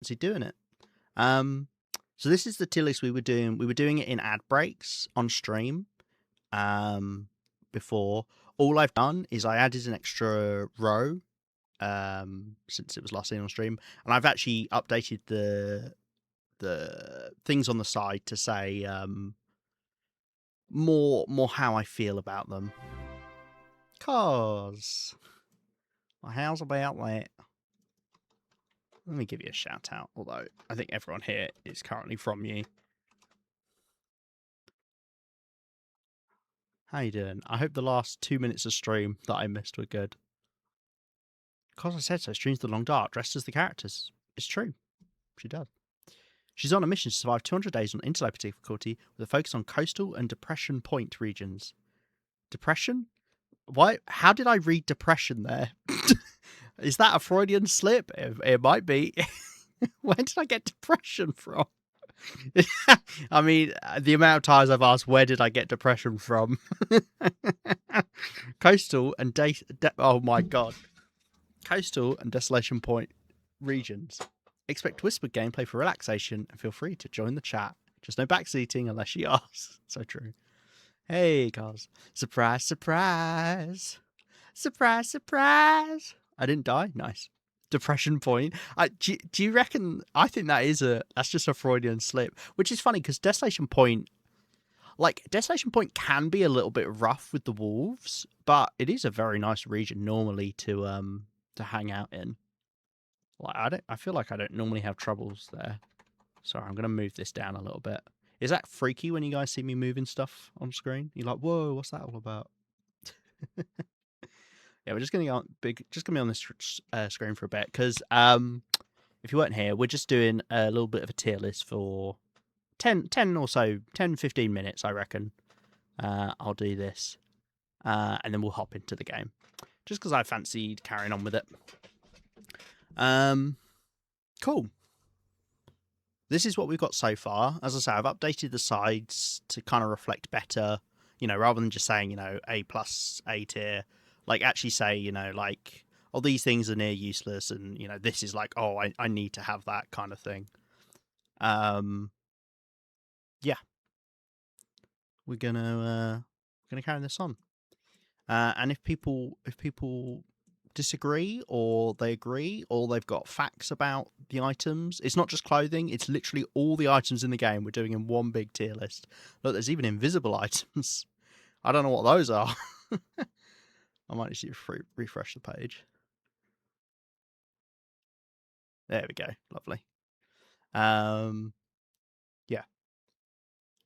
Is he doing it? So this is the tier list we were doing. We were doing it in ad breaks on stream. Before all I've done is I added an extra row. Since it was last seen on stream, and I've actually updated the things on the side to say more how I feel about them. Cause how's about that? Let me give you a shout out, although I think everyone here is currently from you. How you doing? I hope the last 2 minutes of stream that I missed were good. Cause I said so, streams the long dark, dressed as the characters. It's true. She does. She's on a mission to survive 200 days on Interloper difficulty with a focus on coastal and depression point regions. Depression? Why? How did I read depression there? Is that a Freudian slip? It might be. Where did I get depression from? I mean, the amount of times I've asked, where did I get depression from? Coastal and oh my god. Coastal and Desolation Point regions. Expect whispered gameplay for relaxation and feel free to join the chat. Just no backseating unless she asks. So true. Hey, guys. Surprise, surprise. Surprise, surprise. I didn't die? Nice. Depression point. Do you reckon? I think that's just a Freudian slip, which is funny because Desolation Point can be a little bit rough with the wolves, but it is a very nice region normally to hang out in. Like I feel like I don't normally have troubles there. Sorry, I'm gonna move this down a little bit. Is that freaky when you guys see me moving stuff on screen? You're like, whoa, what's that all about? Yeah, we're just gonna be on this screen for a bit because if you weren't here, we're just doing a little bit of a tier list for 10 or so, 10, 15 minutes, I reckon. I'll do this, and then we'll hop into the game, just because I fancied carrying on with it. Cool. This is what we've got so far. As I say, I've updated the sides to kind of reflect better, rather than just saying, A plus, A tier, like actually say, like, oh, these things are near useless, and, this is like, oh, I need to have that kind of thing. Yeah. We're gonna carry this on. And if people disagree or they agree or they've got facts about the items, it's not just clothing, it's literally all the items in the game we're doing in one big tier list. Look, there's even invisible items. I don't know what those are. I might just refresh the page. There we go. Lovely. Yeah.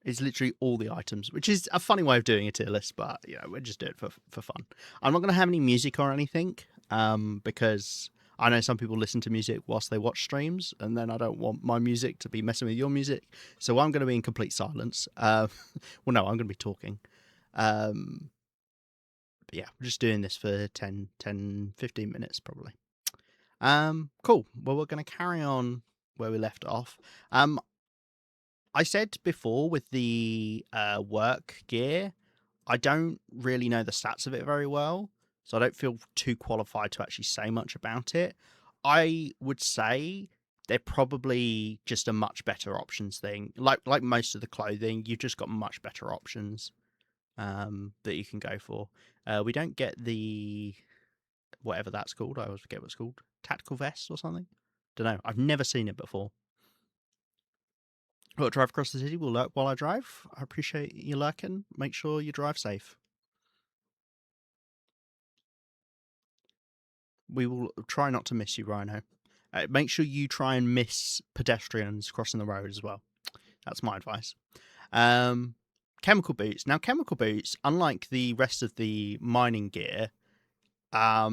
It's literally all the items, which is a funny way of doing a tier list, but we're just doing it for fun. I'm not going to have any music or anything, because I know some people listen to music whilst they watch streams, and then I don't want my music to be messing with your music, so I'm going to be in complete silence. Well, no, I'm going to be talking. But yeah, we're just doing this for 10, 15 minutes probably. Cool. Well, we're going to carry on where we left off. I said before with the work gear, I don't really know the stats of it very well, so I don't feel too qualified to actually say much about it. I would say they're probably just a much better options thing. Like most of the clothing, you've just got much better options that you can go for. We don't get the whatever that's called. I always forget what it's called. Tactical vest or something. Don't know. I've never seen it before. I'll drive across the city. We'll lurk while I drive. I appreciate you lurking. Make sure you drive safe. We will try not to miss you, Rhino. Make sure you try and miss pedestrians crossing the road as well. That's my advice. Chemical boots. Now, chemical boots, unlike the rest of the mining gear, they're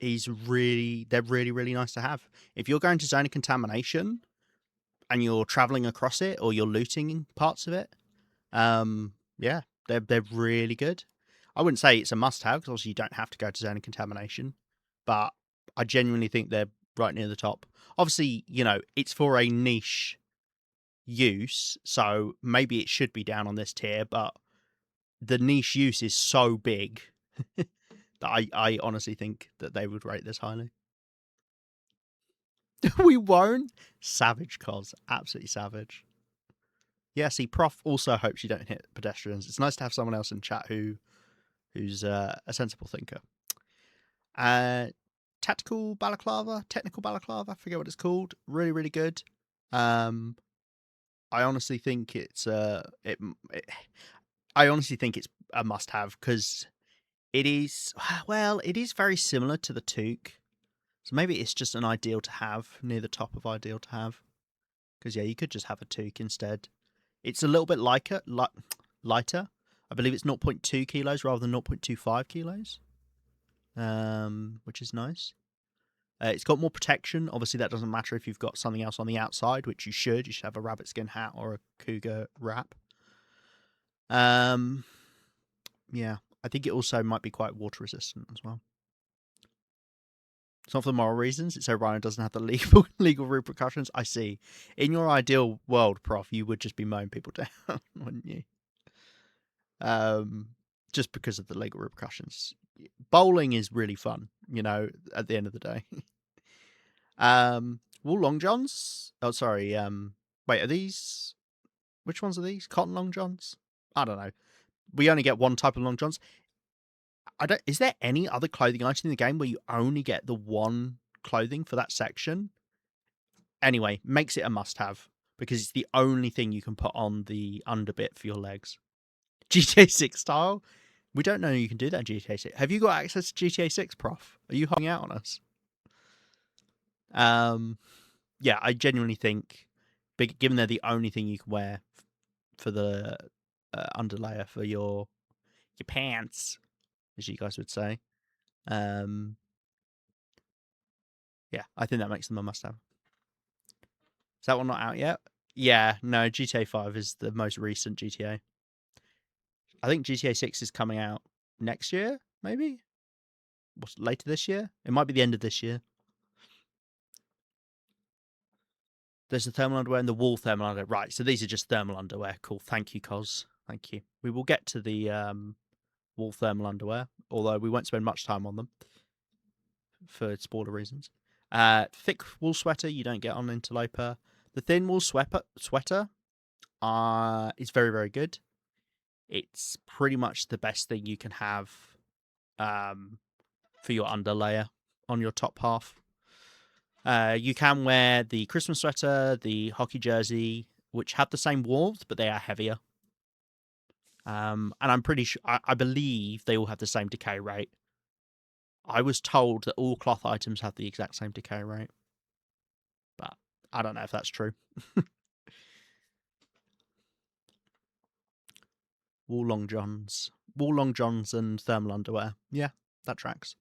really, really nice to have. If you're going to zone of contamination and you're traveling across it or you're looting parts of it, yeah, they're really good. I wouldn't say it's a must-have because obviously you don't have to go to zone of contamination, but I genuinely think they're right near the top. Obviously, it's for a niche use, so maybe it should be down on this tier, but the niche use is so big that I honestly think that they would rate this highly. We won't. Savage, cos. Absolutely savage. Yeah, see, Prof also hopes you don't hit pedestrians. It's nice to have someone else in chat who's a sensible thinker. Uh, technical balaclava. I forget what it's called. Really, really good. I honestly think I honestly think it's a must-have because it is. Well, it is very similar to the toque, so maybe it's just an ideal to have near the top of ideal to have. Because yeah, you could just have a toque instead. It's a little bit lighter. I believe it's 0.2 kilos rather than 0.25 kilos, which is nice. It's got more protection. Obviously, that doesn't matter if you've got something else on the outside, which you should. You should have a rabbit skin hat or a cougar wrap. Yeah, I think it also might be quite water resistant as well. It's not for the moral reasons. It's so Rhino doesn't have the legal repercussions. I see. In your ideal world, Prof, you would just be mowing people down, wouldn't you? Just because of the legal repercussions. Bowling is really fun, at the end of the day. Wool long johns. Oh, sorry. Wait, are these? Which ones are these? Cotton long johns? I don't know. We only get one type of long johns. Is there any other clothing item in the game where you only get the one clothing for that section? Anyway, makes it a must-have because it's the only thing you can put on the underbit for your legs. GTA 6 style. We don't know you can do that in GTA 6. Have you got access to GTA 6, Prof? Are you holding out on us? Yeah, I genuinely think, given they're the only thing you can wear for the underlayer for your pants, as you guys would say, yeah, I think that makes them a must-have. Is that one not out yet? Yeah, no, GTA 5 is the most recent GTA. I think GTA 6 is coming out next year, maybe? What's later this year? It might be the end of this year. There's the thermal underwear and the wool thermal underwear. Right, so these are just thermal underwear. Cool. Thank you, Cos. Thank you. We will get to the wool thermal underwear, although we won't spend much time on them for spoiler reasons. Thick wool sweater you don't get on Interloper. The thin wool sweater is very, very good. It's pretty much the best thing you can have for your underlayer on your top half. You can wear the Christmas sweater, the hockey jersey, which have the same warmth, but they are heavier. And I'm pretty sure, I believe they all have the same decay rate. I was told that all cloth items have the exact same decay rate, but I don't know if that's true. Wool long johns and thermal underwear. Yeah, that tracks.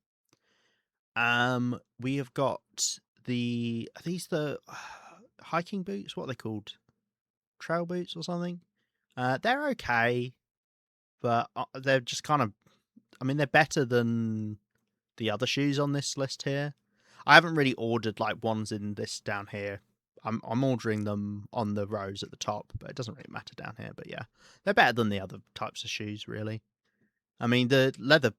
We have got are these the hiking boots? What are they called? Trail boots or something? They're okay, but they're just kind of. I mean, they're better than the other shoes on this list here. I haven't really ordered like ones in this down here. I'm ordering them on the rows at the top, but it doesn't really matter down here. But yeah, they're better than the other types of shoes, really. I mean, the leather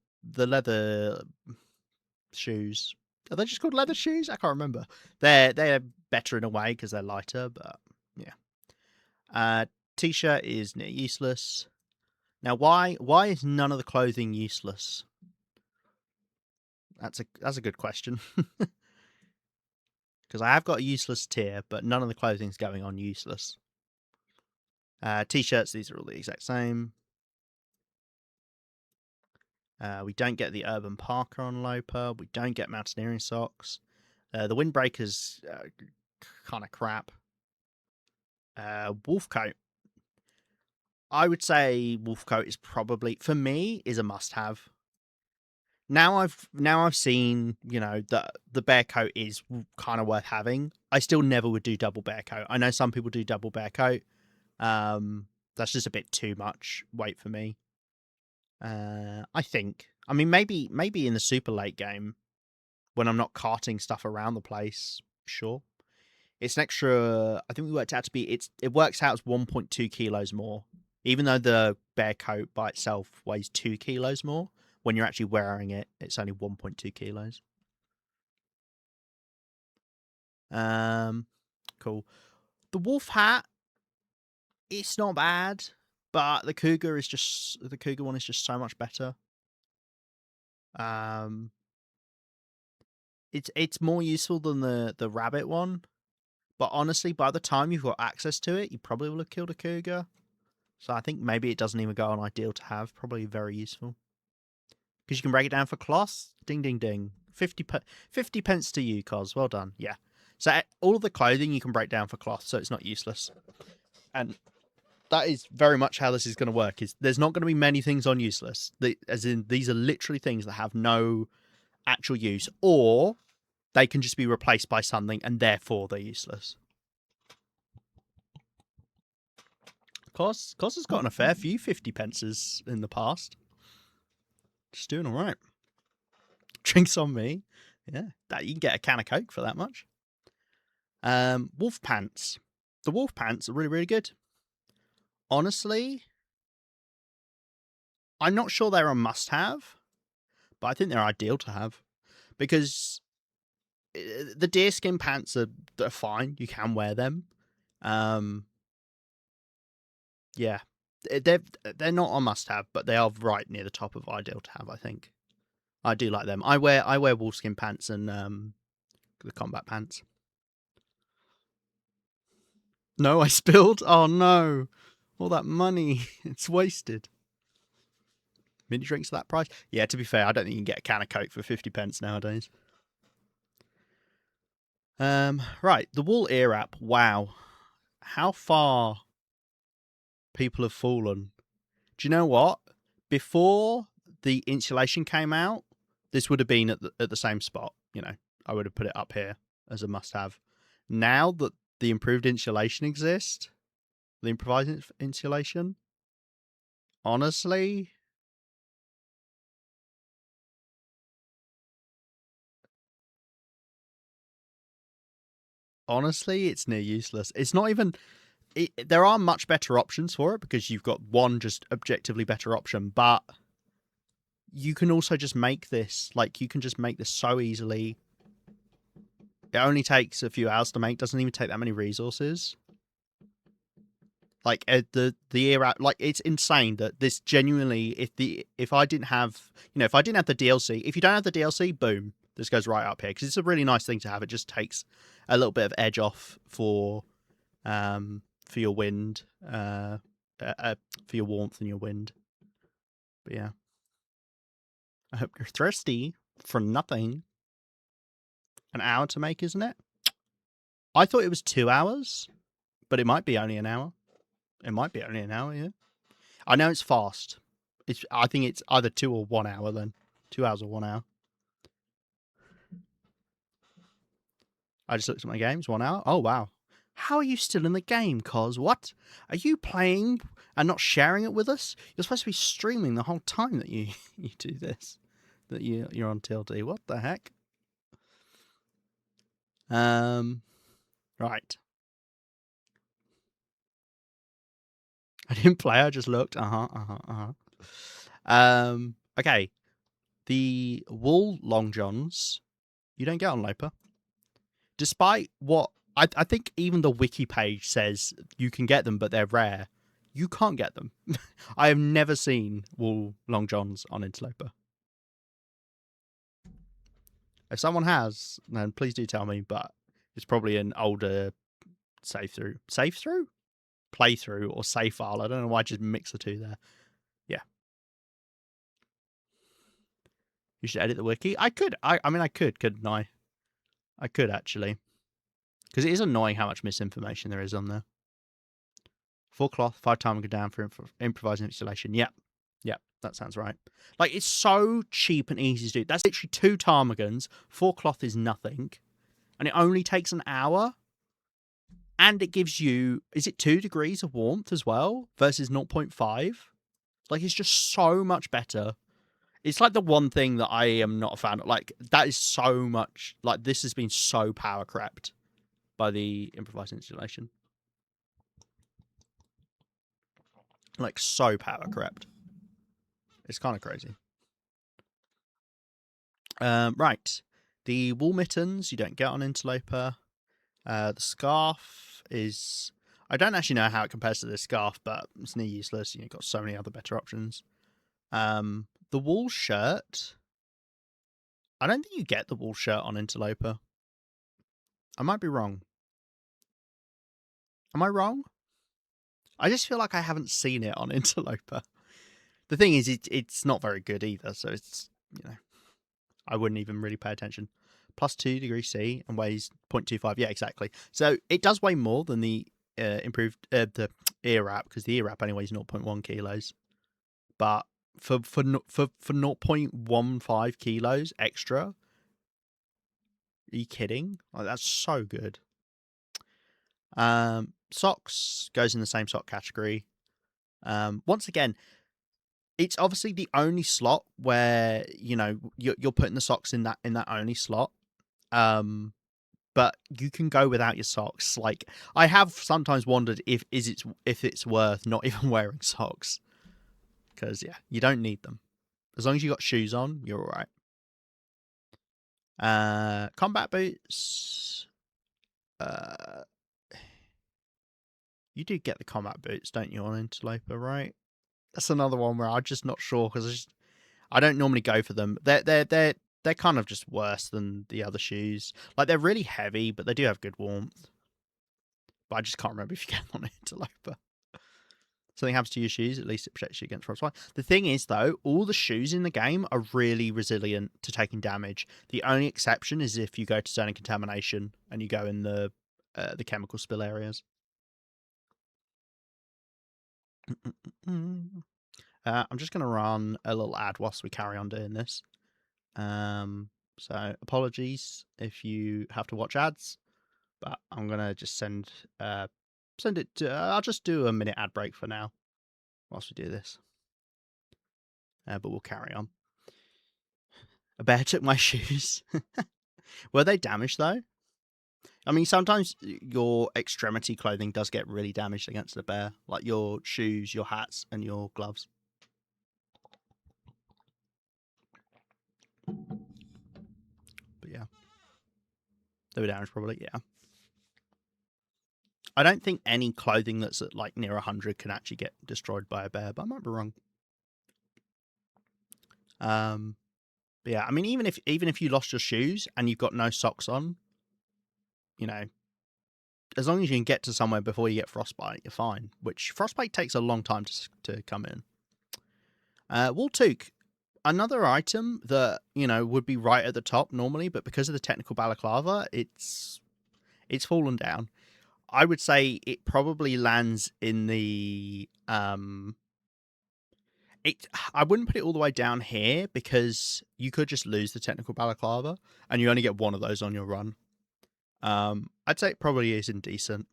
shoes. Are they just called leather shoes? I can't remember. They're better in a way because they're lighter, but yeah. T-shirt is near useless. Now, why is none of the clothing useless? That's a good question. Because I have got a useless tier, but none of the clothing's going on useless. T-shirts, these are all the exact same. We don't get the Urban Parker on Loper. We don't get mountaineering socks. The windbreaker's kind of crap. Wolf coat. I would say wolf coat is probably, for me, is a must-have. Now I've seen, that the bear coat is kind of worth having. I still never would do double bear coat. I know some people do double bear coat. That's just a bit too much weight for me. I think. I mean, maybe in the super late game when I'm not carting stuff around the place. Sure, it's an extra. I think we worked out to be. It works out as 1.2 kilos more, even though the bear coat by itself weighs 2 kilos more. When you're actually wearing it, it's only 1.2 kilos. Cool. The wolf hat, it's not bad, but the cougar one is just so much better. It's more useful than the rabbit one, but honestly, by the time you've got access to it, you probably will have killed a cougar. So I think maybe it doesn't even go on ideal to have. Probably very useful because you can break it down for cloth. Ding ding ding. 50 pence to you, Cos. Well done. Yeah. So all of the clothing you can break down for cloth, so it's not useless. And that is very much how this is going to work. Is there's not going to be many things on useless. As in, these are literally things that have no actual use, or they can just be replaced by something, and therefore they're useless. Cos has gotten a fair few 50 pences in the past. Just doing all right. Drinks on me. Yeah, that you can get a can of Coke for that much. Wolf pants. The wolf pants are really, really good. Honestly, I'm not sure they're a must-have, but I think they're ideal to have because the deerskin pants are fine. You can wear them. Yeah, they're not a must-have, but they are right near the top of ideal to have. I think I do like them. I wear wolfskin pants and the combat pants. No, I spilled. Oh no, all that money, it's wasted. Mini drinks at that price? Yeah, to be fair, I don't think you can get a can of Coke for 50 pence nowadays. Right, the wool ear wrap. Wow, how far people have fallen. Do you know what? Before the insulation came out, this would have been at the same spot. You know, I would have put it up here as a must-have. Now that the improved insulation exists, the improvised insulation, honestly, it's near useless. It's not even. There are much better options for it because you've got one just objectively better option, but you can also just make this. Like, you can just make this so easily. It only takes a few hours to make. Doesn't even take that many resources. Like the era, like it's insane that this genuinely. If I didn't have, if I didn't have the DLC, if you don't have the DLC, boom, this goes right up here because it's a really nice thing to have. It just takes a little bit of edge off for your wind, for your warmth and your wind. But yeah, I hope you're thirsty for nothing. An hour to make, isn't it? I thought it was 2 hours, but it might be only an hour. It might be only an hour, yeah. I know it's fast. I think it's either 2 or 1 hour then. 2 hours or 1 hour. I just looked at my games, 1 hour. Oh, wow. How are you still in the game, Cos? What? Are you playing and not sharing it with us? You're supposed to be streaming the whole time that you do this. That you're on TLD. What the heck? Right. I didn't play, I just looked. Okay. The wool long johns, you don't get on Loper. Despite what I think even the wiki page says you can get them, but they're rare. You can't get them. I have never seen wool long johns on Interloper. If someone has, then please do tell me, but it's probably an older playthrough or save file. I don't know why I just mix the two there. Yeah. You should edit the wiki. I could. I mean, I could, couldn't I? I could actually. Because it is annoying how much misinformation there is on there. 4 cloth, 5 time go down for improvising installation. Yep. Yep, that sounds right. Like, it's so cheap and easy to do. That's literally 2 ptarmigans. 4 cloth is nothing. And it only takes an hour. And it gives you, is it 2 degrees of warmth as well? Versus 0.5? Like, it's just so much better. It's like the one thing that I am not a fan of. Like, that is so much, like, this has been so power crept by the improvised installation. Like, so power crept. It's kind of crazy. Right. The wool mittens you don't get on Interloper. The scarf is. I don't actually know how it compares to this scarf, but it's near useless. You've got so many other better options. The wool shirt. I don't think you get the wool shirt on Interloper. I might be wrong. Am I wrong? I just feel like I haven't seen it on Interloper. The thing is, it's not very good either, so it's, I wouldn't even really pay attention. Plus 2 degrees C and weighs 0.25. Yeah, exactly. So it does weigh more than the improved the ear wrap, because the ear wrap only weighs 0.1 kilos. But for 0.15 kilos extra, are you kidding? Like, that's so good. Socks goes in the same sock category. Once again, it's obviously the only slot where you're putting the socks in that only slot. But you can go without your socks. Like, I have sometimes wondered if it's worth not even wearing socks, because you don't need them. As long as you got shoes on, you're all right. Combat boots. Uh, you do get the combat boots, don't you, on Interloper, right? That's another one where I'm just not sure, because I don't normally go for them. They're kind of just worse than the other shoes. Like, they're really heavy, but they do have good warmth. But I just can't remember if you get them on Interloper. Something happens to your shoes, at least it protects you against frostbite. The thing is, though, all the shoes in the game are really resilient to taking damage. The only exception is if you go to zone of contamination and you go in the chemical spill areas. I'm just going to run a little ad whilst we carry on doing this. So apologies if you have to watch ads, but I'm going to just send it to... I'll just do a minute ad break for now whilst we do this. But we'll carry on. A bear took my shoes. Were they damaged, though? I mean, sometimes your extremity clothing does get really damaged against a bear, like your shoes, your hats, and your gloves. But yeah, they were damaged probably, yeah. I don't think any clothing that's at like near 100 can actually get destroyed by a bear, but I might be wrong. But yeah, I mean, even if you lost your shoes and you've got no socks on, as long as you can get to somewhere before you get frostbite, you're fine. Which frostbite takes a long time to come in. Wool toque, another item that would be right at the top normally, but because of the technical balaclava, it's fallen down. I would say it probably lands in the I wouldn't put it all the way down here, because you could just lose the technical balaclava and you only get one of those on your run. I'd say it probably is indecent.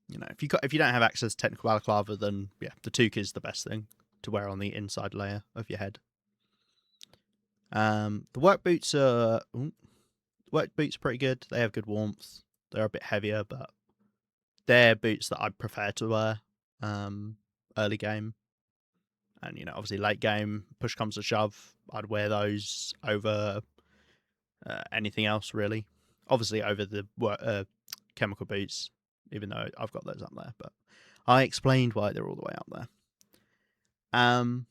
If you don't have access to technical balaclava, then yeah, the toque is the best thing to wear on the inside layer of your head. The work boots are pretty good. They have good warmth. They're a bit heavier, but they're boots that I prefer to wear early game. And obviously late game, push comes to shove, I'd wear those over anything else really. Obviously over the chemical boots, even though I've got those up there. But I explained why they're all the way up there.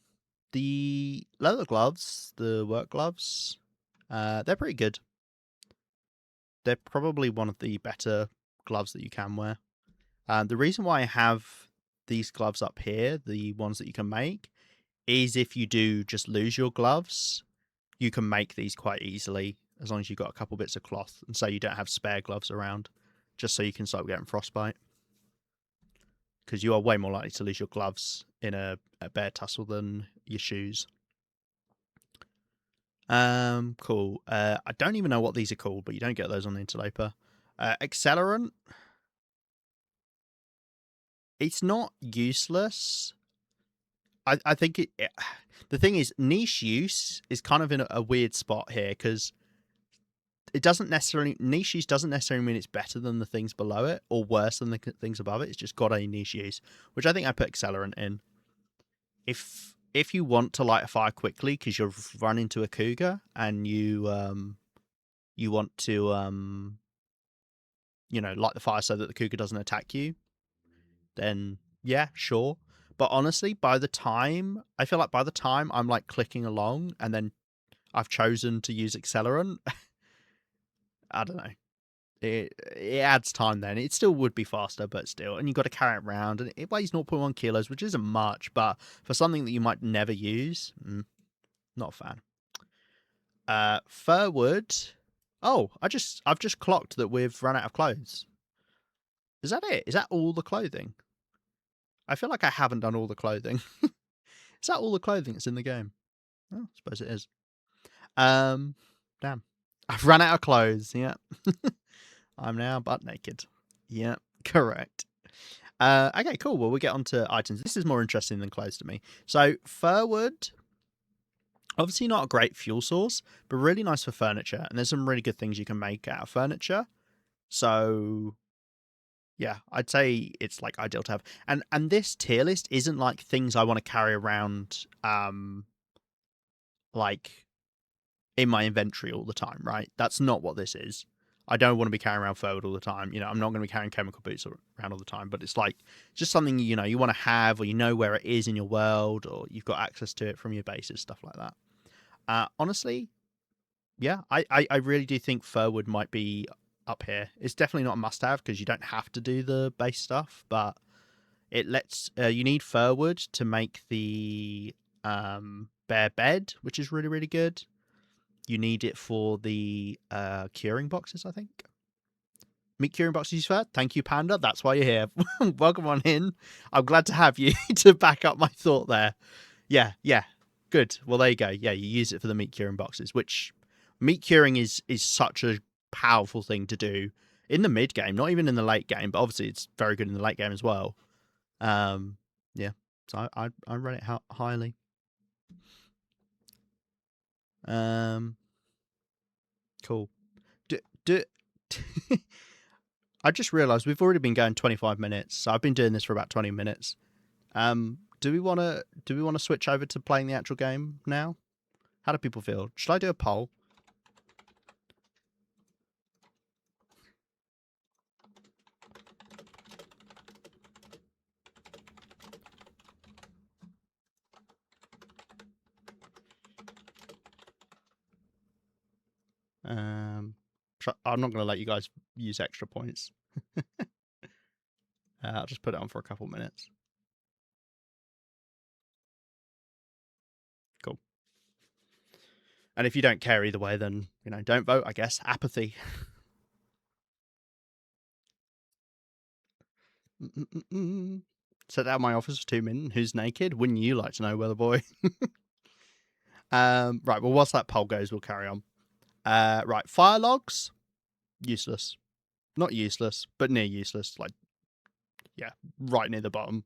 The leather gloves, the work gloves, they're pretty good. They're probably one of the better gloves that you can wear. The reason why I have these gloves up here, the ones that you can make, is if you do just lose your gloves, you can make these quite easily, as long as you've got a couple bits of cloth, and so you don't have spare gloves around, just so you can start getting frostbite. Because you are way more likely to lose your gloves in a bear tussle than your shoes. Cool. I don't even know what these are called, but you don't get those on the Interloper. Accelerant. It's not useless. I think the thing is, niche use is kind of in a weird spot here, because niche use doesn't necessarily mean it's better than the things below it or worse than the things above it. It's just got a niche use, which I think I put accelerant in. If you want to light a fire quickly because you've run into a cougar and you want to light the fire so that the cougar doesn't attack you, then yeah, sure. But honestly, I feel like by the time I'm like clicking along and then I've chosen to use accelerant, I don't know. It adds time then. It still would be faster, but still. And you've got to carry it around. And it weighs 0.1 kilos, which isn't much, but for something that you might never use, not a fan. Furwood. Oh, I've just clocked that we've run out of clothes. Is that it? Is that all the clothing? I feel like I haven't done all the clothing. Is that all the clothing that's in the game? Oh, I suppose it is. Damn. I've run out of clothes. Yeah. I'm now butt naked. Yeah, correct. Okay, cool. Well, we'll get on to items. This is more interesting than clothes to me. So, firwood, obviously not a great fuel source, but really nice for furniture. And there's some really good things you can make out of furniture. So, yeah, I'd say it's like ideal to have. And this tier list isn't like things I want to carry around, like in my inventory all the time, right? That's not what this is. I don't want to be carrying around forward all the time. I'm not going to be carrying chemical boots around all the time, but it's like just something, you want to have, or where it is in your world, or you've got access to it from your bases, stuff like that. Honestly, yeah, I really do think Furwood might be up here. It's definitely not a must have because you don't have to do the base stuff, but it lets, you need Furwood to make the bear bed, which is really, really good. You need it for the curing boxes, I think. Meat curing boxes first. Thank you, Panda. That's why you're here. Welcome on in. I'm glad to have you to back up my thought there. Yeah. Good. Well, there you go. Yeah, you use it for the meat curing boxes, which meat curing is such a powerful thing to do in the mid game, not even in the late game, but obviously it's very good in the late game as well. Yeah. So I rate it highly. Cool. Do I just realised we've already been going 25 minutes, so I've been doing this for about 20 minutes. Do we want to switch over to playing the actual game now? How do people feel? Should I do a poll? I'm not going to let you guys use extra points. I'll just put it on for a couple minutes. Cool. And if you don't care either way, then don't vote. I guess apathy. Set out my office for 2 minutes. Who's naked? Wouldn't you like to know, weather boy? Right. Well, whilst that poll goes, we'll carry on. Right. Fire logs. Useless. Not useless, but near useless. Like, yeah, right near the bottom.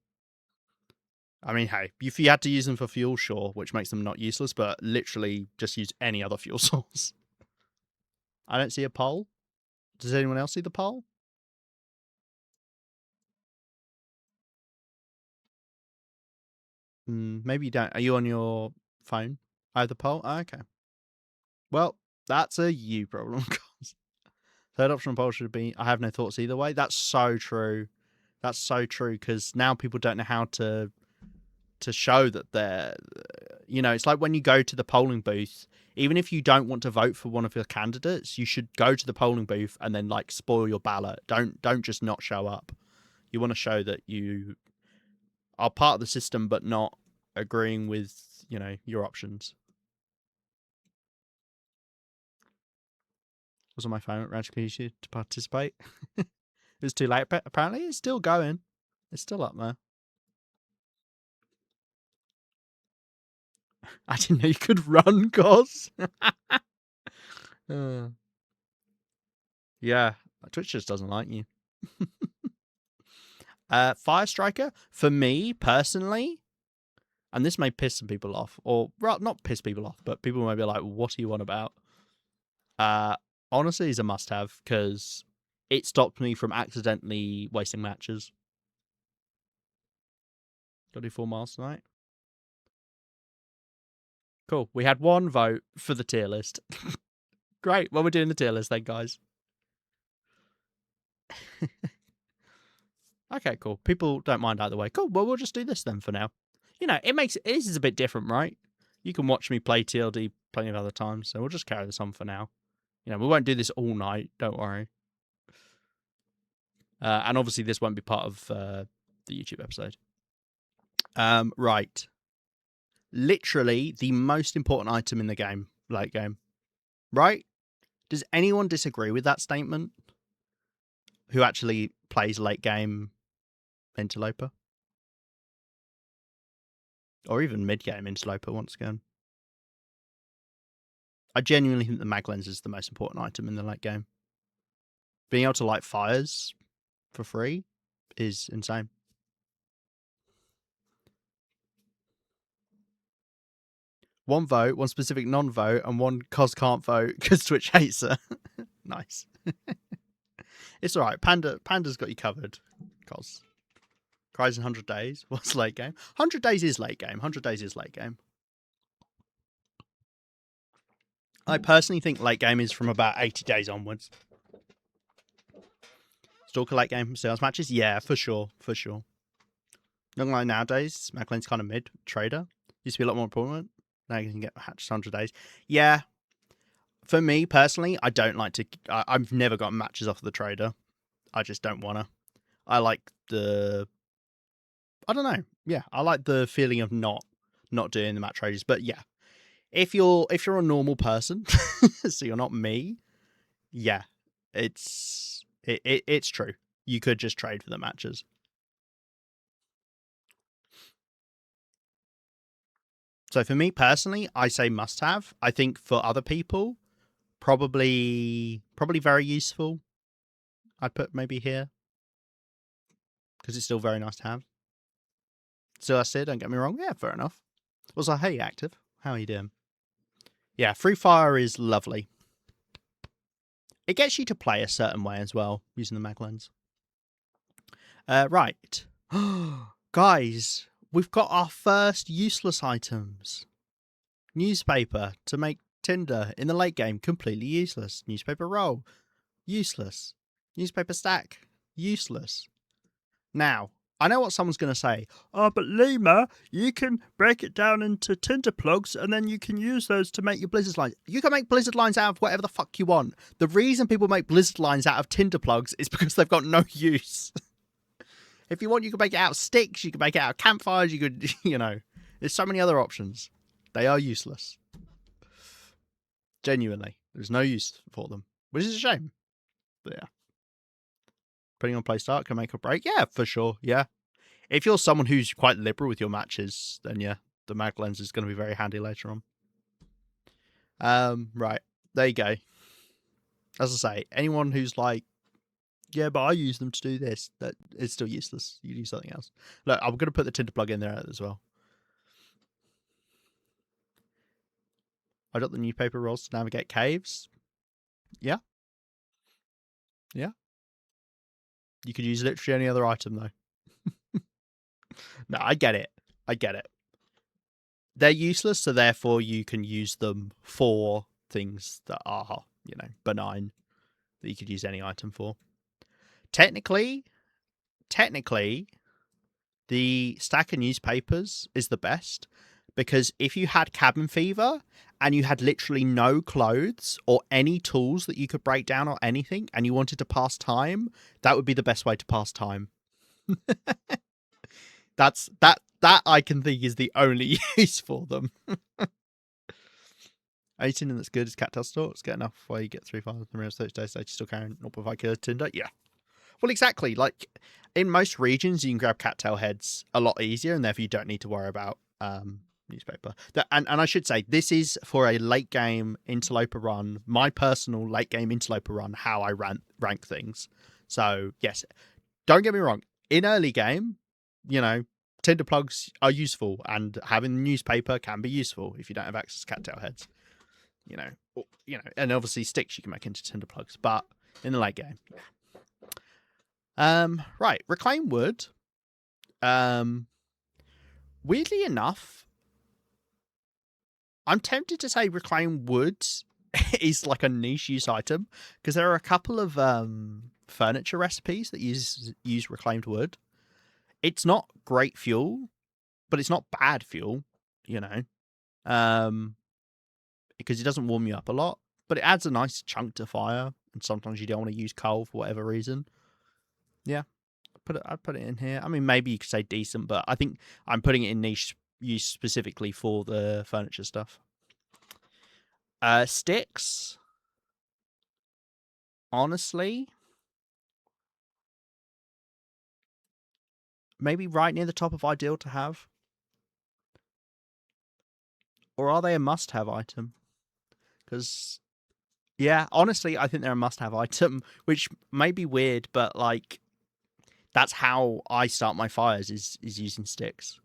I mean, hey, if you had to use them for fuel, sure, which makes them not useless, but literally just use any other fuel source. I don't see a poll. Does anyone else see the poll? Maybe you don't. Are you on your phone? I have the poll? Oh, okay. Well, that's a you problem. Third option poll should be I have no thoughts either way. That's so true. That's so true because now people don't know how to show that they're, it's like when you go to the polling booth, even if you don't want to vote for one of your candidates, you should go to the polling booth and then like spoil your ballot. Don't just not show up. You want to show that you are part of the system but not agreeing with your options. Was on my phone at Ranch Community to participate. It was too late, but apparently it's still going. It's still up there. I didn't know you could run, Goz. Yeah, Twitch just doesn't like you. Fire Striker, for me personally, and this may piss some people off, or well, not piss people off, but people may be like, what are you on about? Honestly, is a must-have because it stopped me from accidentally wasting matches. Got to do 4 miles tonight. Cool. We had 1 vote for the tier list. Great. Well, we're doing the tier list then, guys. Okay, cool. People don't mind either way. Cool. Well, we'll just do this then for now. You know, this is a bit different, right? You can watch me play TLD plenty of other times, so we'll just carry this on for now. You know, we won't do this all night. Don't worry. And obviously, this won't be part of the YouTube episode. Right. Literally the most important item in the game, late game. Right? Does anyone disagree with that statement? Who actually plays late game Interloper? Or even mid game Interloper once again? I genuinely think the mag lens is the most important item in the late game. Being able to light fires for free is insane. One vote, one specific non-vote, and one cos can't vote because Twitch hates her. Nice. It's all right. Panda's got you covered. Cos. Cries in 100 days. What's late game? 100 days is late game. 100 days is late game. I personally think late game is from about 80 days onwards. Stalker late game sales matches? Yeah, for sure. For sure. Not like nowadays, Maclean's kind of mid. Trader. Used to be a lot more important. Now you can get hatched 100 days. Yeah. For me, personally, I don't like to... I've never gotten matches off of the trader. I just don't want to. I like the... I don't know. Yeah, I like the feeling of not doing the match traders. But yeah, if you're a normal person, so you're not me, yeah, it's true. You could just trade for the matches. So for me personally, I say must have. I think for other people, probably very useful. I'd put maybe here because it's still very nice to have. So I said, don't get me wrong. Yeah, fair enough. Also, hey, active. How are you doing? Yeah, free fire is lovely. It gets you to play a certain way as well, using the mag lens. Right. Guys, we've got our first useless items. Newspaper to make Tinder in the late game, completely useless. Newspaper roll, useless. Newspaper stack, useless. Now, I know what someone's going to say. Oh, but Lima, you can break it down into Tinder plugs and then you can use those to make your Blizzard lines. You can make Blizzard lines out of whatever the fuck you want. The reason people make Blizzard lines out of Tinder plugs is because they've got no use. If you want, you can make it out of sticks. You can make it out of campfires. You could, there's so many other options. They are useless. Genuinely. There's no use for them, which is a shame. But yeah. Depending on play start, can make or break. Yeah, for sure. Yeah. If you're someone who's quite liberal with your matches, then yeah, the mag lens is going to be very handy later on. Right. There you go. As I say, anyone who's like, yeah, but I use them to do this, that is still useless. You do something else. Look, I'm going to put the Tinder plug in there as well. I got the newspaper rolls to navigate caves. Yeah. Yeah. You could use literally any other item, though. No, I get it. They're useless, so therefore you can use them for things that are, benign, that you could use any item for. Technically, the stack of newspapers is the best, because if you had cabin fever and you had literally no clothes or any tools that you could break down or anything, and you wanted to pass time, that would be the best way to pass time. That I can think is the only use for them. 18 and that's good is Cattail Store. It's good enough where you get 3 files in the 30 days, so you still carrying 0.5 kilo Tinder. Yeah. Well, exactly. Like, in most regions, you can grab cattail heads a lot easier, and therefore you don't need to worry about newspaper. And I should say, this is for a late game interloper run, my personal late game interloper run, how I rank things. So, yes, don't get me wrong. In early game, Tinder plugs are useful, and having the newspaper can be useful if you don't have access to cattail heads. And obviously sticks you can make into Tinder plugs, but in the late game, yeah. Right, reclaim wood. Weirdly enough, I'm tempted to say reclaim wood is like a niche use item, because there are a couple of furniture recipes that use reclaimed wood. It's not great fuel, but it's not bad fuel, you know, because it doesn't warm you up a lot, but it adds a nice chunk to fire. And sometimes you don't want to use coal for whatever reason. Yeah, I'd put it in here. I mean, maybe you could say decent, but I think I'm putting it in niche use specifically for the furniture stuff. Sticks. Honestly, maybe right near the top of ideal to have. Or are they a must-have item? Because, yeah, honestly, I think they're a must-have item, which may be weird, but like that's how I start my fires is using sticks.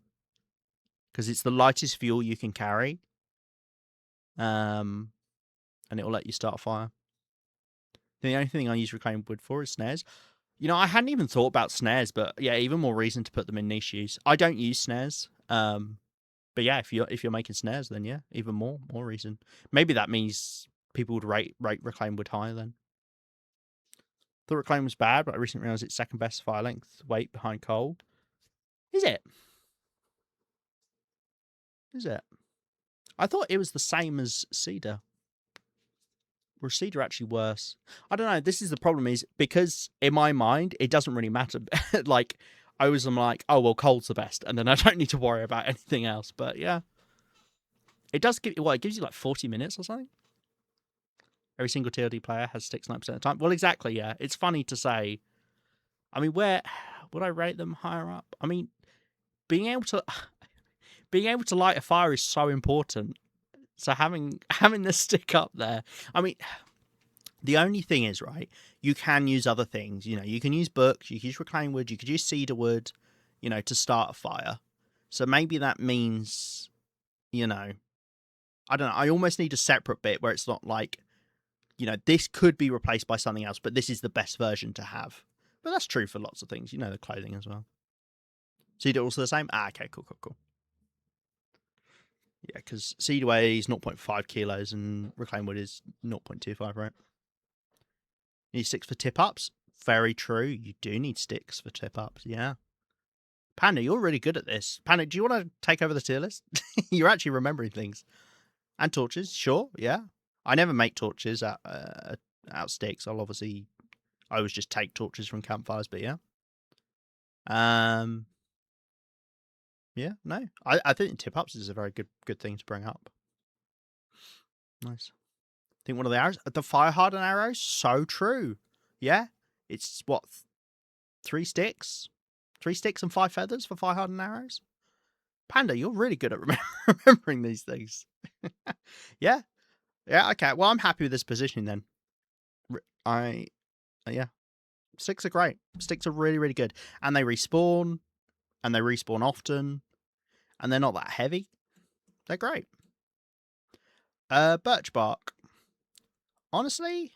Because it's the lightest fuel you can carry. And it will let you start a fire. The only thing I use reclaimed wood for is snares. You know, I hadn't even thought about snares, but yeah, even more reason to put them in niche use. I don't use snares. But yeah, if you're making snares, then yeah, even more reason. Maybe that means people would rate reclaimed wood higher then. Thought reclaimed was bad, but I recently realised it's second best fire length weight behind coal. Is it? Is it? I thought it was the same as cedar. Or is cedar actually worse? I don't know. This is the problem is because in my mind it doesn't really matter. Like I was like, oh well, coal's the best, and then I don't need to worry about anything else. But yeah, it does give it gives you like 40 minutes or something. Every single TLD player has sticks 9% of the time. Well, exactly. Yeah, it's funny to say. I mean, where would I rate them higher up? I mean, being able to light a fire is so important. So having the stick up there. I mean, the only thing is, right, you can use other things. You know, you can use books, you can use reclaimed wood, you could use cedar wood, you know, to start a fire. So maybe that means, you know, I don't know. I almost need a separate bit where it's not like, you know, this could be replaced by something else, but this is the best version to have. But that's true for lots of things, you know, the clothing as well. Cedar also the same? Ah, okay, cool. Yeah, because cedar weighs 0.5 kilos and reclaimed wood is 0.25, right? You need sticks for tip ups. Very true. You do need sticks for tip ups. Yeah. Panda, you're really good at this. Panda, do you want to take over the tier list? You're actually remembering things. And torches, sure. Yeah. I never make torches out sticks. I always just take torches from campfires. But yeah. Yeah. No. I think tip ups is a very good thing to bring up. Nice. I think one of the arrows, the fire hardened arrows, so true. Yeah. It's what 3 sticks. 3 sticks and 5 feathers for fire hardened arrows. Panda, you're really good at remembering these things. Yeah. Yeah, okay. Well, I'm happy with this positioning then. Yeah. Sticks are great. Sticks are really, really good. And they respawn, often, and they're not that heavy. They're great. Birch bark. Honestly,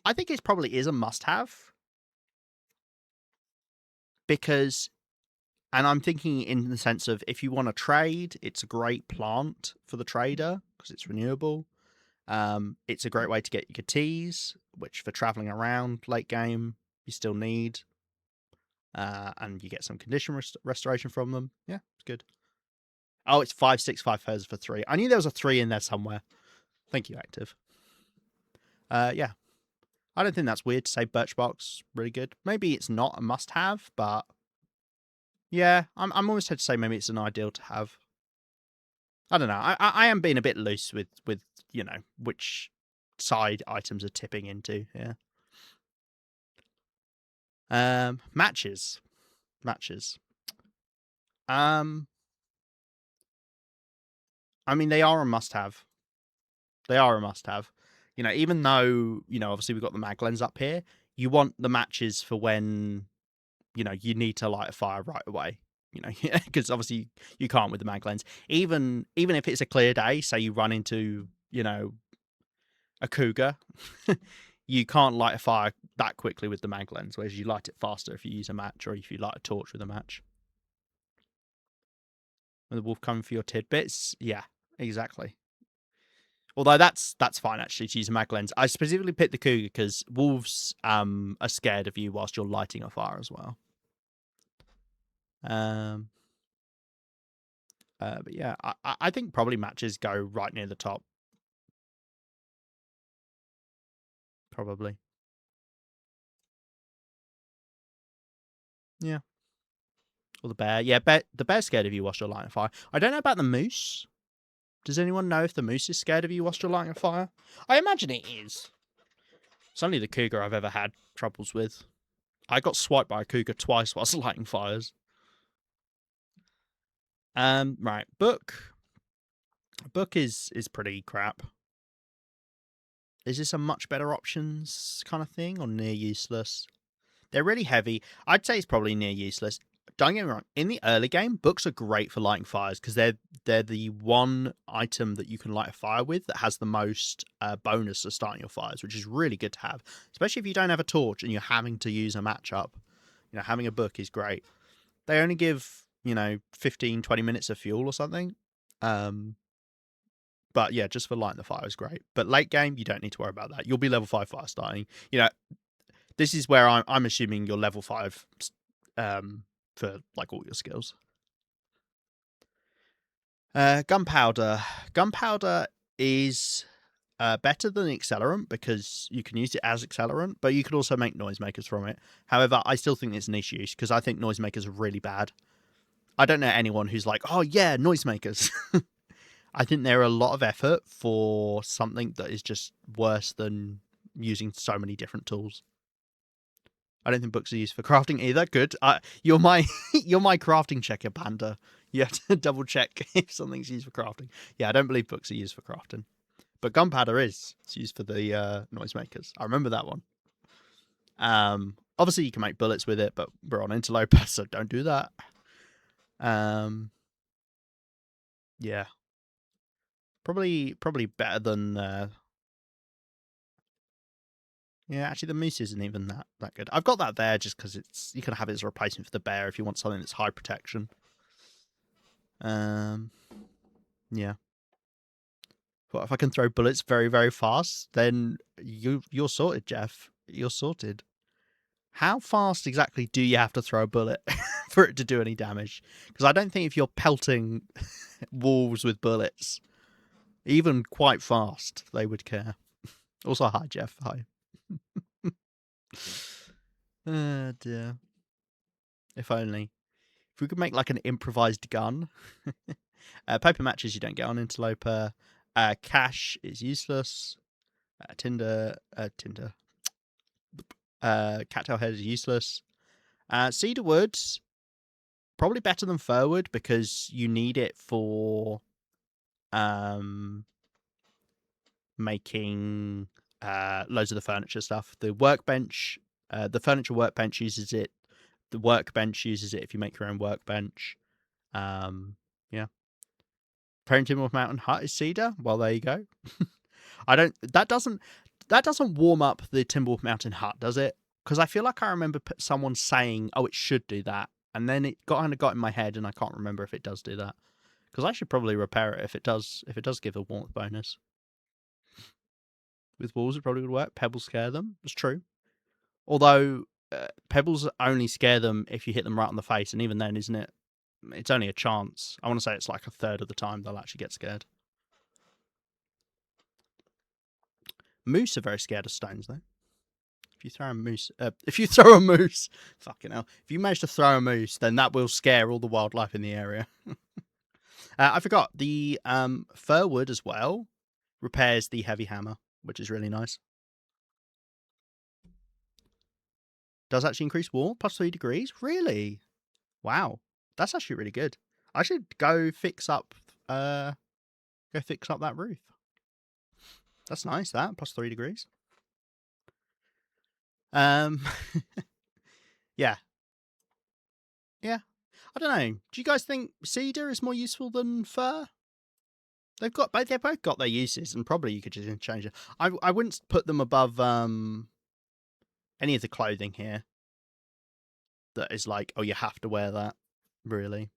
I think it probably is a must-have. Because, and I'm thinking in the sense of if you want to trade, it's a great plant for the trader because it's renewable. It's a great way to get your teas, which for traveling around late game you still need, and you get some condition restoration from them. Yeah, it's good. Oh, it's 5, 6, 5 feathers for 3. I knew there was a 3 in there somewhere. Thank you, Active. Yeah, I don't think that's weird to say birch bark's really good. Maybe it's not a must-have, but yeah, I'm almost had to say maybe it's an ideal to have. I don't know. I am being a bit loose with you know which side items are tipping into. Yeah. Matches. Um, I mean, they are a must-have. You know, even though obviously we've got the mag lens up here, you want the matches for when you need to light a fire right away. You know, because obviously you can't with the mag lens. Even if it's a clear day, say you run into a cougar, you can't light a fire that quickly with the mag lens, whereas you light it faster if you use a match or if you light a torch with a match. When the wolf coming for your tidbits, yeah, exactly. Although that's fine actually to use a mag lens. I specifically picked the cougar because wolves are scared of you whilst you're lighting a fire as well. Um, but yeah, I think probably matches go right near the top. Probably. Yeah. Or the bear. Yeah, the bear's scared of you whilst you're lighting a fire. I don't know about the moose. Does anyone know if the moose is scared of you whilst you're lighting a fire? I imagine it is. It's only the cougar I've ever had troubles with. I got swiped by a cougar twice whilst lighting fires. Right. Book is pretty crap. Is this a much better options kind of thing or near useless? They're really heavy. I'd say it's probably near useless. Don't get me wrong. In the early game, books are great for lighting fires because they're the one item that you can light a fire with that has the most bonus of starting your fires, which is really good to have, especially if you don't have a torch and you're having to use a matchup. You know, having a book is great. They only give 15, 20 minutes of fuel or something. But yeah, just for lighting the fire is great. But late game, you don't need to worry about that. You'll be level 5 fire starting. This is where I'm assuming you're level 5 for like all your skills. Gunpowder. Gunpowder is better than accelerant because you can use it as accelerant, but you could also make noisemakers from it. However, I still think it's niche use because I think noisemakers are really bad. I don't know anyone who's like, oh yeah, noisemakers. I think they're a lot of effort for something that is just worse than using so many different tools. I don't think books are used for crafting either. Good. You're my you're my crafting checker, Panda. You have to double check if something's used for crafting. Yeah, I don't believe books are used for crafting, but gunpowder is. It's used for the noisemakers. I remember that one. Obviously you can make bullets with it, but we're on Interloper, so don't do that. Yeah, probably better than. Yeah, actually, the moose isn't even that good. I've got that there just because you can have it as a replacement for the bear if you want something that's high protection. Um, yeah. But if I can throw bullets very, very fast, then you're sorted, Jeff. You're sorted. How fast exactly do you have to throw a bullet for it to do any damage? Because I don't think if you're pelting wolves with bullets, even quite fast, they would care. Also, hi, Jeff. Hi. Dear. If only. If we could make like an improvised gun. Paper matches you don't get on Interloper. Cash is useless. Tinder. Cattail head is useless. Cedar wood probably better than fir wood because you need it for making loads of the furniture stuff. The workbench, the furniture workbench uses it. The workbench uses it if you make your own workbench. Yeah. Parenting with Mountain Hut is cedar. Well, there you go. I don't. That doesn't warm up the Timberwolf Mountain Hut, does it? Because I feel like I remember someone saying, "Oh, it should do that," and then it kind of got in my head, and I can't remember if it does do that. Because I should probably repair it if it does. If it does give a warmth bonus with walls, it probably would work. Pebbles scare them. It's true. Although pebbles only scare them if you hit them right on the face, and even then, isn't it? It's only a chance. I want to say it's like a third of the time they'll actually get scared. Moose are very scared of stones, though. If you throw a moose, fucking hell. If you manage to throw a moose, then that will scare all the wildlife in the area. I forgot the fir wood as well repairs the heavy hammer, which is really nice. Does actually increase warmth plus 3 degrees. Really? Wow, that's actually really good. I should go fix up that roof. That's nice. That plus 3 degrees. Um, yeah, yeah. I don't know. Do you guys think cedar is more useful than fir? They've both got their uses, and probably you could just change it. I wouldn't put them above any of the clothing here. That is like, oh, you have to wear that. Really.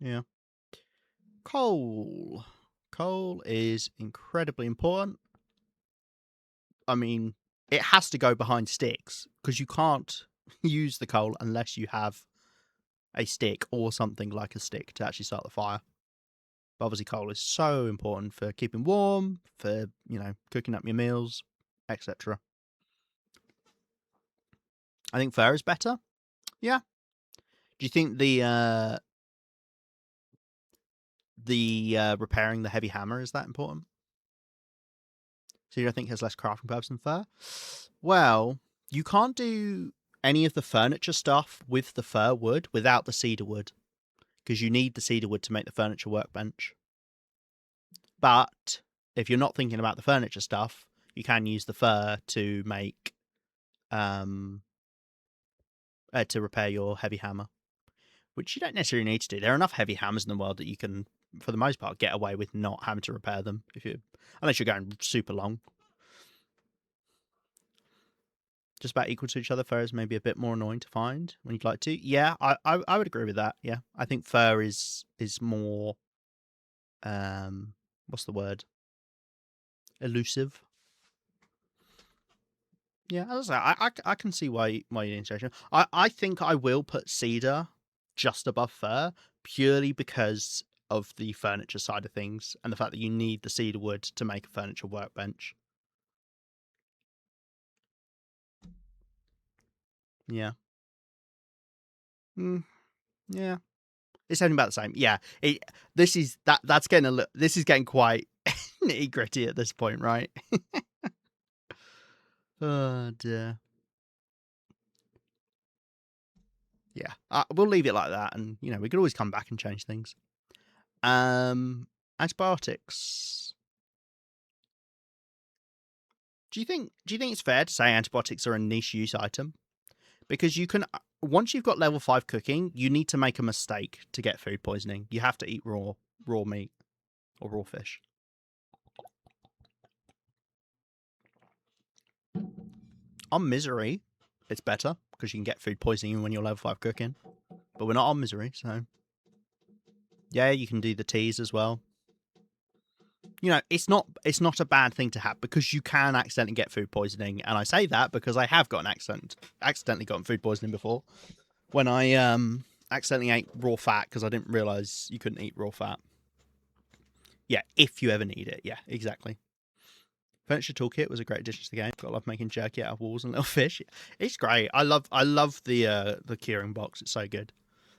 Yeah. Coal. Coal is incredibly important. I mean, it has to go behind sticks because you can't use the coal unless you have a stick or something like a stick to actually start the fire. But obviously, coal is so important for keeping warm, for cooking up your meals, etc. I think fur is better. Yeah. Do you think the repairing the heavy hammer is that important? So you don't think it has less crafting purpose than fur? Well, you can't do any of the furniture stuff with the fir wood without the cedar wood because you need the cedar wood to make the furniture workbench. But if you're not thinking about the furniture stuff, you can use the fur to make to repair your heavy hammer, which you don't necessarily need to do. There are enough heavy hammers in the world that you can, for the most part, get away with not having to repair them unless you're going super long. Just about equal to each other. Fur is maybe a bit more annoying to find when you'd like to. Yeah, I would agree with that. Yeah, I think fur is more what's the word? Elusive. Yeah, as I say, I can see why you're interested. I think I will put cedar just above fir purely because of the furniture side of things and the fact that you need the cedar wood to make a furniture workbench. Yeah. Mm, yeah. It's only about the same. Yeah. That's getting this is getting quite nitty gritty at this point, right? Oh dear. Yeah. We'll leave it like that, and we could always come back and change things. Antibiotics. Do you think it's fair to say antibiotics are a niche use item? Because you can once you've got level 5 cooking, you need to make a mistake to get food poisoning. You have to eat raw meat or raw fish. On misery, it's better because you can get food poisoning when you're level 5 cooking. But we're not on misery, so yeah, you can do the teas as well. It's not a bad thing to have because you can accidentally get food poisoning, and I say that because I have got accidentally gotten food poisoning before when I accidentally ate raw fat because I didn't realize you couldn't eat raw fat. Yeah, if you ever need it. Yeah, exactly. Furniture Toolkit was a great addition to the game. Got love making jerky out of walls and little fish. It's great. I love the curing box. It's so good.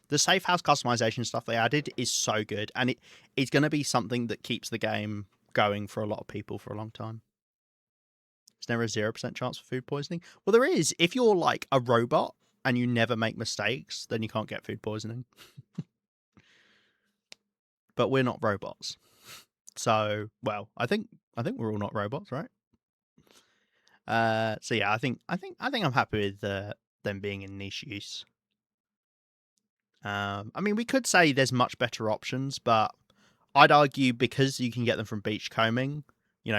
The safe house customization stuff they added is so good, and it's going to be something that keeps the game going for a lot of people for a long time. There's never a 0% chance for food poisoning. Well, there is. If you're like a robot and you never make mistakes, then you can't get food poisoning. But we're not robots. So, well, I think we're all not robots, right? So yeah, I think I'm happy with them being in niche use. I mean, we could say there's much better options, but I'd argue because you can get them from beachcombing,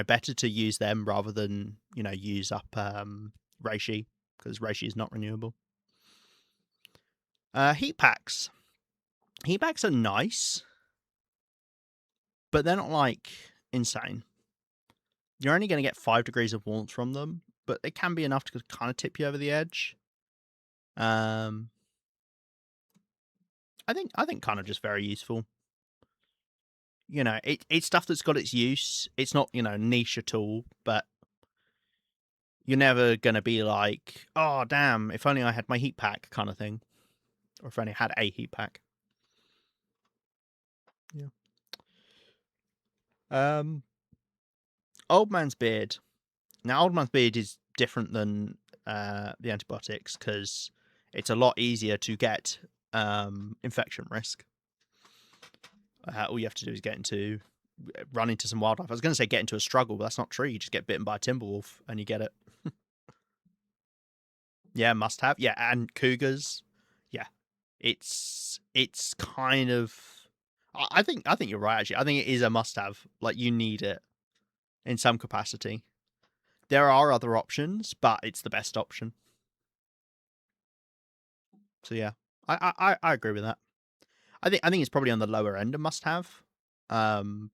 better to use them rather than use up reishi because reishi is not renewable. Heat packs. Heat packs are nice, but they're not like insane. You're only going to get 5 degrees of warmth from them, but it can be enough to kind of tip you over the edge. Um, I think kind of just very useful. It's stuff that's got its use. It's not niche at all, but you're never gonna be like, oh damn, if only I had my heat pack kind of thing, or if only I had a heat pack. Yeah. Um, Old Man's Beard. Now, Old Man's Beard is different than the antibiotics because it's a lot easier to get infection risk. All you have to do is run into some wildlife. I was going to say get into a struggle, but that's not true. You just get bitten by a timber wolf and you get it. Yeah, must have. Yeah, and cougars. Yeah, it's kind of. I think you're right. Actually, I think it is a must have. Like you need it in some capacity. There are other options, but it's the best option. So yeah, I agree with that. I think it's probably on the lower end of must have,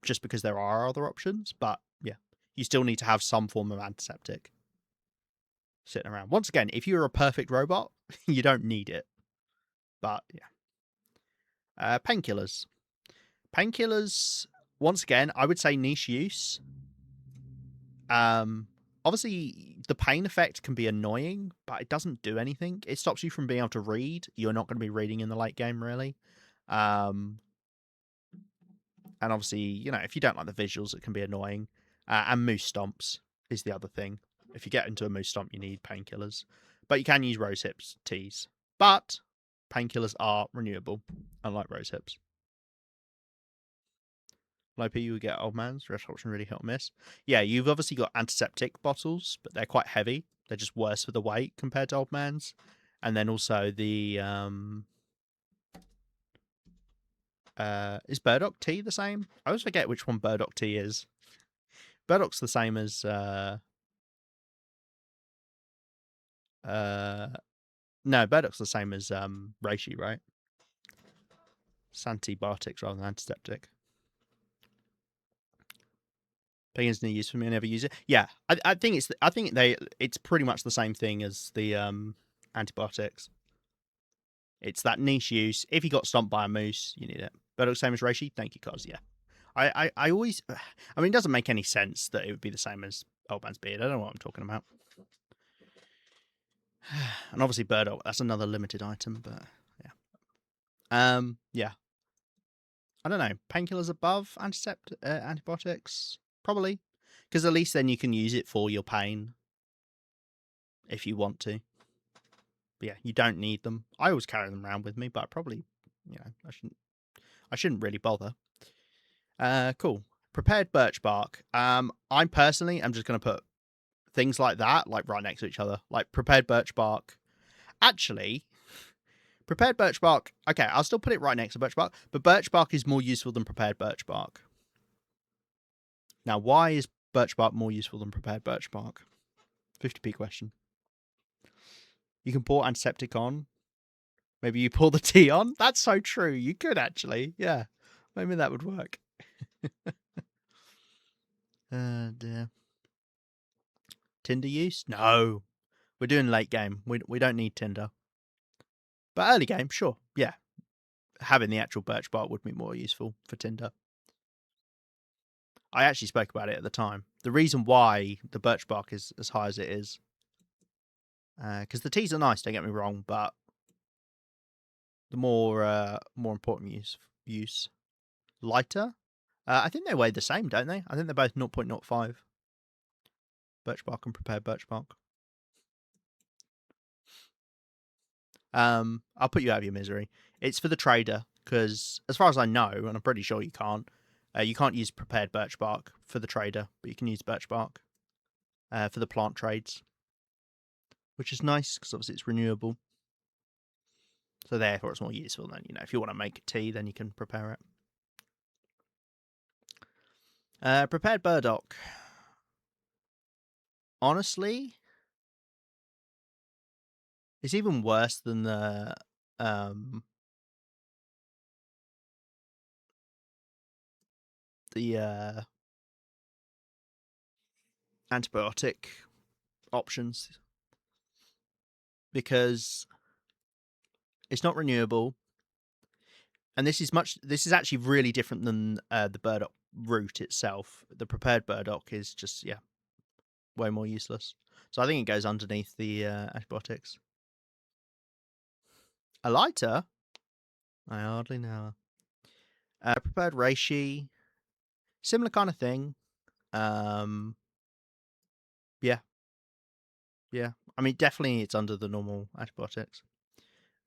just because there are other options. But yeah, you still need to have some form of antiseptic sitting around. Once again, if you're a perfect robot, you don't need it. But yeah, painkillers. Painkillers. Once again, I would say niche use. Um, Obviously, the pain effect can be annoying, but it doesn't do anything. It stops you from being able to read. You're not going to be reading in the late game, really. Um, and obviously, if you don't like the visuals, it can be annoying. And moose stomps is the other thing. If you get into a moose stomp, you need painkillers. But you can use rose hips teas. But painkillers are renewable, unlike rose hips. Low P, you would get old man's. Rest option really hit or miss. Yeah, you've obviously got antiseptic bottles, but they're quite heavy. They're just worse for the weight compared to old man's. And then also the is burdock tea the same? I always forget which one burdock tea is. Burdock's the same as no, burdock's the same as reishi, right? It's antibiotics rather than antiseptic. Pagans no use for me. I never use it. Yeah, I think it's pretty much the same thing as the antibiotics. It's that niche use. If you got stomped by a moose, you need it. Burdock same as reishi. Thank you, cause yeah. I always, I mean, it doesn't make any sense that it would be the same as old man's beard. I don't know what I'm talking about. And obviously burdock, that's another limited item, but yeah. Yeah. I don't know. Painkillers above antibiotics, probably, because at least then you can use it for your pain if you want to. But yeah, you don't need them. I always carry them around with me, but probably, I shouldn't really bother. Cool. Prepared birch bark. I personally am just going to put things like that, like right next to each other, like prepared birch bark. Actually, prepared birch bark. Okay, I'll still put it right next to birch bark, but birch bark is more useful than prepared birch bark. Now, why is birch bark more useful than prepared birch bark? 50p question. You can pour antiseptic on. Maybe you pour the tea on. That's so true. You could actually. Yeah. Maybe that would work. Dear. Tinder use? No. We're doing late game. We don't need Tinder. But early game, sure. Yeah. Having the actual birch bark would be more useful for Tinder. I actually spoke about it at the time. The reason why the birch bark is as high as it is, because the teas are nice, don't get me wrong, but the more important use lighter. I think they weigh the same, don't they? I think they're both 0.05. Birch bark and prepared birch bark. I'll put you out of your misery. It's for the trader because, as far as I know, and I'm pretty sure you can't use prepared birch bark for the trader, but you can use birch bark for the plant trades, which is nice because obviously it's renewable. So therefore, it's more useful than if you want to make tea, then you can prepare it. Prepared burdock. Honestly, it's even worse than the antibiotic options because it's not renewable, and this is actually really different than the burdock root itself. The prepared burdock is just way more useless. So I think it goes underneath the antibiotics. A lighter? I hardly know. Prepared reishi, similar kind of thing. Um, yeah, yeah. I mean, definitely it's under the normal antibiotics.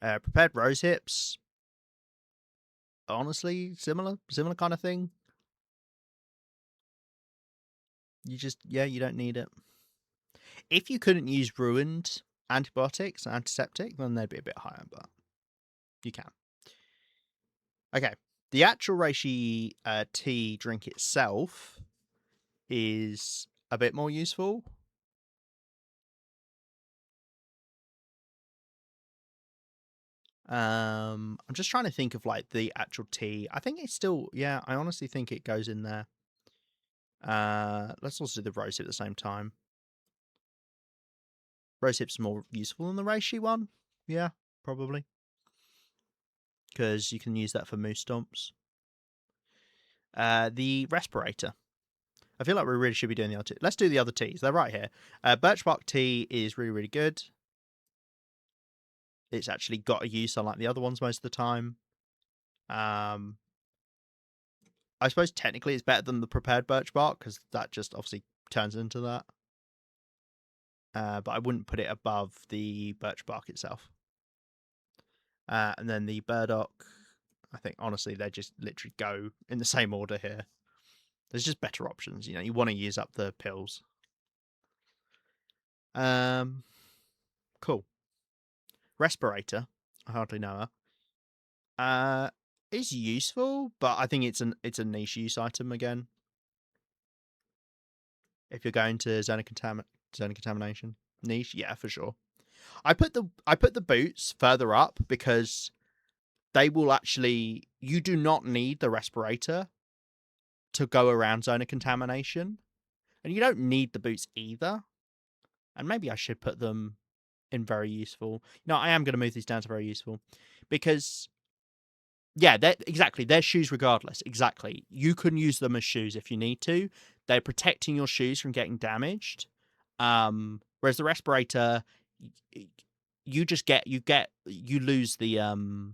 Prepared rose hips. Honestly, similar kind of thing. You don't need it. If you couldn't use ruined antibiotics, antiseptic, then they'd be a bit higher, but you can. Okay, the actual reishi tea drink itself is a bit more useful. I'm just trying to think of like the actual tea. I think it's still, yeah, I honestly think it goes in there. Let's also do the rosehip at the same time. Rosehip's more useful than the reishi one. Yeah, probably. Because you can use that for moose stomps. The respirator. I feel like we really should be doing the other two. Let's do the other teas. They're right here. Birch bark tea is really, really good. It's actually got a use unlike the other ones most of the time. I suppose technically it's better than the prepared birch bark because that just obviously turns into that. But I wouldn't put it above the birch bark itself. And then the burdock, I think honestly they just literally go in the same order here. There's just better options. You know, you want to use up the pills. Cool. Respirator. I hardly know her. Is useful, but I think it's a niche use item again. If you're going to zone of contamination niche, yeah, for sure. I put the boots further up because they will actually. You do not need the respirator to go around zone of contamination, and you don't need the boots either. And maybe I should put them in very useful. No, I am going to move these down to very useful because yeah, they're exactly. They're shoes regardless. Exactly. You can use them as shoes if you need to. They're protecting your shoes from getting damaged. Whereas the respirator, you just you lose the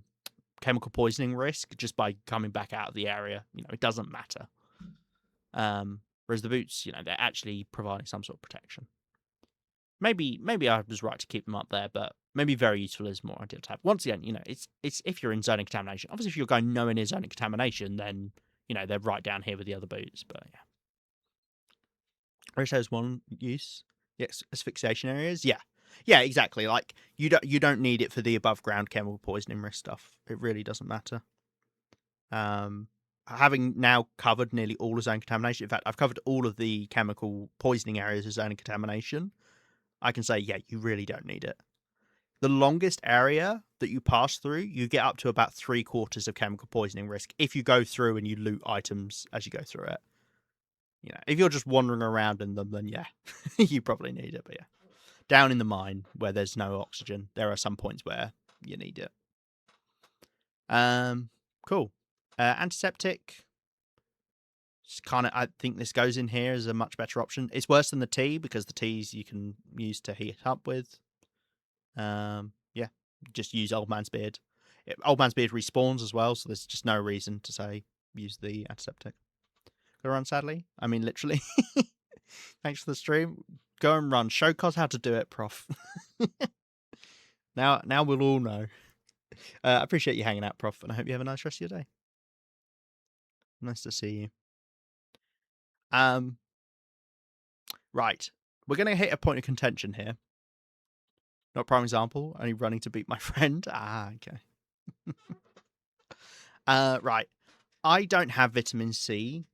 chemical poisoning risk just by coming back out of the area. You know, it doesn't matter. Whereas the boots, you know, they're actually providing some sort of protection. Maybe I was right to keep them up there, but maybe very useful is more ideal to have. Once again, you know, it's if you're in zone of contamination. Obviously, if you're going nowhere near zone of contamination, then you know they're right down here with the other boots. But yeah, Rich has one use. Yes, asphyxiation areas. Yeah, yeah, exactly. Like you don't need it for the above ground chemical poisoning risk stuff. It really doesn't matter. Having now covered nearly all of zone contamination. In fact, I've covered all of the chemical poisoning areas of zone of contamination. I can say, yeah, you really don't need it. The longest area that you pass through, you get up to about 3/4 of chemical poisoning risk if you go through and you loot items as you go through it. You know, if you're just wandering around in them, then yeah, you probably need it. But yeah, down in the mine where there's no oxygen, there are some points where you need it. Cool. Antiseptic. Kind of, I think this goes in here as a much better option. It's worse than the tea because the teas you can use to heat up with. Yeah, just use Old Man's Beard. Old Man's Beard respawns as well, so there's just no reason to say use the antiseptic. Go run, sadly. I mean, literally. Thanks for the stream. Go and run. Show Cos how to do it, Prof. Now we'll all know. I appreciate you hanging out, Prof, and I hope you have a nice rest of your day. Nice to see you. Right. We're going to hit a point of contention here. Not prime example, only running to beat my friend. Okay. Right. I don't have vitamin C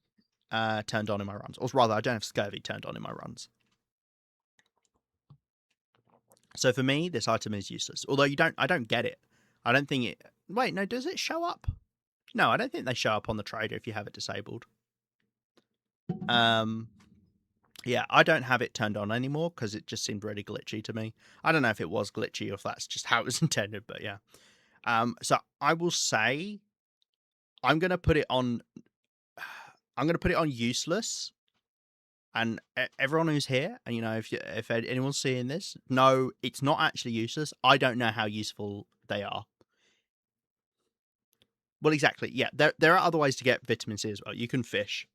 turned on in my runs. Or rather, I don't have scurvy turned on in my runs. So for me, this item is useless. Although I don't get it. I don't think it. Wait, no, does it show up? No, I don't think they show up on the trader if you have it disabled. Yeah, I don't have it turned on anymore because it just seemed really glitchy to me. I don't know if it was glitchy or if that's just how it was intended, but yeah. So I will say I'm gonna put it on. I'm gonna put it on useless. And everyone who's here, and you know, if anyone's seeing this, no, it's not actually useless. I don't know how useful they are. Well, exactly. Yeah, there are other ways to get vitamin C as well. You can fish,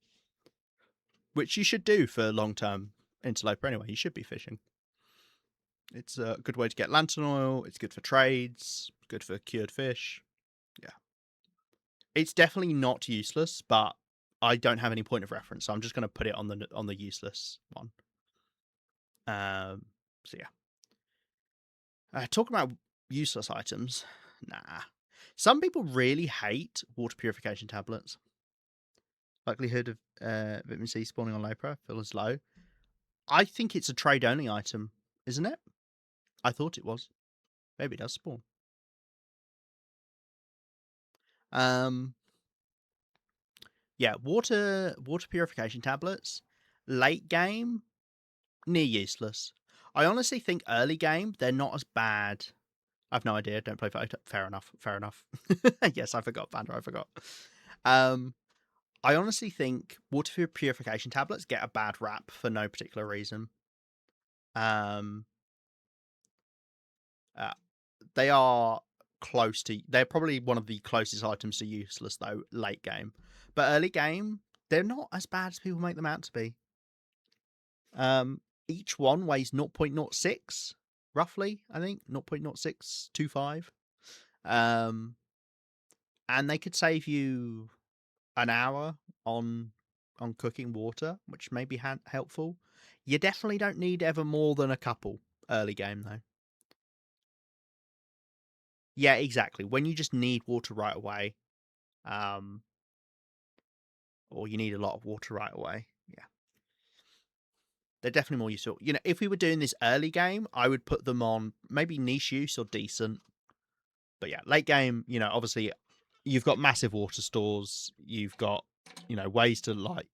which you should do for long term interloper anyway. You should be fishing. It's a good way to get lantern oil. It's good for trades. Good for cured fish. Yeah, it's definitely not useless, but I don't have any point of reference, so I'm just going to put it on the useless one. So yeah. Talking about useless items, nah. Some people really hate water purification tablets. Likelihood of vitamin C spawning on Lepra feels low. I think it's a trade only item, isn't it? I thought it was. Maybe it does spawn. Um, yeah, water purification tablets. Late game, near useless. I honestly think early game they're not as bad. I've no idea. Don't play Photo. Fair enough. Fair enough. Yes, I forgot, Panda. I forgot. Um, I honestly think water purification tablets get a bad rap for no particular reason. Um, uh, they are close to. They're probably one of the closest items to useless though. Late game, but early game, they're not as bad as people make them out to be. Each one weighs 0.06 roughly. I think 0.0625. Um, and they could save you an hour on cooking water, which may be helpful. You definitely don't need ever more than a couple early game though. Yeah, exactly. When you just need water right away, um, or you need a lot of water right away, yeah, they're definitely more useful. You know, if we were doing this early game, I would put them on maybe niche use or decent. But yeah, late game, you know, obviously you've got massive water stores. You've got, you know, ways to light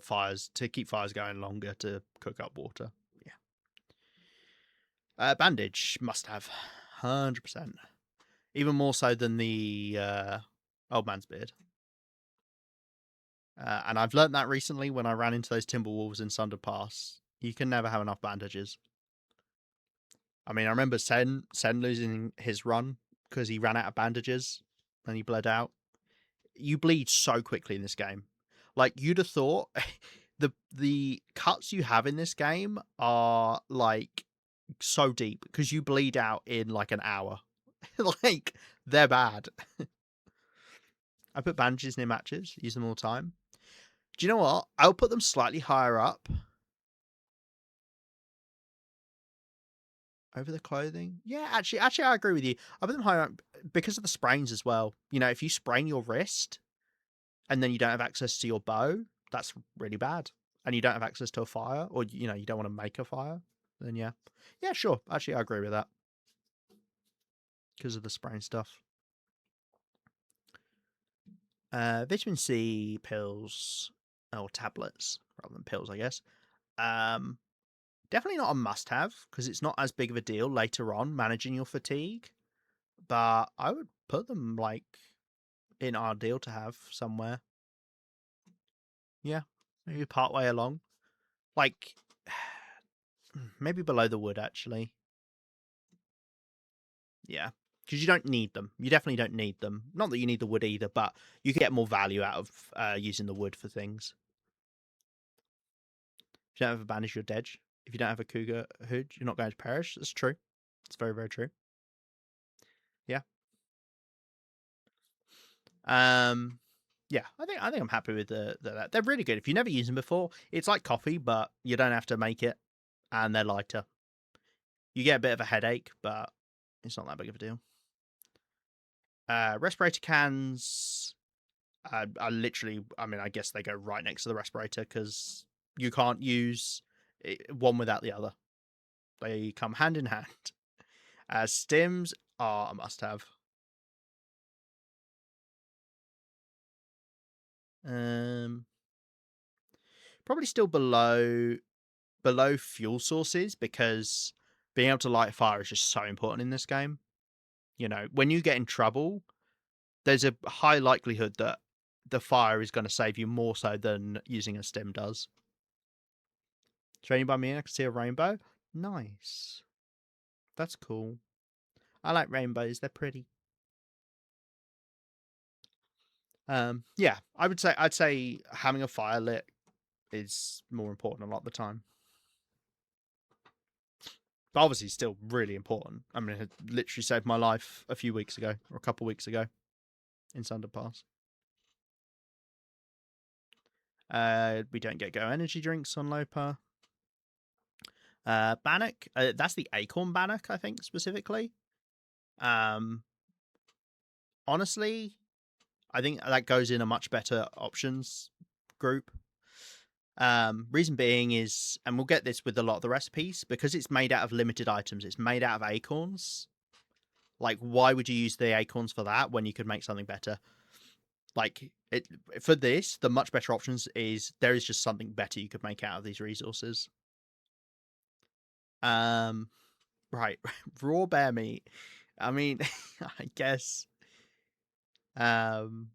fires to keep fires going longer to cook up water. Yeah. Bandage must have 100%. Even more so than the old man's beard. And I've learnt that recently when I ran into those Timberwolves in Sunder Pass. You can never have enough bandages. I mean, I remember Sen losing his run because he ran out of bandages and he bled out. You bleed so quickly in this game. Like you'd have thought the cuts you have in this game are like so deep because you bleed out in like an hour. Like they're bad. I put bandages near matches, use them all the time. Do you know what? I'll put them slightly higher up over the clothing. Yeah, actually, I agree with you. I put them higher up because of the sprains as well. You know, if you sprain your wrist and then you don't have access to your bow, that's really bad. And you don't have access to a fire, or you know, you don't want to make a fire, then yeah, sure. Actually, I agree with that because of the sprain stuff. Vitamin C pills or tablets rather than pills, I guess. Um, Definitely not a must-have because it's not as big of a deal later on managing your fatigue. But I would put them like in our deal to have somewhere. Yeah, maybe part way along, like maybe below the wood actually. Yeah, because you don't need them. You definitely don't need them. Not that you need the wood either, but you can get more value out of using the wood for things. If you don't have a banish, you're dead. If you don't have a cougar hood, you're not going to perish. That's true. It's very, very true. Yeah. Um. Yeah, I think I'm happy with that. They're really good. If you never used them before, it's like coffee, but you don't have to make it, and they're lighter. You get a bit of a headache, but it's not that big of a deal. Respirator cans are literally, I mean, I guess they go right next to the respirator because you can't use one without the other. They come hand in hand. Stims are a must-have. Um, Probably still below fuel sources because being able to light a fire is just so important in this game. You know, when you get in trouble, there's a high likelihood that the fire is going to save you more so than using a stim does. Training by me, I can see a rainbow. Nice. That's cool. I like rainbows. They're pretty. Yeah, I'd say having a fire lit is more important a lot of the time. But obviously, still really important. I mean, it literally saved my life a few weeks ago or a couple weeks ago in Sunder Pass. We don't get Go energy drinks on Lopa. Bannock, that's the Acorn Bannock, I think specifically. Um, Honestly, I think that goes in a much better options group. Reason being is, and we'll get this with a lot of the recipes, because it's made out of limited items. It's made out of acorns. Like, why would you use the acorns for that when you could make something better? Like it for this, the much better options is there is just something better you could make out of these resources. Um, right, raw bear meat. I mean, I guess um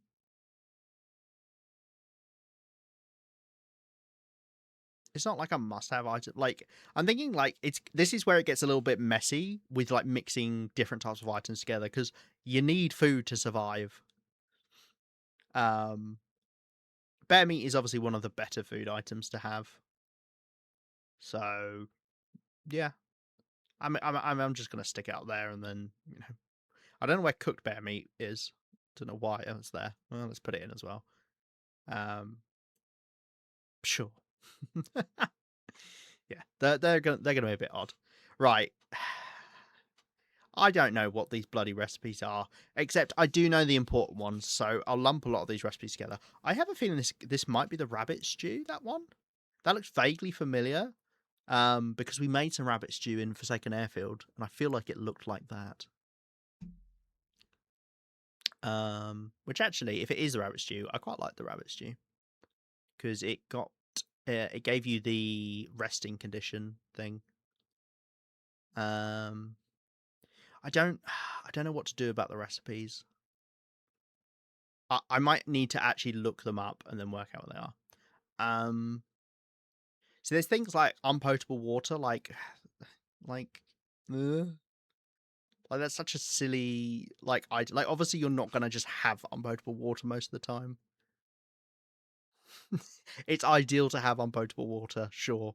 it's not like a must-have item. Like I'm thinking, like this is where it gets a little bit messy with like mixing different types of items together because you need food to survive. Um, bear meat is obviously one of the better food items to have. So yeah, I'm just gonna stick it out there, and then I don't know where cooked bear meat is. Don't know why it's there. Well, let's put it in as well. Um, sure. Yeah, they're gonna be a bit odd, right? I don't know what these bloody recipes are, except I do know the important ones, so I'll lump a lot of these recipes together. I have a feeling this might be the rabbit stew. That one that looks vaguely familiar, because we made some rabbit stew in Forsaken Airfield, and I feel like it looked like that. Which actually, if it is the rabbit stew, I quite like the rabbit stew because it gave you the resting condition thing. Um, I don't I don't know what to do about the recipes. I might need to actually look them up and then work out what they are. Um, so there's things like unpotable water, like, uh, like that's such a silly like obviously you're not gonna just have unpotable water most of the time. It's ideal to have unpotable water, sure.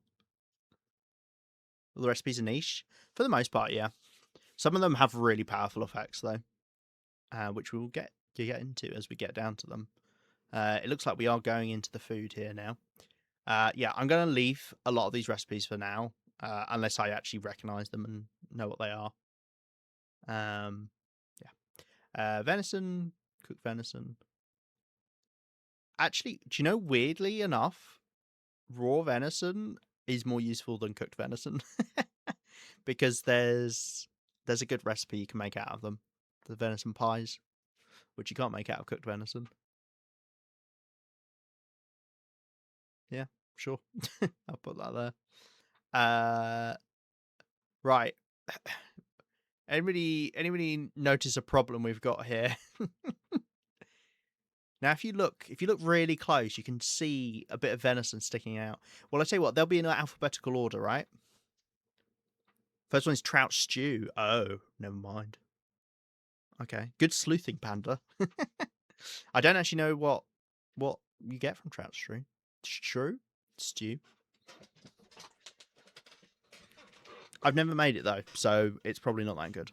The recipes are niche for the most part, yeah. Some of them have really powerful effects though, which we will get into as we get down to them. It looks like we are going into the food here now. Yeah, I'm going to leave a lot of these recipes for now, unless I actually recognize them and know what they are. Um, yeah, venison, cooked venison. Actually, do you know? Weirdly enough, raw venison is more useful than cooked venison because there's a good recipe you can make out of them. The venison pies, which you can't make out of cooked venison. Yeah, sure. I'll put that there. Right. Anybody notice a problem we've got here? Now, if you look really close, you can see a bit of venison sticking out. Well, I tell you what, they'll be in alphabetical order, right? First one is trout stew. Oh, never mind. Okay, good sleuthing, Panda. I don't actually know what you get from trout stew. Stew. I've never made it though, so it's probably not that good.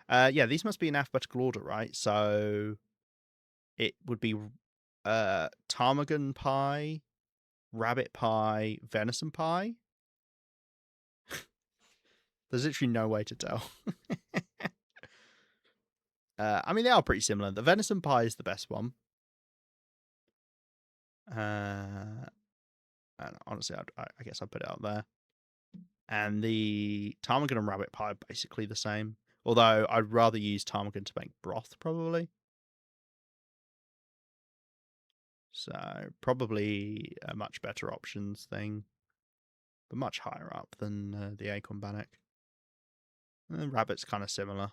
Yeah, these must be in alphabetical order, right? So it would be ptarmigan pie, rabbit pie, venison pie. There's literally no way to tell. I mean, they are pretty similar. The venison pie is the best one. And honestly, I guess I'd put it out there. And the ptarmigan and rabbit pie are basically the same. Although I'd rather use ptarmigan to make broth, probably. So probably a much better options thing, but much higher up than the acorn bannock. Rabbit's kind of similar.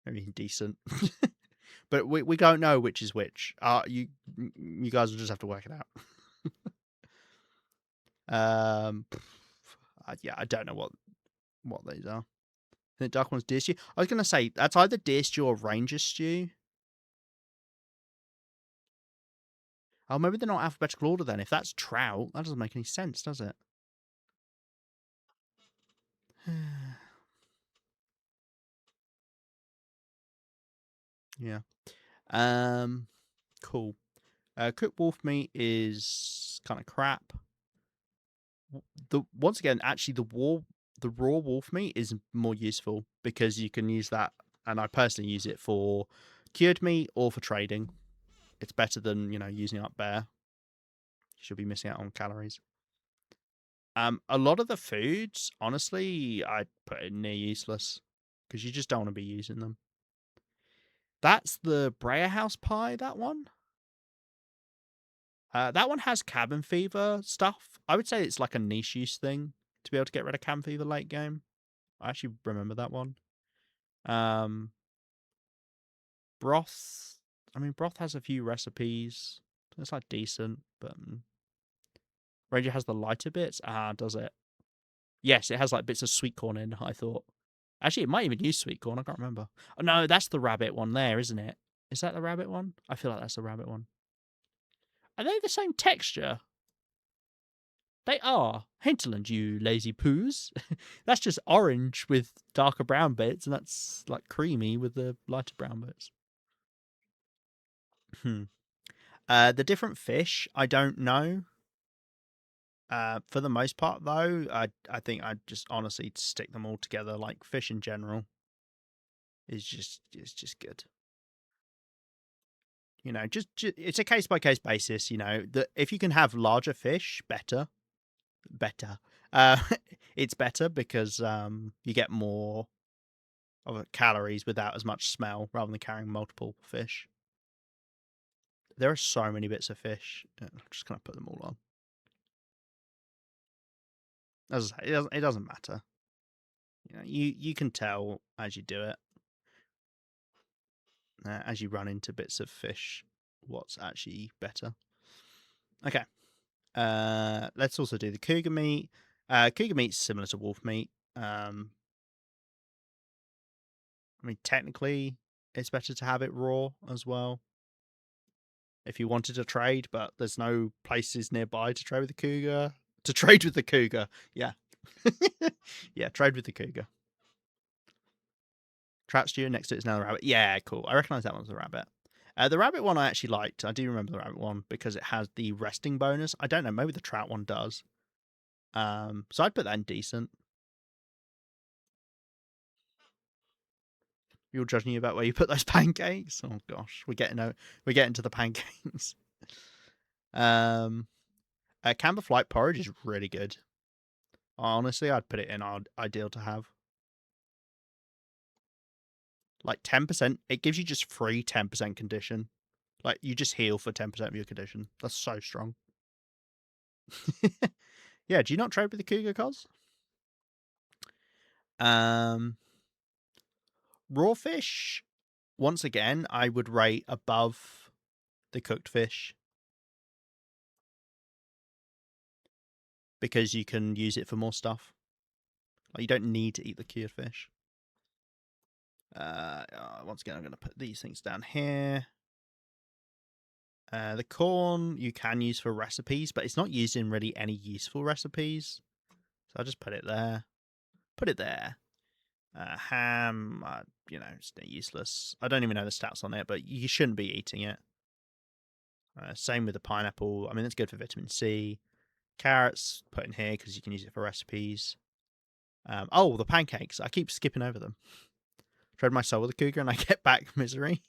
Maybe decent. But we don't know which is which. You guys will just have to work it out. Yeah, I don't know what these are. The dark one's deer stew. I was gonna say that's either deer stew or ranger stew. Oh, maybe they're not alphabetical order then. If that's trout, that doesn't make any sense, does it? Yeah. Um. Cool. Cooked wolf meat is kind of crap. Once again, actually, the raw wolf meat is more useful because you can use that, and I personally use it for cured meat or for trading. It's better than using up bear. You should be missing out on calories. A lot of the foods, honestly, I'd put it near useless. because you just don't want to be using them. That's the Breyer House pie, that one. That one has cabin fever stuff. I would say it's like a niche use thing to be able to get rid of cabin fever late game. I actually remember that one. Broth. I mean, broth has a few recipes. It's like decent, but Ranger has the lighter bits. Does it? Yes, it has like bits of sweet corn in. I thought. Actually, it might even use sweet corn. I can't remember. Oh no, that's the rabbit one there, isn't it? Is that the rabbit one? I feel like that's the rabbit one. Are they the same texture? They are. Hinterland, you lazy poos. That's just orange with darker brown bits, and that's like creamy with the lighter brown bits. The different fish, I don't know. For the most part, though, I think I'd just honestly stick them all together. Like fish in general is just good. You know, just it's a case by case basis. You know, that if you can have larger fish, better. Uh, it's better because you get more of calories without as much smell rather than carrying multiple fish. There are so many bits of fish. I'm just gonna put them all on. As I say, it doesn't matter. You know, you can tell as you do it, as you run into bits of fish, what's actually better. Okay. Let's also do the cougar meat. Cougar meat's similar to wolf meat. I mean, technically, it's better to have it raw as well. If you wanted to trade, but there's no places nearby to trade with the cougar. To trade with the cougar, yeah, yeah, trade with the cougar. Trap stew next to it's now the rabbit. Yeah, cool. I recognise that one's the rabbit. The rabbit one I actually liked. I do remember the rabbit one because it has the resting bonus. I don't know, maybe the trout one does. So I'd put that in decent. You're judging me about where you put those pancakes. Oh gosh, we're getting to the pancakes. Camber flight porridge is really good. Honestly, I'd put it in ideal to have. Like 10%, it gives you just free 10% condition. Like you just heal for 10% of your condition. That's so strong. Yeah, do you not trade with the cougar, cos? Raw fish, once again, I would rate above the cooked fish because you can use it for more stuff. Like you don't need to eat the cured fish. Once again, I'm going to put these things down here. The corn you can use for recipes, but it's not used in really any useful recipes. So I'll just put it there. Put it there. Ham, it's useless. I don't even know the stats on it, but you shouldn't be eating it. Same with the pineapple. I mean, it's good for vitamin C. Carrots, put in here because you can use it for recipes. The pancakes. I keep skipping over them. Trade my soul with a cougar and I get back misery.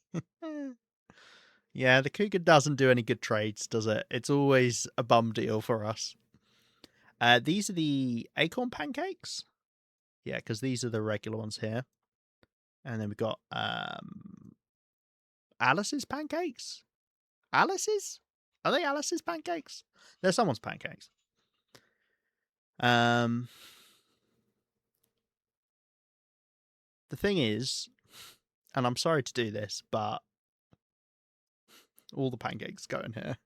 Yeah, the cougar doesn't do any good trades, does it? It's always a bum deal for us. These are the acorn pancakes. Yeah, because these are the regular ones here. And then we've got Alice's pancakes. Alice's? Are they Alice's pancakes? They're someone's pancakes. The thing is, and I'm sorry to do this, but all the pancakes go in here.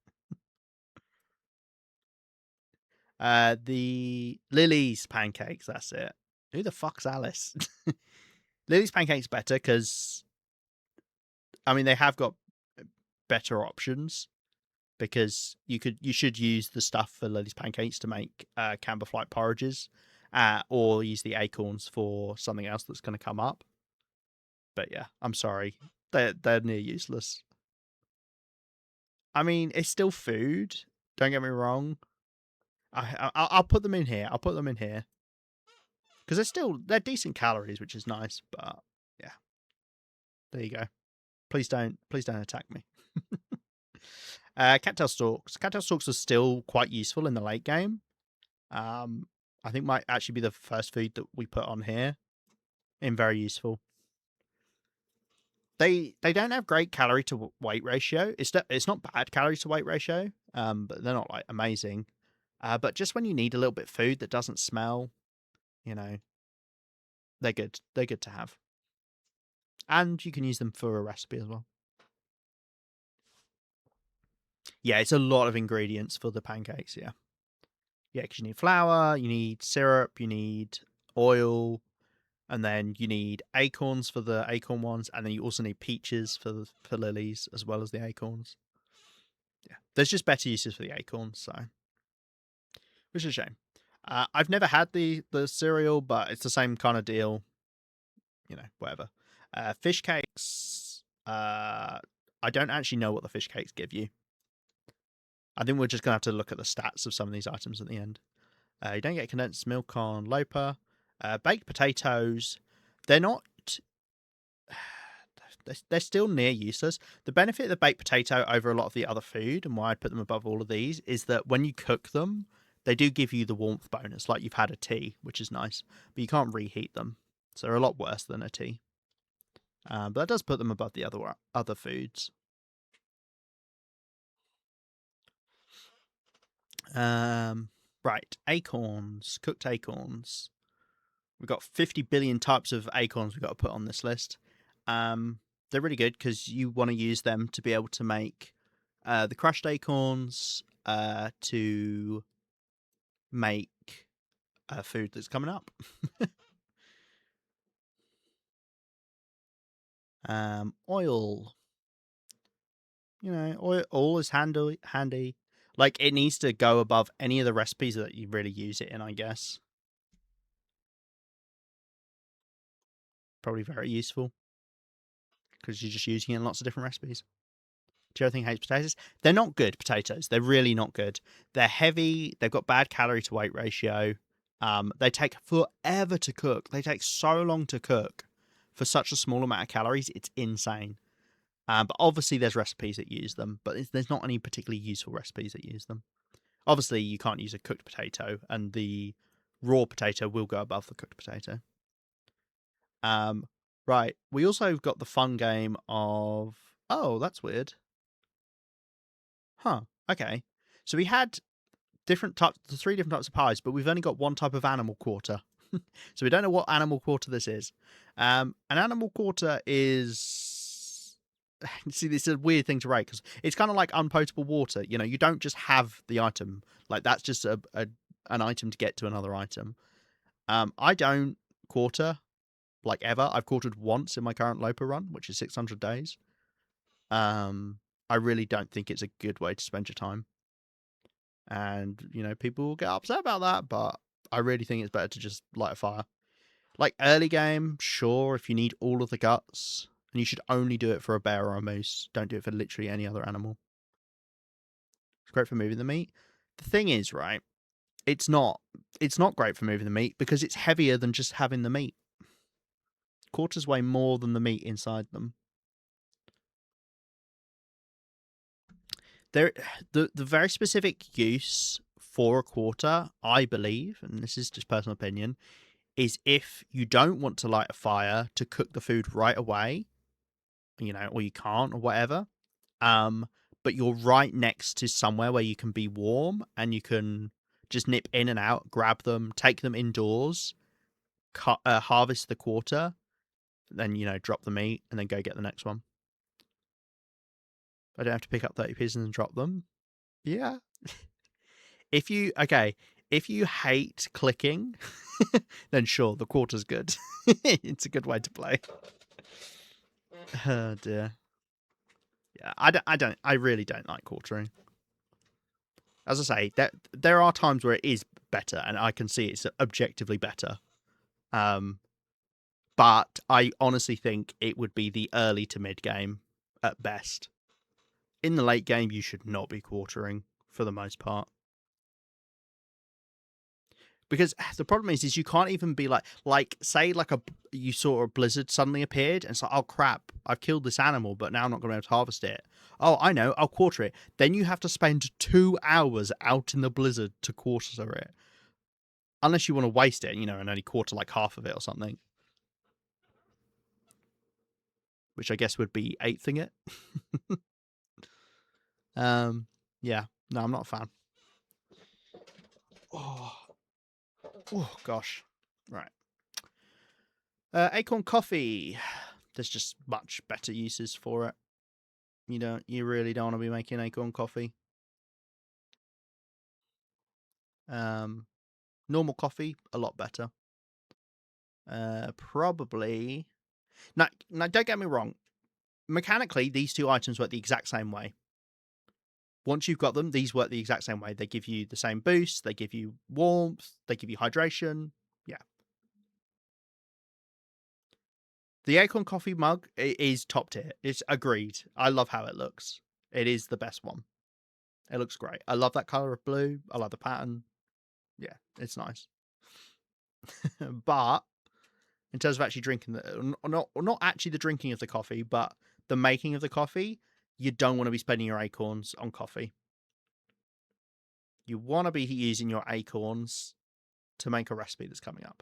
The Lily's pancakes, that's it. Who the fuck's Alice? Lily's pancakes better because, I mean, they have got better options because you should use the stuff for Lily's pancakes to make camber flight porridges, or use the acorns for something else that's going to come up. But yeah, I'm sorry, they're near useless. I mean, it's still food. Don't get me wrong. I'll put them in here. I'll put them in here because they're decent calories, which is nice. But yeah, there you go. Please don't attack me. Cattail stalks. Cattail stalks are still quite useful in the late game. I think might actually be the first food that we put on here. and very useful. They don't have great calorie to weight ratio. It's not bad calorie to weight ratio, but they're not like amazing. But just when you need a little bit of food that doesn't smell, you know, they're good. They're good to have, and you can use them for a recipe as well. Yeah, it's a lot of ingredients for the pancakes. Yeah, because you need flour, you need syrup, you need oil, and then you need acorns for the acorn ones, and then you also need peaches for lilies as well as the acorns. Yeah, there's just better uses for the acorns, so which is a shame. I've never had the cereal, but it's the same kind of deal. Whatever. Fish cakes. I don't actually know what the fish cakes give you. I think we're just gonna have to look at the stats of some of these items at the end. You don't get condensed milk on Loper. Baked potatoes. They're not. They're still near useless. The benefit of the baked potato over a lot of the other food, and why I'd put them above all of these, is that when you cook them, they do give you the warmth bonus, like you've had a tea, which is nice, but you can't reheat them, so they're a lot worse than a tea. But that does put them above the other foods. Right, acorns, cooked acorns. We've got 50 billion types of acorns we've got to put on this list. They're really good because you want to use them to be able to make the crushed acorns to make food that's coming up. Oil. Oil is handy. Like, it needs to go above any of the recipes that you really use it in, I guess. Probably very useful because you're just using it in lots of different recipes. Do you ever think hates potatoes? They're not good potatoes. They're really not good. They're heavy. They've got bad calorie to weight ratio. They take forever to cook. They take so long to cook for such a small amount of calories. It's insane. But obviously, there's recipes that use them, but there's not any particularly useful recipes that use them. Obviously, you can't use a cooked potato, and the raw potato will go above the cooked potato. Right. We also got the fun game of. Oh, that's weird. Huh. Okay. So we had the three different types of pies, but we've only got one type of animal quarter. So we don't know what animal quarter this is. An animal quarter is. See, this is a weird thing to rate because it's kind of like unpotable water. You don't just have the item. Like, that's just an item to get to another item. I don't quarter, like, ever. I've quartered once in my current Loper run, which is 600 days. I really don't think it's a good way to spend your time. And, people will get upset about that, but I really think it's better to just light a fire. Like, early game, sure, if you need all of the guts, and you should only do it for a bear or a moose. Don't do it for literally any other animal. It's great for moving the meat. The thing is, right, it's not great for moving the meat because it's heavier than just having the meat. Quarters weigh more than the meat inside them. The very specific use for a quarter, I believe, and this is just personal opinion, is if you don't want to light a fire to cook the food right away, or you can't or whatever, but you're right next to somewhere where you can be warm and you can just nip in and out, grab them, take them indoors, harvest the quarter, then, drop the meat and then go get the next one. I don't have to pick up 30 pieces and drop them. Yeah. If you hate clicking, then sure, the quarter's good. It's a good way to play. Oh dear. Yeah, I really don't like quartering. As I say, there are times where it is better, and I can see it's objectively better. But I honestly think it would be the early to mid game at best. In the late game, you should not be quartering for the most part. Because the problem is you can't even be say you saw a blizzard suddenly appeared and it's like, oh crap, I've killed this animal, but now I'm not going to be able to harvest it. Oh, I know, I'll quarter it. Then you have to spend 2 hours out in the blizzard to quarter it. Unless you want to waste it, and only quarter like half of it or something. which I guess would be eighthing it. Yeah, no, I'm not a fan. Oh gosh. Right. Acorn coffee. There's just much better uses for it. You really don't want to be making acorn coffee. Normal coffee, a lot better. Probably. Now, don't get me wrong. Mechanically, these two items work the exact same way. Once you've got them, these work the exact same way. They give you the same boost. They give you warmth. They give you hydration. Yeah. The Acorn coffee mug is top tier. It's agreed. I love how it looks. It is the best one. It looks great. I love that color of blue. I love the pattern. Yeah, it's nice. But in terms of actually drinking not actually the drinking of the coffee, but the making of the coffee, you don't want to be spending your acorns on coffee. You want to be using your acorns to make a recipe that's coming up.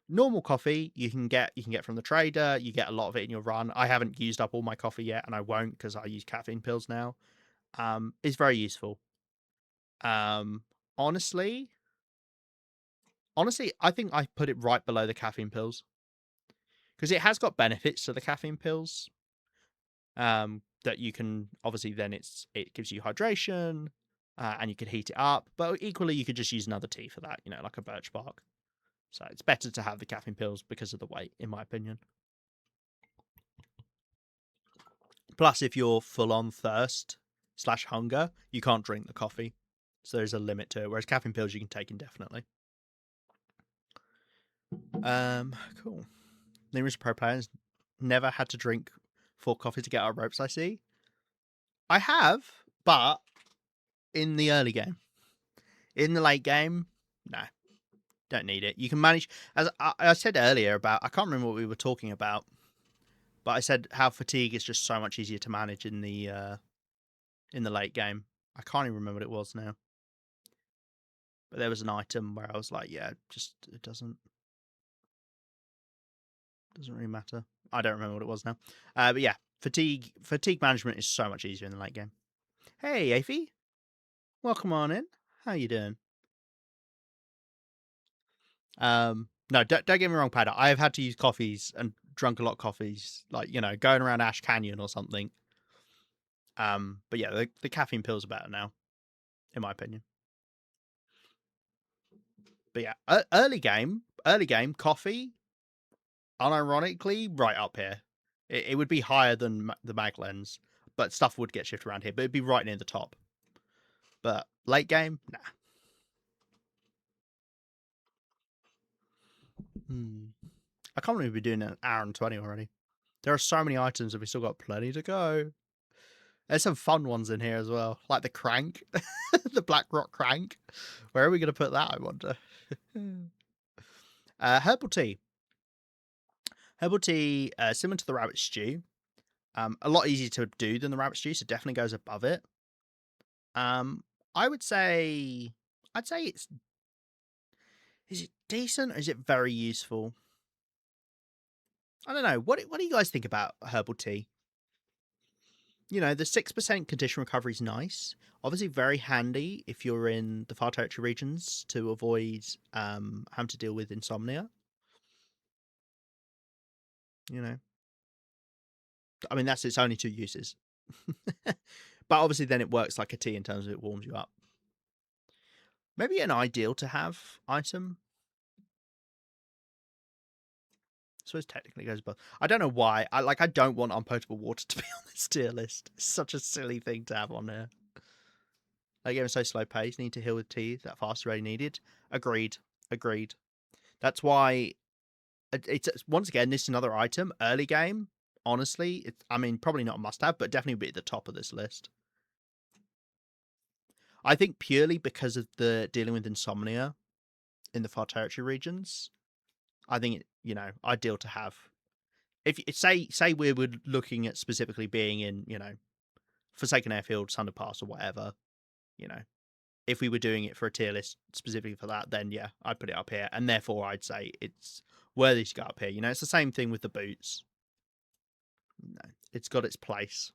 Normal coffee you can get from the trader. You get a lot of it in your run. I haven't used up all my coffee yet, and I won't because I use caffeine pills now. It's very useful. Um, honestly, I think I put it right below the caffeine pills because it has got benefits to the caffeine pills. That you can obviously then it gives you hydration, and you could heat it up. But equally, you could just use another tea for that. Like a birch bark. So it's better to have the caffeine pills because of the weight, in my opinion. Plus, if you're full on thirst/hunger, you can't drink the coffee. So there's a limit to it. Whereas caffeine pills you can take indefinitely. Cool. Numerous pro players never had to drink 4 coffee to get our ropes, I see. I have, but in the early game. In the late game, no. Don't need it. You can manage, as I said earlier about, I can't remember what we were talking about, but I said how fatigue is just so much easier to manage in the late game. I can't even remember what it was now. But there was an item where I was like, yeah, just it doesn't really matter. I don't remember what it was now. But yeah, fatigue management is so much easier in the late game. Hey, Afi, welcome on in. How you doing? No, don't get me wrong, Padder. I have had to use coffees and drunk a lot of coffees, like going around Ash Canyon or something. But yeah, the caffeine pills are better now, in my opinion. But yeah, early game, coffee, unironically, right up here. It would be higher than the mag lens, but stuff would get shifted around here. But it'd be right near the top. But late game, nah. I can't believe we're doing an hour and 20 already. There are so many items and we still got plenty to go. There's some fun ones in here as well, like the crank, the Black Rock crank. Where are we going to put that, I wonder? Herbal tea. Herbal tea, similar to the rabbit stew. A lot easier to do than the rabbit stew, so definitely goes above it. I would say, it's. Is it decent or is it very useful? I don't know. What do you guys think about herbal tea? The 6% condition recovery is nice. Obviously, very handy if you're in the far territory regions to avoid having to deal with insomnia. I mean, that's its only 2 uses. But obviously, then it works like a tea in terms of it warms you up. Maybe an ideal to have item. I suppose technically goes above. I don't know why. I don't want unpotable water to be on this tier list. It's such a silly thing to have on here. Like, game is so slow paced, need to heal with tea that fast already needed. Agreed. That's why it's once again, this is another item. Early game, honestly, I mean, probably not a must have, but definitely be at the top of this list. I think purely because of the dealing with insomnia in the far territory regions, I think ideal to have. If say we were looking at specifically being in Forsaken Airfield, Sundered Pass, or whatever, if we were doing it for a tier list specifically for that, then yeah, I'd put it up here, and therefore I'd say it's worthy to go up here. It's the same thing with the boots. No, it's got its place.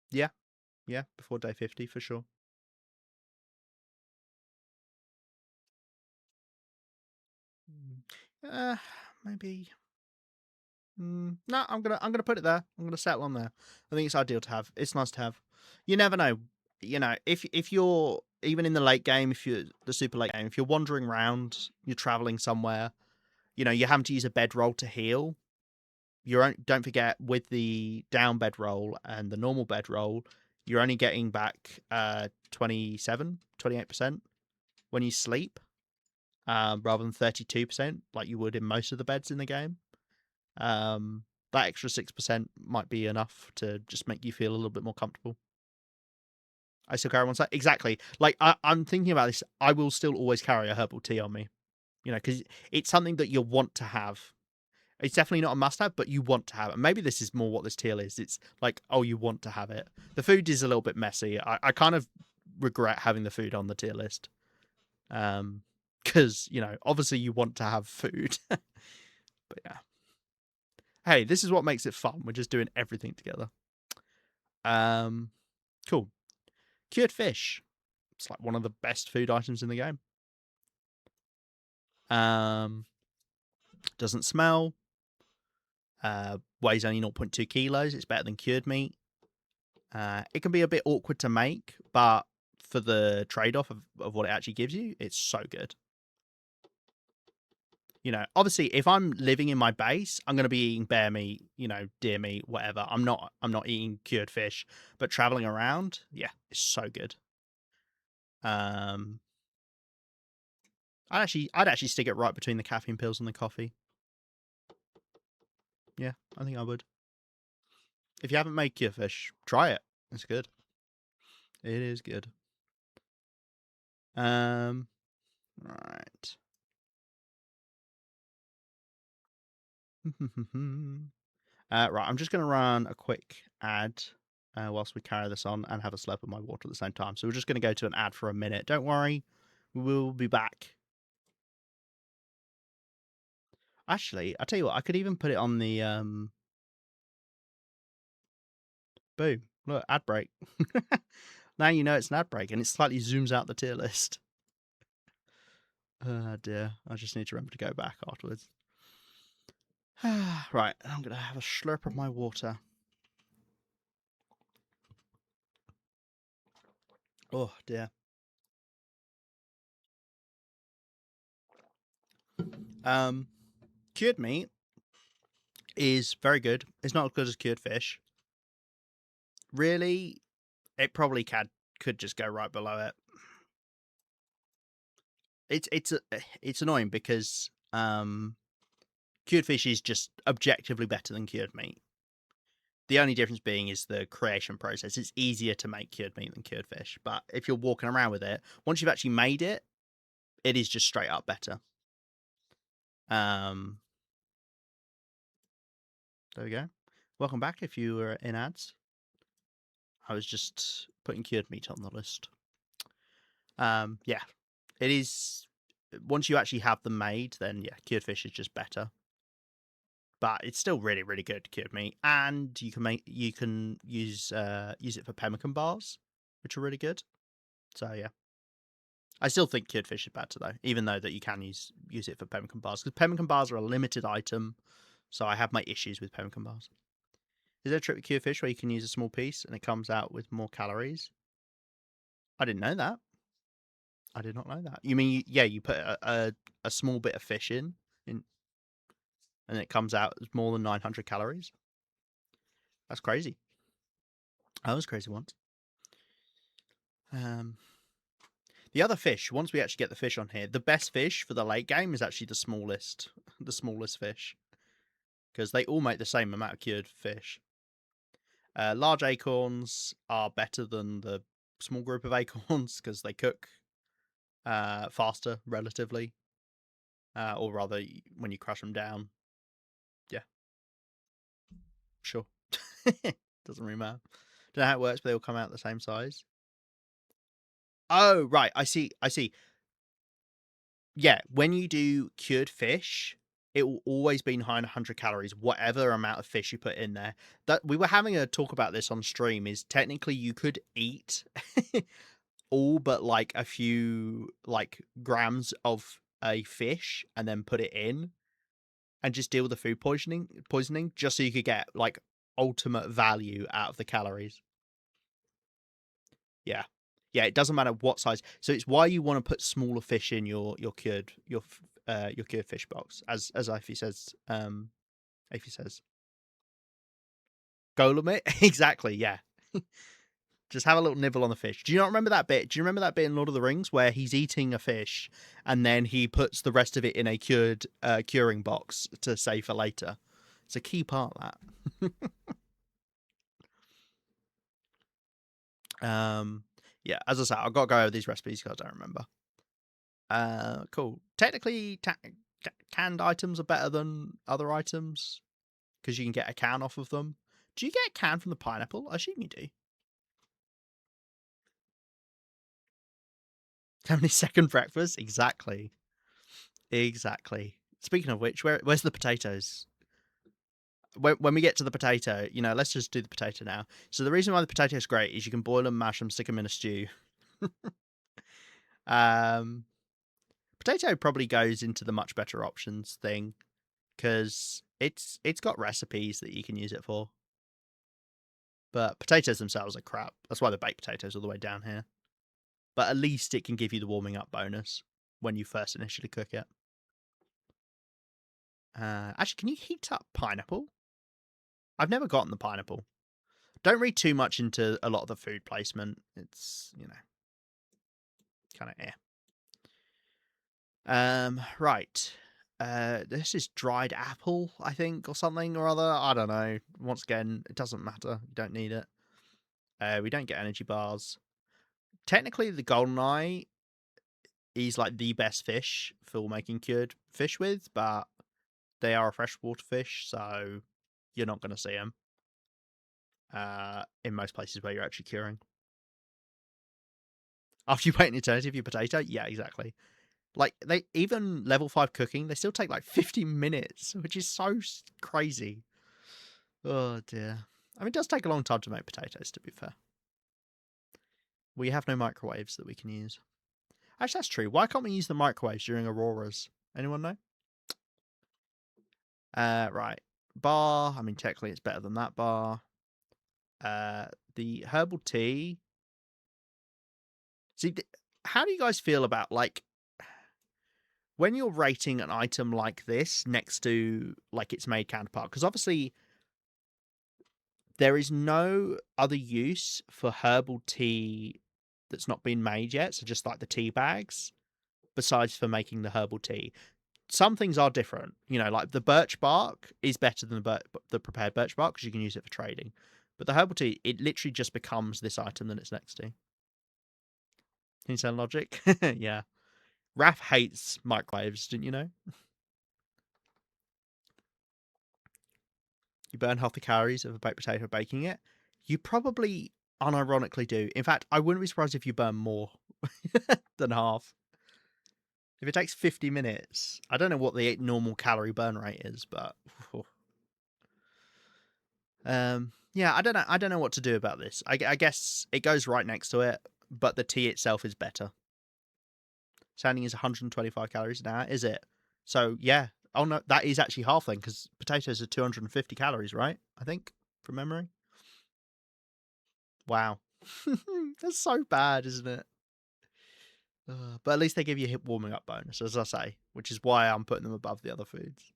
Yeah, yeah, before day 50 for sure. Uh, maybe. No, I'm gonna put it there. I'm gonna settle on there. I think it's ideal to have. It's nice to have. You never know. If you're even in the late game, if you're the super late game, if you're wandering around, you're traveling somewhere, you're having to use a bedroll to heal. Don't forget with the down bedroll and the normal bedroll, you're only getting back 28% when you sleep, rather than 32% like you would in most of the beds in the game. That extra 6% might be enough to just make you feel a little bit more comfortable. I still carry one side. Exactly. Like I'm thinking about this. I will still always carry a herbal tea on me, because it's something that you want to have. It's definitely not a must-have, but you want to have it. And maybe this is more what this tier is. It's like, oh, you want to have it. The food is a little bit messy. I kind of regret having the food on the tier list. Because obviously you want to have food, but yeah. Hey, this is what makes it fun. We're just doing everything together. Um, cool. Cured fish. It's like one of the best food items in the game. Um, doesn't smell. Weighs only 0.2 kilos. It's better than cured meat. It can be a bit awkward to make, but for the trade-off of what it actually gives you, it's so good. Obviously, if I'm living in my base, I'm going to be eating bear meat, deer meat, whatever. I'm not eating cured fish, but traveling around, yeah, it's so good. Um, I'd actually stick it right between the caffeine pills and the coffee. Yeah, I think I would. If you haven't made cured fish, try it. It's good. It is good. Right. Right, I'm just going to run a quick ad whilst we carry this on and have a slurp of my water at the same time. So we're just going to go to an ad for a minute. Don't worry, we'll be back. Actually, I tell you what, I could even put it on the boom. Look, ad break. Now you know it's an ad break, and it slightly zooms out the tier list. Oh dear, I just need to remember to go back afterwards. Right, I'm going to have a slurp of my water. Oh dear. Cured meat is very good. It's not as good as cured fish. Really, it probably could just go right below it. It's annoying because cured fish is just objectively better than cured meat. The only difference being is the creation process. It's easier to make cured meat than cured fish. But if you're walking around with it, once you've actually made it, it is just straight up better. There we go. Welcome back if you were in ads. I was just putting cured meat on the list. Yeah, it is. Once you actually have them made, then yeah, cured fish is just better. But it's still really, really good cured meat, and you can use it for pemmican bars, which are really good. So yeah, I still think cured fish is better though, even though that you can use it for pemmican bars, because pemmican bars are a limited item. So I have my issues with pemmican bars. Is there a trick with cured fish where you can use a small piece and it comes out with more calories? I didn't know that. I did not know that. You mean you put a small bit of fish in, and it comes out as more than 900 calories? That's crazy. I was crazy once. Um, the other fish, once we actually get the fish on here, the best fish for the late game is actually the smallest, the smallest fish, because they all make the same amount of cured fish. Large acorns are better than the small group of acorns because they cook faster, relatively, or rather, when you crush them down. Yeah, sure. Doesn't really matter. Don't know how it works, but they all come out the same size. Oh, right. I see. Yeah, when you do cured fish, it will always be behind 100 calories, whatever amount of fish you put in there. That we were having a talk about this on stream. Is technically you could eat all but like a few like grams of a fish and then put it in and just deal with the food poisoning just so you could get like ultimate value out of the calories. Yeah. Yeah, it doesn't matter what size. So it's why you want to put smaller fish in your cured fish box, as Ify says. Go limit? Exactly, yeah. Just have a little nibble on the fish. Do you not remember that bit? Do you remember that bit in Lord of the Rings where he's eating a fish and then he puts the rest of it in a curing box to save for later? It's a key part of that. Yeah, as I say, I've got to go over these recipes because I don't remember. Cool. Technically, canned items are better than other items because you can get a can off of them. Do you get a can from the pineapple? I assume you do. How many second breakfast? Exactly. Exactly. Speaking of which, where's the potatoes? When we get to the potato, let's just do the potato now. So the reason why the potato is great is you can boil them, mash them, stick them in a stew. um, Potato probably goes into the much better options thing because it's got recipes that you can use it for. But potatoes themselves are crap. That's why the baked potatoes all the way down here. But at least it can give you the warming up bonus when you first initially cook it. Actually, can you heat up pineapple? I've never gotten the pineapple. Don't read too much into a lot of the food placement. It's, kind of eh. Right. This is dried apple, I think, or something or other. I don't know. Once again, it doesn't matter. You don't need it. We don't get energy bars. Technically, the golden eye is like the best fish for making cured fish with, but they are a freshwater fish, so you're not going to see them in most places where you're actually curing. After you wait an eternity for your potato, yeah, exactly. Like they even level 5 cooking, they still take like 50 minutes, which is so crazy. Oh dear. I mean, it does take a long time to make potatoes, to be fair. We have no microwaves that we can use. Actually, that's true. Why can't we use the microwaves during auroras? Anyone know? Right. Bar. I mean, technically, it's better than that bar. The herbal tea. See, how do you guys feel about like when you're rating an item like this next to like its made counterpart? Because obviously there is no other use for herbal tea that's not been made yet. So just like the tea bags, besides for making the herbal tea. Some things are different, like the birch bark is better than the prepared birch bark because you can use it for trading. But the herbal tea, it literally just becomes this item that it's next to. Can you sound logic? Yeah. Raph hates microwaves, didn't you know? You burn half the calories of a baked potato baking it. You probably unironically do. In fact, I wouldn't be surprised if you burn more than half. If it takes 50 minutes, I don't know what the normal calorie burn rate is, but yeah, I don't know what to do about this. I guess it goes right next to it, but the tea itself is better. Sounding is 125 calories an hour, is it? So yeah. Oh no, that is actually half then, because potatoes are 250 calories, right? I think from memory. Wow, that's so bad, isn't it? But at least they give you a hip warming up bonus, as I say, which is why I'm putting them above the other foods.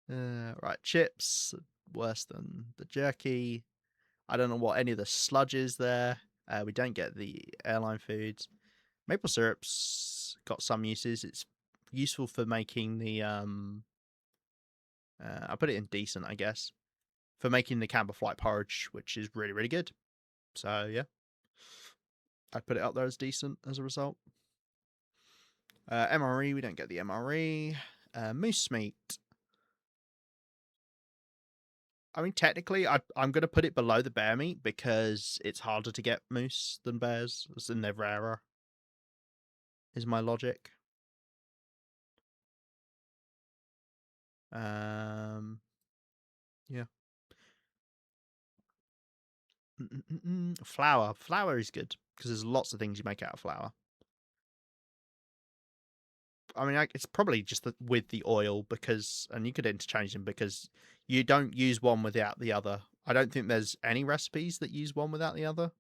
Right, chips worse than the jerky. I don't know what any of the sludge is there. We don't get the airline foods. Maple syrup's got some uses. It's useful for making the I put it in decent, I guess, for making the Campbell Flight porridge, which is really really good. So yeah, I'd put it up there as decent as a result. MRE, we don't get the MRE. Moose meat. I mean, technically, I'm going to put it below the bear meat because it's harder to get moose than bears, and they're rarer. is my logic. Yeah. Flour. Flour is good because there's lots of things you make out of flour. I mean, it's probably just with the oil because, and you could interchange them because you don't use one without the other. I don't think there's any recipes that use one without the other.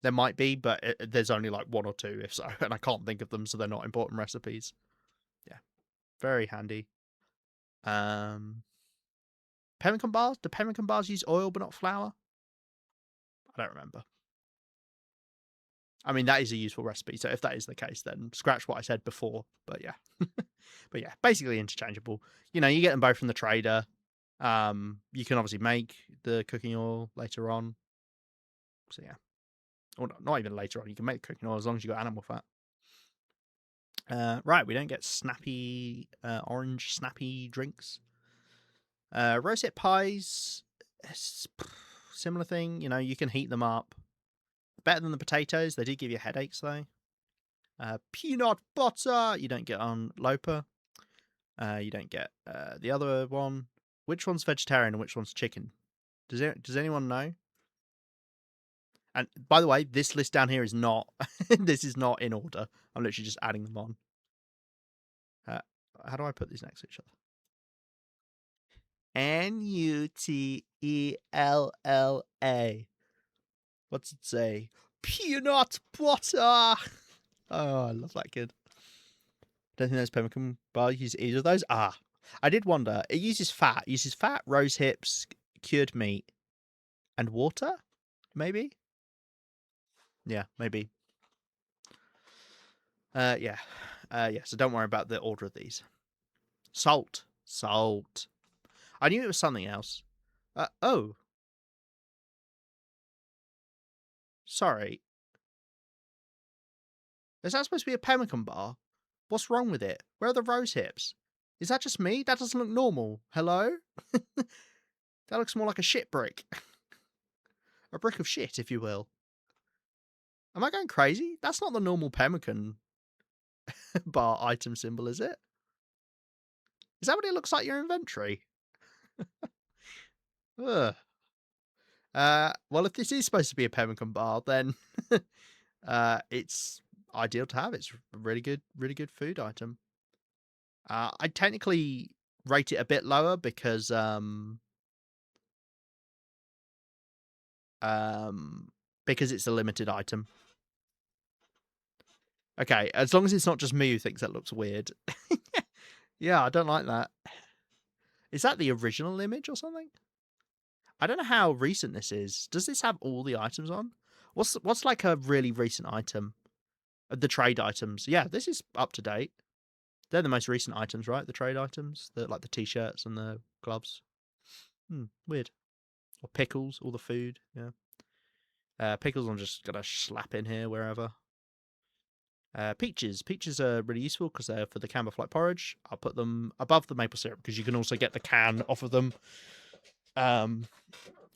There might be, but there's only like one or two, if so, and I can't think of them, so they're not important recipes. Yeah, very handy. Pemmican bars? Do pemmican bars use oil but not flour? I don't remember. I mean, that is a useful recipe, so if that is the case, then scratch what I said before. But yeah, but yeah, basically interchangeable. You know, you get them both from the trader. You can obviously make the cooking oil later on. So yeah, or not even later on. You can make the cooking oil as long as you got animal fat. Right, we don't get snappy orange snappy drinks. Rosette pies, similar thing. You know, you can heat them up. Better than the potatoes. They do give you headaches though. Peanut butter. You don't get on Loper. You don't get the other one. Which one's vegetarian and which one's chicken? Does anyone know? And by the way, this list down here is not. This is not in order. I'm literally just adding them on. How do I put these next to each other? Nutella. What's it say? Peanut butter. Oh, I love that kid. Don't think those pemmican bars use either of those. Ah, I did wonder. It uses fat. It uses fat, rose hips, cured meat, and water. Maybe. Yeah, maybe. Yeah. Yeah. So don't worry about the order of these. Salt. I knew it was something else. Oh, sorry. Is that supposed to be a pemmican bar? What's wrong with it? Where are the rose hips? Is that just me? That doesn't look normal. Hello? That looks more like a shit brick. A brick of shit, if you will. Am I going crazy? That's not the normal pemmican bar item symbol, is it? Is that what it looks like in your inventory? Ugh. Well, if this is supposed to be a pemmican bar, then it's ideal to have. It's a really good food item. I technically rate it a bit lower because it's a limited item. Okay, as long as it's not just me who thinks that looks weird. Yeah, I don't like that. Is that the original image or something? I don't know how recent this is. Does this have all the items on? What's like a really recent item? The trade items. Yeah, this is up to date. They're the most recent items, right? The trade items, like the t-shirts and the gloves. Weird. Or pickles, all the food. Yeah. Pickles I'm just gonna slap in here wherever. Peaches. Peaches are really useful because they're for the Camberflight porridge. I'll put them above the maple syrup because you can also get the can off of them.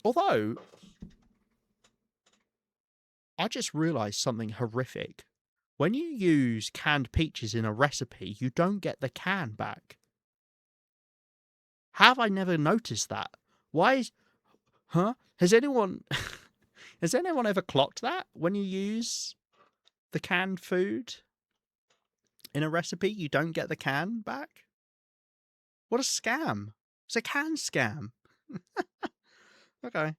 Although, I just realised something horrific. When you use canned peaches in a recipe, you don't get the can back. Have I never noticed that? Why is... Huh? Has anyone... Has anyone ever clocked that? When you use the canned food in a recipe, you don't get the can back? What a scam. It's a can scam. Okay.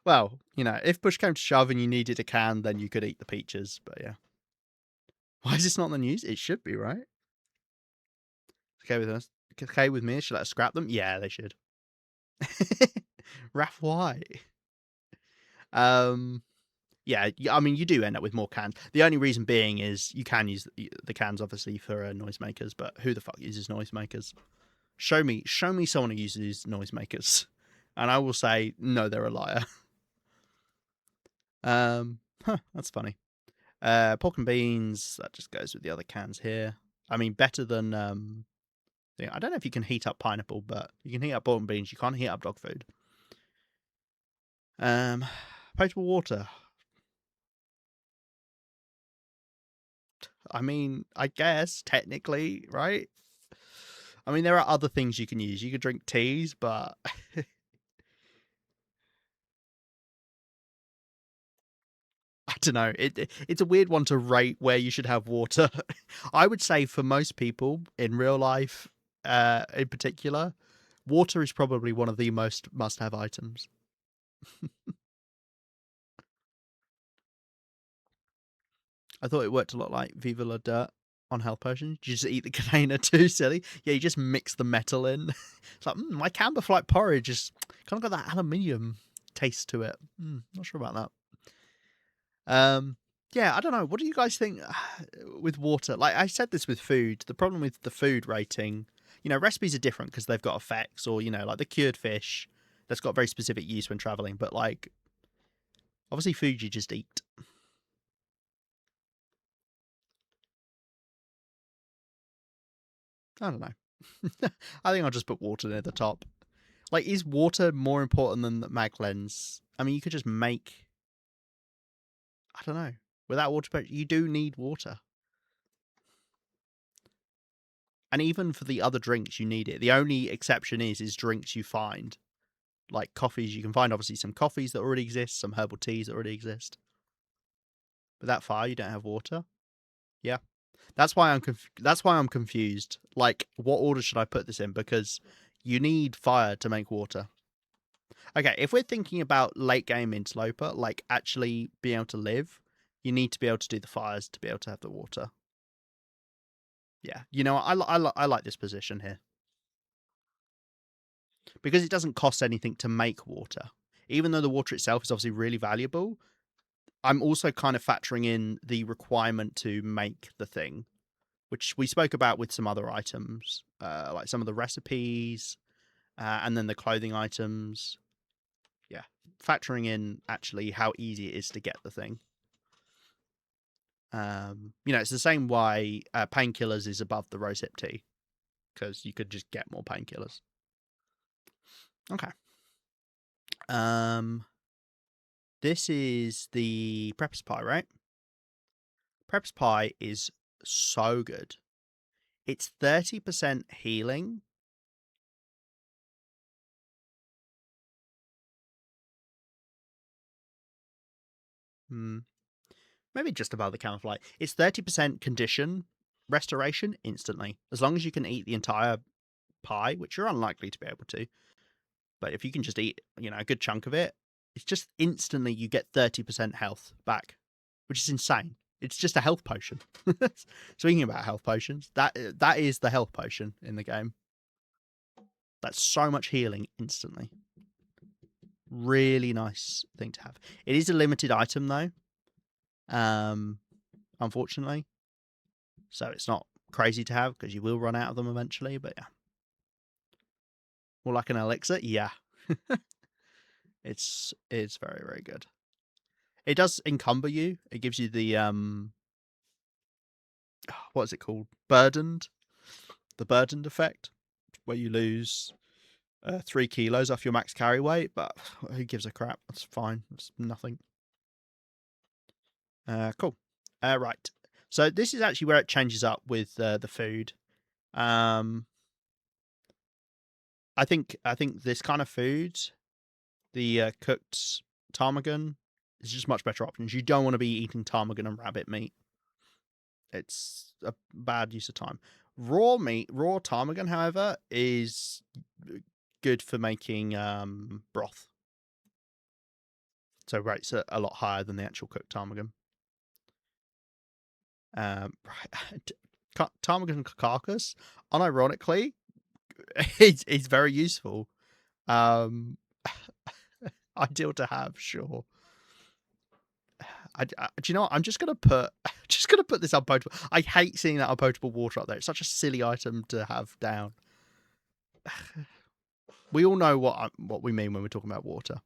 Well, you know, if push came to shove and you needed a can, then you could eat the peaches, but yeah. Why is this not in the news? It should be, right? Okay with us. Okay with me? Should I scrap them? Yeah, they should. Raph, why? Yeah, I mean, you do end up with more cans. The only reason being is you can use the cans, obviously, for noisemakers, but who the fuck uses noisemakers? Show me someone who uses noisemakers, and I will say, no, they're a liar. That's funny. Pork and beans, that just goes with the other cans here. I mean, better than, I don't know if you can heat up pineapple, but you can heat up pork and beans. You can't heat up dog food. Potable water. I mean, I guess technically, right? I mean, there are other things you can use. You could drink teas, but I don't know. It's a weird one to rate where you should have water. I would say for most people in real life, in particular, water is probably one of the most must-have items. I thought it worked a lot like Viva La Dirt on health potions. You just eat the container too, silly. Yeah, you just mix the metal in. It's like, my Camberflight porridge is kind of got that aluminium taste to it. Not sure about that. Yeah, I don't know. What do you guys think with water? Like I said this with food. The problem with the food rating, recipes are different because they've got effects, or like the cured fish that's got very specific use when traveling. But like, obviously, food you just eat. I don't know. I think I'll just put water near the top. Like, is water more important than the mag lens? I mean, you could just make. I don't know. Without water, you do need water. And even for the other drinks, you need it. The only exception is drinks you find. Like coffees, you can find obviously some coffees that already exist, some herbal teas that already exist. Without fire, you don't have water. Yeah, that's why I'm confused. Like, what order should I put this in? Because you need fire to make water. Okay, if we're thinking about late game interloper, like actually being able to live, you need to be able to do the fires to be able to have the water. Yeah, I like this position here because it doesn't cost anything to make water. Even though the water itself is obviously really valuable, I'm also kind of factoring in the requirement to make the thing, which we spoke about with some other items, like some of the recipes, and then the clothing items. Yeah, factoring in actually how easy it is to get the thing. It's the same why painkillers is above the rosehip tea because you could just get more painkillers. Okay. Um, this is the Prepper's Pie, right? Prepper's Pie is so good. It's 30% healing. Hmm. Maybe just above the camouflage. It's 30% condition restoration instantly. As long as you can eat the entire pie, which you're unlikely to be able to. But if you can just eat, a good chunk of it, it's just instantly you get 30% health back, which is insane. It's just a health potion. Speaking about health potions, that is the health potion in the game. That's so much healing instantly. Really nice thing to have. It is a limited item though, unfortunately. So it's not crazy to have because you will run out of them eventually. But yeah, more like an elixir. Yeah, it's very very good. It does encumber you. It gives you the what is it called? Burdened. The burdened effect, where you lose 3 kilos off your max carry weight. But who gives a crap? That's fine. It's nothing. Cool. Right. So this is actually where it changes up with the food. Um, I think this kind of food, the cooked ptarmigan, is just much better options. You don't want to be eating ptarmigan and rabbit meat. It's a bad use of time. Raw ptarmigan, however, is good for making broth. So rates are a lot higher than the actual cooked ptarmigan. Ptarmigan carcass, unironically, it's very useful. Um, ideal to have, sure. Do you know what? I'm just gonna put this unpotable. I hate seeing that unpotable water up there. It's such a silly item to have down. We all know what we mean when we're talking about water.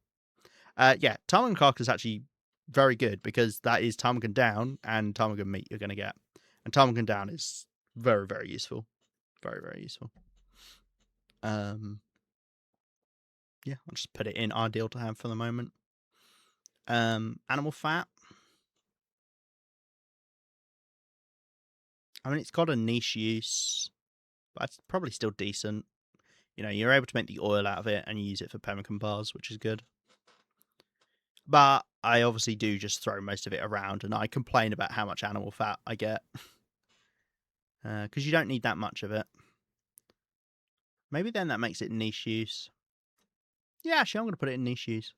Yeah, ptarmigan carcass is actually very good because that is ptarmigan down and ptarmigan meat you're gonna get, and ptarmigan down is very very useful, very very useful. Yeah, I'll just put it in ideal to have for the moment. Animal fat. I mean, it's got a niche use, but it's probably still decent. You know, you're able to make the oil out of it and you use it for pemmican bars, which is good. But I obviously do just throw most of it around, and I complain about how much animal fat I get because you don't need that much of it. Maybe then that makes it niche use. Yeah, actually, I'm going to put it in niche use.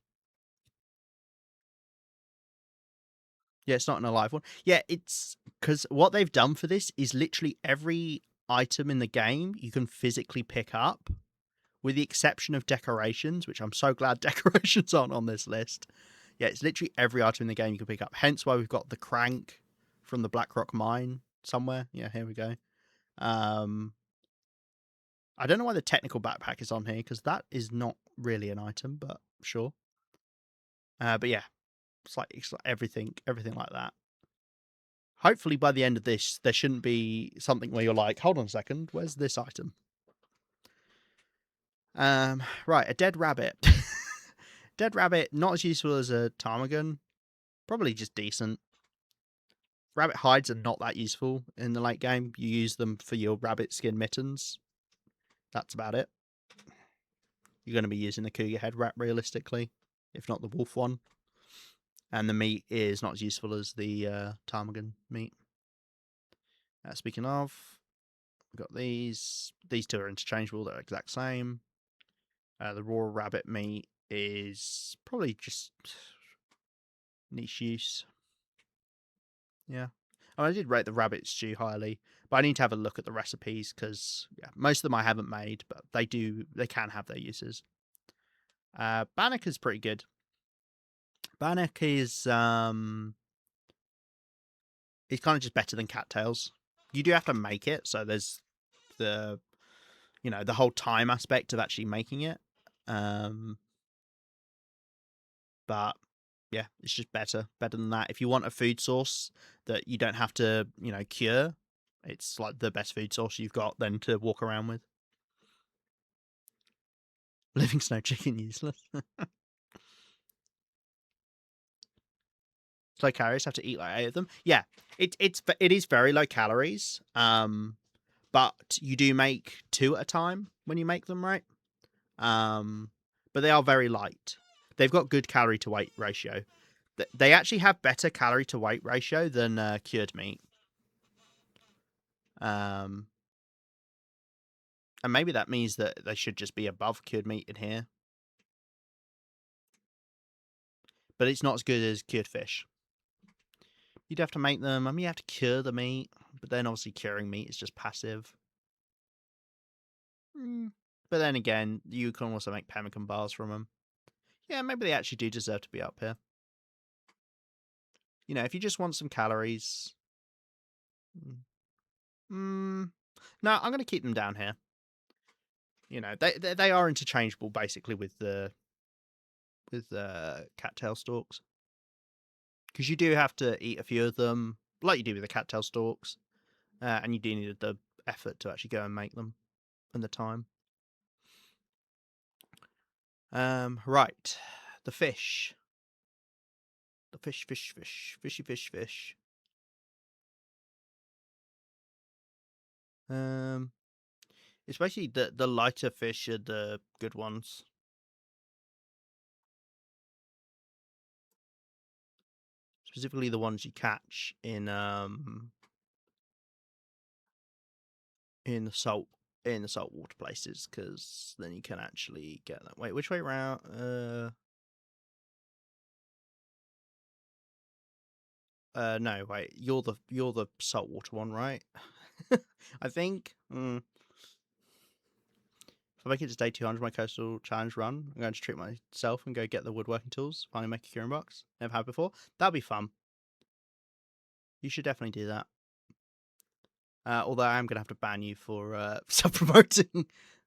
Yeah, it's not an alive one. Yeah, it's because what they've done for this is literally every item in the game you can physically pick up, with the exception of decorations, which I'm so glad decorations aren't on this list. Yeah, it's literally every item in the game you can pick up. Hence why we've got the crank from the Blackrock mine somewhere. Yeah, here we go. Um, I don't know why the technical backpack is on here because that is not really an item, but sure. But yeah, it's like everything like that. Hopefully, by the end of this, there shouldn't be something where you're like, "Hold on a second, where's this item?" Right, a dead rabbit. Dead rabbit, not as useful as a ptarmigan. Probably just decent. Rabbit hides are not that useful in the late game. You use them for your rabbit skin mittens. That's about it. You're going to be using the cougar head rat realistically, if not the wolf one. And the meat is not as useful as the ptarmigan meat. Speaking of, we've got these. These two are interchangeable. They're exact same. The raw rabbit meat is probably just niche use. Yeah. I did rate the rabbit stew highly, but I need to have a look at the recipes because most of them I haven't made, but they can have their uses. Bannock is pretty good. Bannock is it's kind of just better than cattails. You do have to make it, so there's the the whole time aspect of actually making it. But yeah, it's just better than that. If you want a food source that you don't have to cure, it's like the best food source you've got then to walk around with. Living snow chicken useless. Low calories, have to eat like 8 of them. Yeah, it is very low calories. But you do make 2 at a time when you make them, right? But they are very light. They've got good calorie to weight ratio. They actually have better calorie to weight ratio than cured meat. And maybe that means that they should just be above cured meat in here. But it's not as good as cured fish. You'd have to make them. I mean, you have to cure the meat, but then obviously curing meat is just passive. But then again, you can also make pemmican bars from them. Yeah, maybe they actually do deserve to be up here. If you just want some calories. No, I'm going to keep them down here. They are interchangeable basically with the cattail stalks, because you do have to eat a few of them, like you do with the cattail stalks, and you do need the effort to actually go and make them, and the time. Right, the fish. The fishy fish. It's basically the lighter fish are the good ones. Specifically the ones you catch in the salt water places, because then you can actually get that. Wait, which way around? No, wait. You're the saltwater one, right? I think. If I make it to day 200 my coastal challenge run, I'm going to treat myself and go get the woodworking tools. Finally make a curing box. Never had before. That'd be fun. You should definitely do that. Although I am going to have to ban you for self-promoting.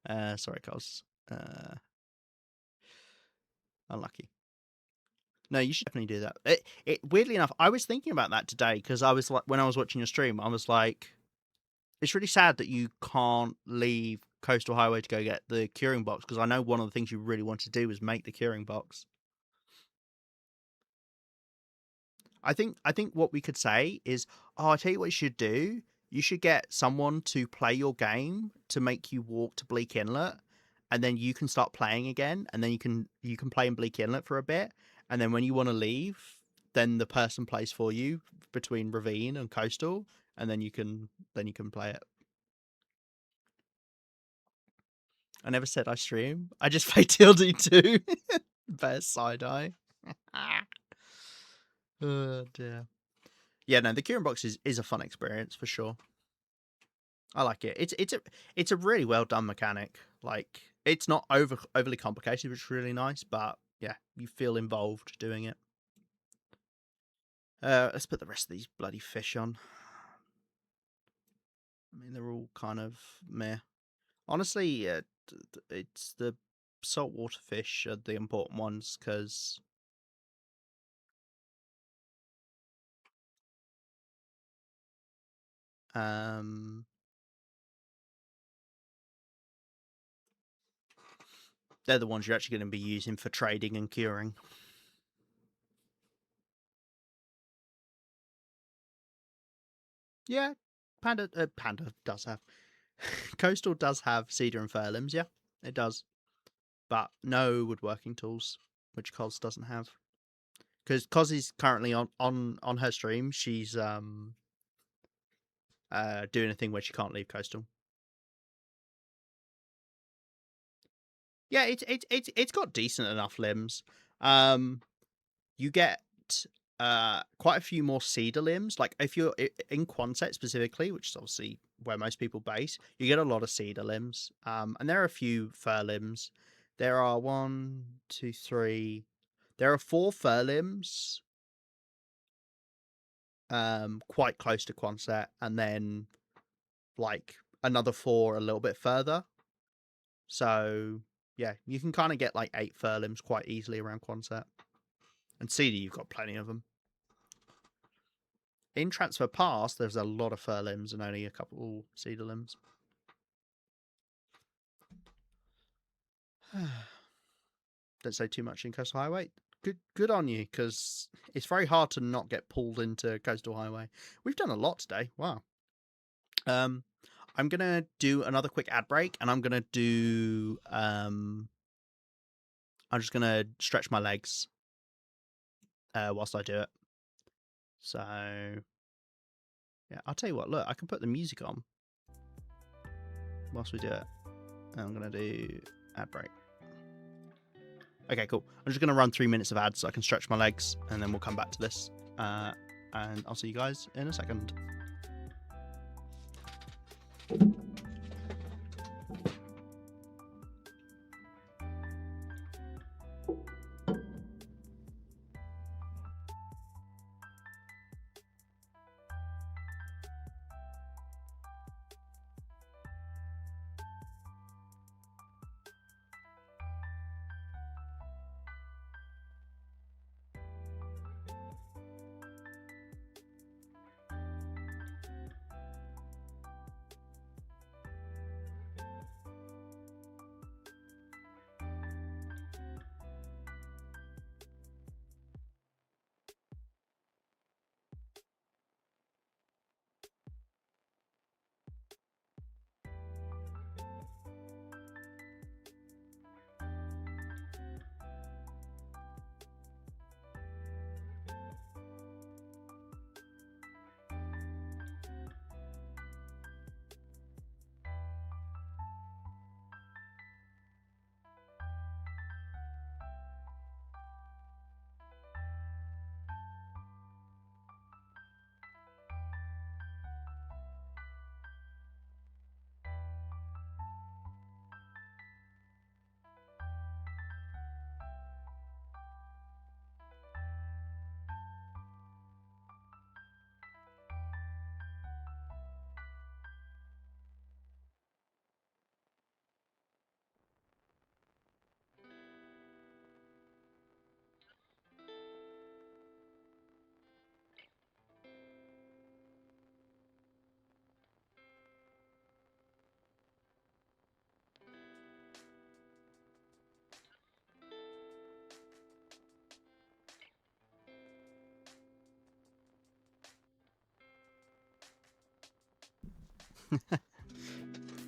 Sorry, Cos. Unlucky. No, you should definitely do that. Weirdly enough, I was thinking about that today because I was like, when I was watching your stream, I was like, it's really sad that you can't leave Coastal Highway to go get the curing box, because I know one of the things you really wanted to do was make the curing box. I think what we could say is, I tell you what you should do. You should get someone to play your game to make you walk to Bleak Inlet, and then you can start playing again, and then you can play in Bleak Inlet for a bit, and then when you want to leave, then the person plays for you between Ravine and Coastal, and then you can play it. I never said I stream. I just play TLD2. Best side eye. Oh dear. Yeah, no, the Kieran box is a fun experience for sure. I like it. It's a really well done mechanic. Like it's not overly complicated, which is really nice. But yeah, you feel involved doing it. Let's put the rest of these bloody fish on. I mean, they're all kind of meh. Honestly, it's the saltwater fish are the important ones because they're the ones you're actually going to be using for trading and curing. Yeah, Panda does have Coastal does have cedar and fir limbs. Yeah, it does, but no woodworking tools, which Cos doesn't have. Because Cos is currently on her stream. She's doing a thing where she can't leave Coastal. Yeah, it's got decent enough limbs. You get quite a few more cedar limbs. Like if you're in Quonset specifically, which is obviously where most people base, you get a lot of cedar limbs. And there are a few fir limbs. There are 1, 2, 3. There are 4 fir limbs. Quite close to Quonset, and then like another 4 a little bit further. So yeah, you can kind of get like 8 fir limbs quite easily around Quonset. And cedar, you've got plenty of them. In Transfer Pass, there's a lot of fir limbs and only a couple cedar limbs. Don't say too much in Coastal Highway. Good on you, because it's very hard to not get pulled into Coastal Highway. We've done a lot today. Wow. I'm gonna do another quick ad break, and I'm gonna do. I'm just gonna stretch my legs whilst I do it. So yeah, I'll tell you what. Look, I can put the music on whilst we do it. And I'm gonna do ad break. Okay, cool. I'm just going to run 3 minutes of ads so I can stretch my legs, and then we'll come back to this. And I'll see you guys in a second.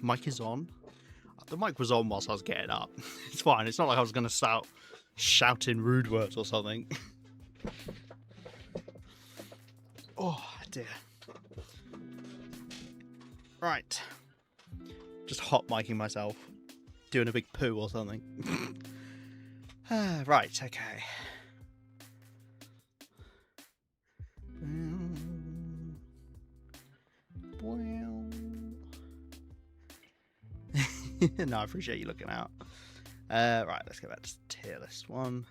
Mic is on. The mic was on whilst I was getting up. It's fine. It's not like I was going to start shouting rude words or something. Oh, dear. Right. Just hot micing myself. Doing a big poo or something. Right, okay. No, I appreciate you looking out. Right, let's go back to tier list 1.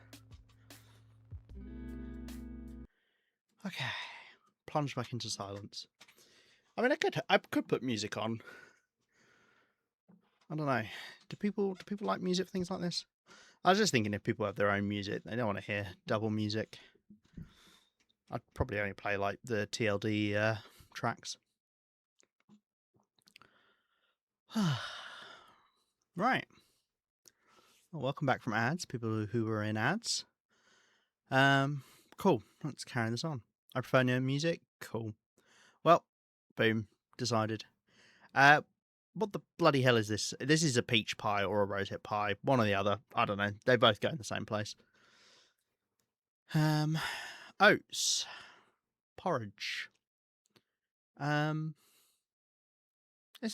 Okay. Plunge back into silence. I mean, I could put music on. I don't know. Do people like music for things like this? I was just thinking if people have their own music, they don't want to hear double music. I'd probably only play like the TLD tracks. Right. Well, welcome back from ads, people who were in ads. Cool. Let's carry this on. I prefer no music. Cool. Well, boom. Decided. What the bloody hell is this? This is a peach pie or a rosehip pie. One or the other. I don't know. They both go in the same place. Oats. Porridge. It's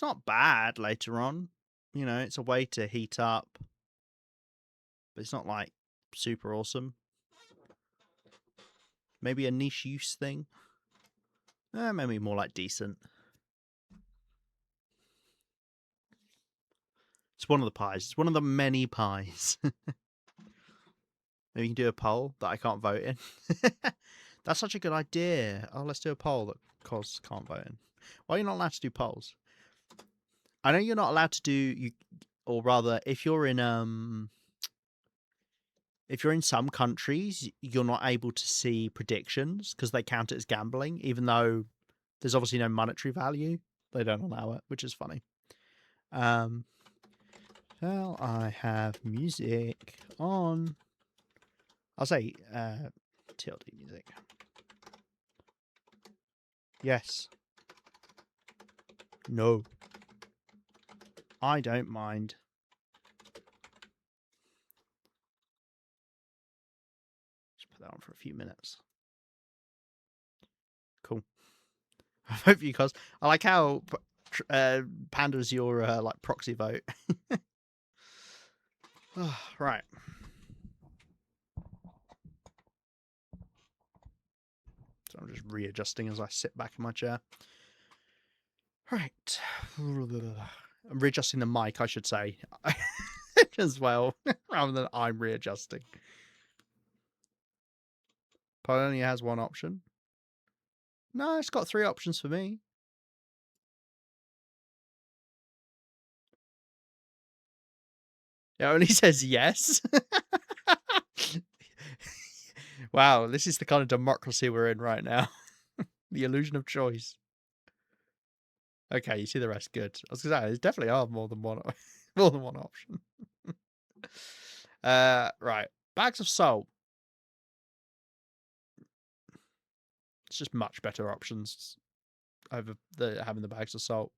not bad later on. You know, it's a way to heat up. But it's not like super awesome. Maybe a niche use thing. Maybe more like decent. It's one of the pies. It's one of the many pies. Maybe you can do a poll that I can't vote in. That's such a good idea. Oh, let's do a poll that Cos can't vote in. Why are you not allowed to do polls? I know you're not allowed to do, or rather, if you're in some countries, you're not able to see predictions because they count it as gambling, even though there's obviously no monetary value. They don't allow it, which is funny. Shall I have music on? I'll say TLD music. Yes. No. I don't mind. Just put that on for a few minutes. Cool. I vote for you, Cos. I like how Panda's your like proxy vote. Oh, right. So I'm just readjusting as I sit back in my chair. Right. I'm readjusting the mic, I should say, as well, rather than I'm readjusting. Pod only has one option. No, it's got 3 options for me. It only says yes. Wow, this is the kind of democracy we're in right now. The illusion of choice. Okay, you see the rest. Good. I was gonna say there's definitely are more than one option. Right. Bags of salt. It's just much better options over having the bags of salt.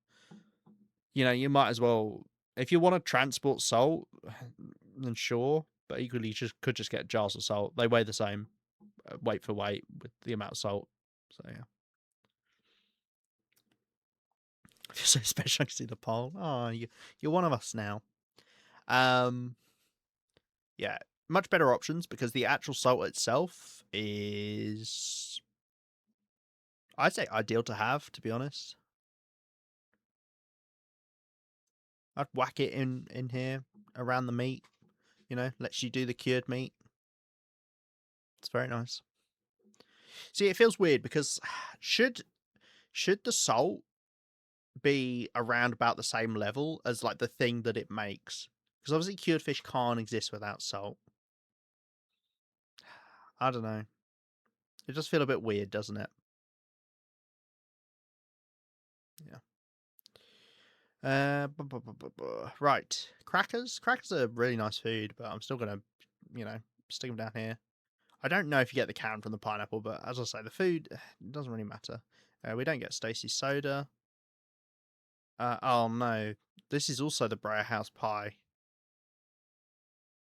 You know, you might as well, if you want to transport salt, then sure. But equally, you could just get jars of salt. They weigh the same, weight for weight, with the amount of salt. So yeah. I feel so special to see the poll. Oh, you're one of us now. Yeah, much better options because the actual salt itself is, I'd say, ideal to have, to be honest. I'd whack it in here around the meat. You know, lets you do the cured meat. It's very nice. See, it feels weird because should the salt be around about the same level as like the thing that it makes? Because obviously cured fish can't exist without salt. I don't know. It does feel a bit weird, doesn't it? Yeah. Right. Crackers. Crackers are really nice food, but I'm still gonna, stick them down here. I don't know if you get the can from the pineapple, but as I say, the food doesn't really matter. We don't get Stacy's soda. Oh no, this is also the Breyer House pie.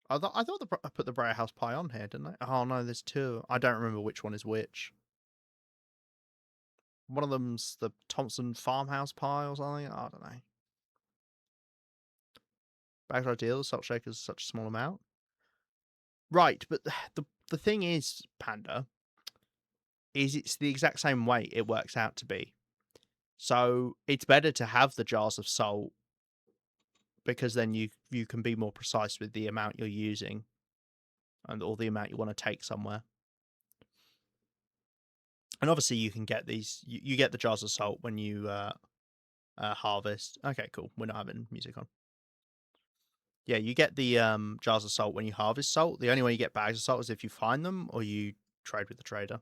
I thought I put the Breyer House pie on here, didn't I? Oh no, there's two. I don't remember which one is which. One of them's the Thompson farmhouse pie or something. I don't know. Bags are ideal. Salt shakers such a small amount. Right, but the thing is, Panda, is it's the exact same weight it works out to be. So it's better to have the jars of salt because then you can be more precise with the amount you're using and or the amount you want to take somewhere. And obviously you can get these. You get the jars of salt when you harvest. Okay, cool. We're not having music on. Yeah, you get the jars of salt when you harvest salt. The only way you get bags of salt is if you find them or you trade with the trader.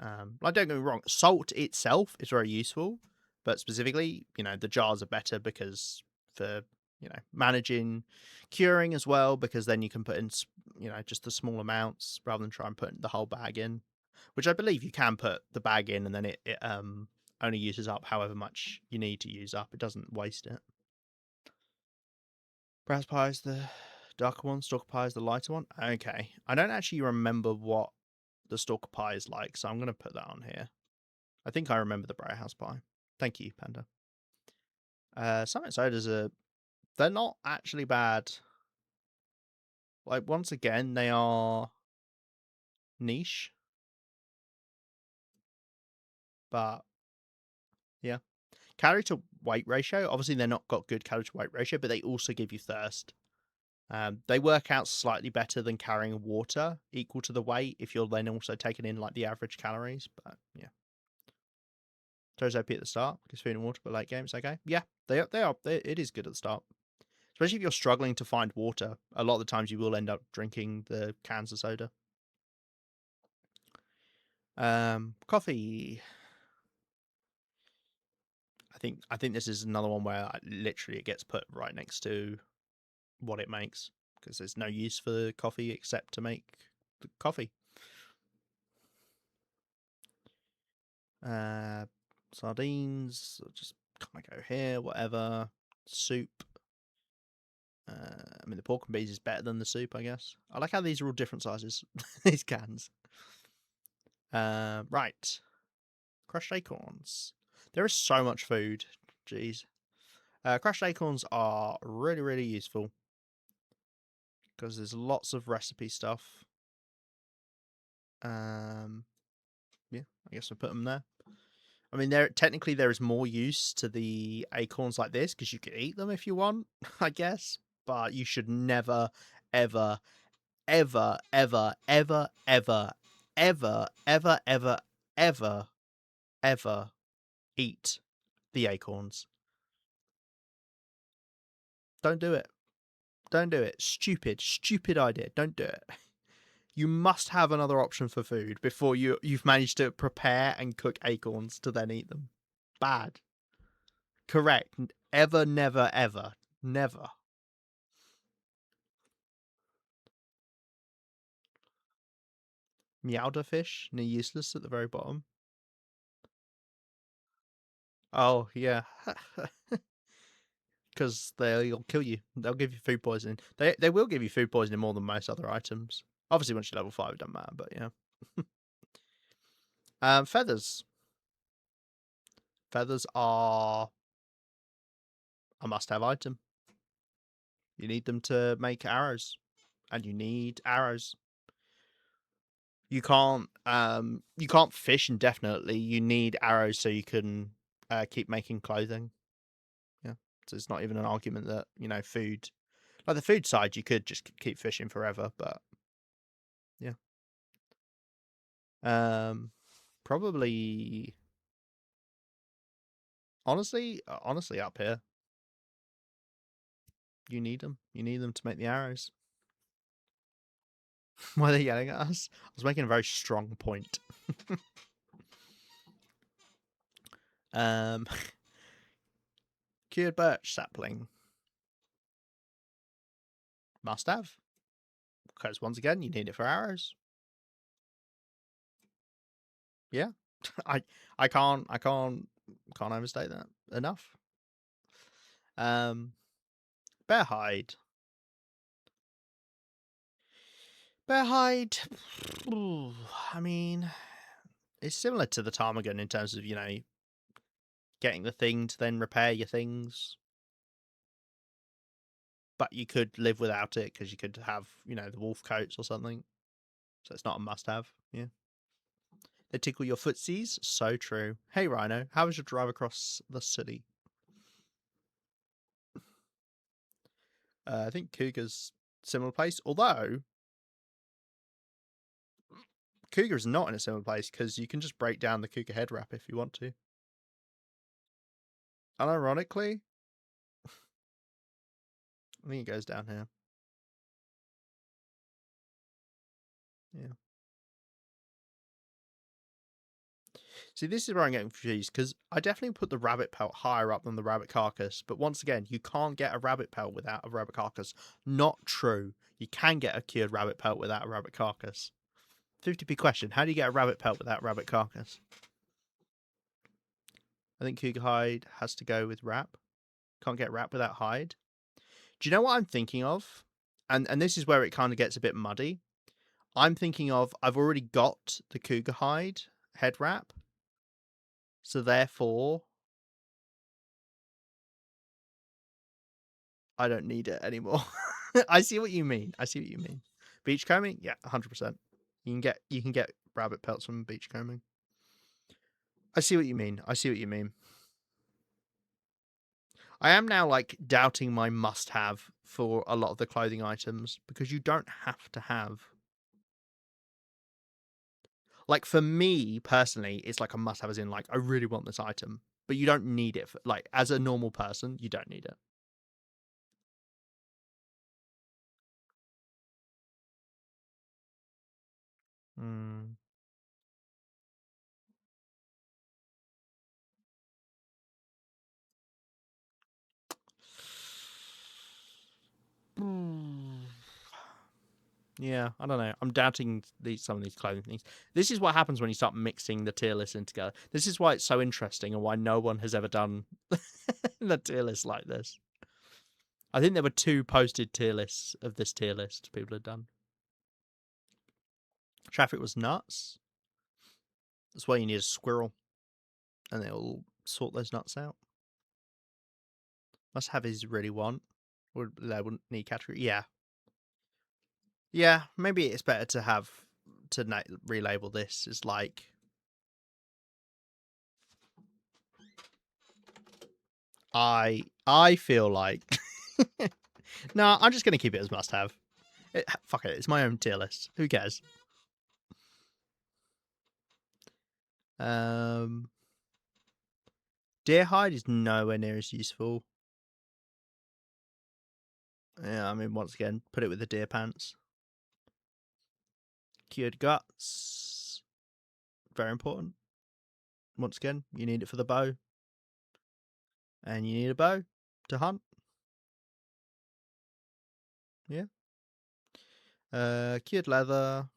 Like, don't get me wrong, salt itself is very useful, but specifically, the jars are better because for managing curing as well, because then you can put in just the small amounts rather than try and put the whole bag in, which I believe you can put the bag in and then it only uses up however much you need to use up. It doesn't waste it. Brass pie is the darker one, stalker pie is the lighter one. Okay, I don't actually remember what the stalker pie is like, so I'm going to put that on here. I think I remember the Bright House pie. Thank you, Panda. Summit sodas they're not actually bad. Like, once again, they are niche, but yeah. Calorie to weight ratio, obviously they're not got good calorie to weight ratio, but they also give you thirst. They work out slightly better than carrying water equal to the weight if you're then also taking in like the average calories, but yeah. Throws OP at the start because food and water, but late game it's okay. Yeah, they are. It is good at the start, especially if you're struggling to find water. A lot of the times you will end up drinking the cans of soda. Coffee. I think this is another one where literally it gets put right next to what it makes because there's no use for coffee except to make the coffee. Sardines, just kind of go here, whatever. Soup. I mean, the pork and beans is better than the soup, I guess. I like how these are all different sizes, these cans. Right. Crushed acorns. There is so much food. Jeez. Crushed acorns are really, really useful because there's lots of recipe stuff. Yeah, I guess we'll put them there. I mean, there is more use to the acorns like this because you can eat them if you want, I guess. But you should never, ever, ever, ever, ever, ever, ever, ever, ever, ever, ever eat the acorns. Don't do it. Don't do it. Stupid, stupid idea. Don't do it. You must have another option for food before you've managed to prepare and cook acorns to then eat them. Bad. Correct. Ever, never, ever. Never. Meowder fish, near useless at the very bottom. Oh, yeah. Because they'll kill you. They'll give you food poisoning. They will give you food poisoning more than most other items. Obviously, once you're level 5, it doesn't matter, but yeah. Feathers. Feathers are a must-have item. You need them to make arrows. And you need arrows. You can't fish indefinitely. You need arrows so you can keep making clothing. Yeah. So it's not even an argument that, food. Like the food side, you could just keep fishing forever, but yeah. Probably honestly up here. You need them. You need them to make the arrows. Why are they yelling at us? I was making a very strong point. um Cured birch sapling. Must have. Because once again, you need it for arrows. Yeah. I can't Can't overstate that enough. Bear hide. Bear hide. I mean, it's similar to the ptarmigan in terms of getting the thing to then repair your things. But you could live without it because you could have the wolf coats or something. So it's not a must-have. Yeah. They tickle your footsies. So true. Hey Rhino, how was your drive across the city? I think Cougar's similar place, although Cougar is not in a similar place because you can just break down the Cougar head wrap if you want to. Unironically, I think it goes down here. Yeah. See, this is where I'm getting confused because I definitely put the rabbit pelt higher up than the rabbit carcass. But once again, you can't get a rabbit pelt without a rabbit carcass. Not true. You can get a cured rabbit pelt without a rabbit carcass. 50p question. How do you get a rabbit pelt without rabbit carcass? I think cougar hide has to go with wrap. Can't get wrap without hide. Do you know what I'm thinking of? And this is where it kind of gets a bit muddy. I'm thinking of I've already got the cougar hide head wrap. So therefore I don't need it anymore. I see what you mean. I see what you mean. Beachcombing? Yeah, 100%. You can get rabbit pelts from beachcombing. I see what you mean. I see what you mean. I am now like doubting my must have for a lot of the clothing items because you don't have to have. Like for me personally, it's like a must have as in like I really want this item, but you don't need it for, like as a normal person, you don't need it. Mm. Yeah, I don't know. I'm doubting some of these clothing things. This is what happens when you start mixing the tier list in together. This is why it's so interesting and why no one has ever done the tier list like this. I think there were 2 posted tier lists of this tier list people had done. Traffic was nuts. That's why you need a squirrel, and they'll sort those nuts out. Must have is really want. They wouldn't need category. Yeah, yeah. Maybe it's better to have to relabel this as like I feel like no, I'm just gonna keep it as must have. Fuck it, it's my own tier list. Who cares? Um, deer hide is nowhere near as useful. Yeah, I mean, once again, put it with the deer pants. Cured guts, very important. Once again, you need it for the bow, and you need a bow to hunt. Yeah. Cured leather.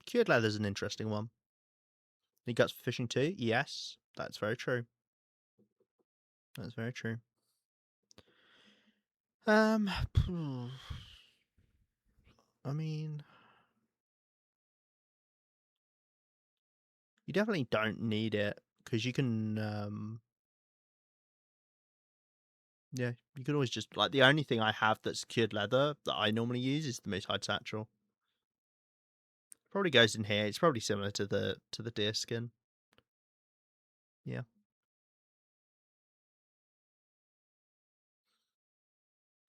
Cured leather is an interesting one. Need guts for fishing too? Yes, that's very true. That's very true. I mean, you definitely don't need it because you can. Yeah, you could always just like the only thing I have that's cured leather that I normally use is the moose hide satchel. Probably goes in here. It's probably similar to the deer skin. Yeah.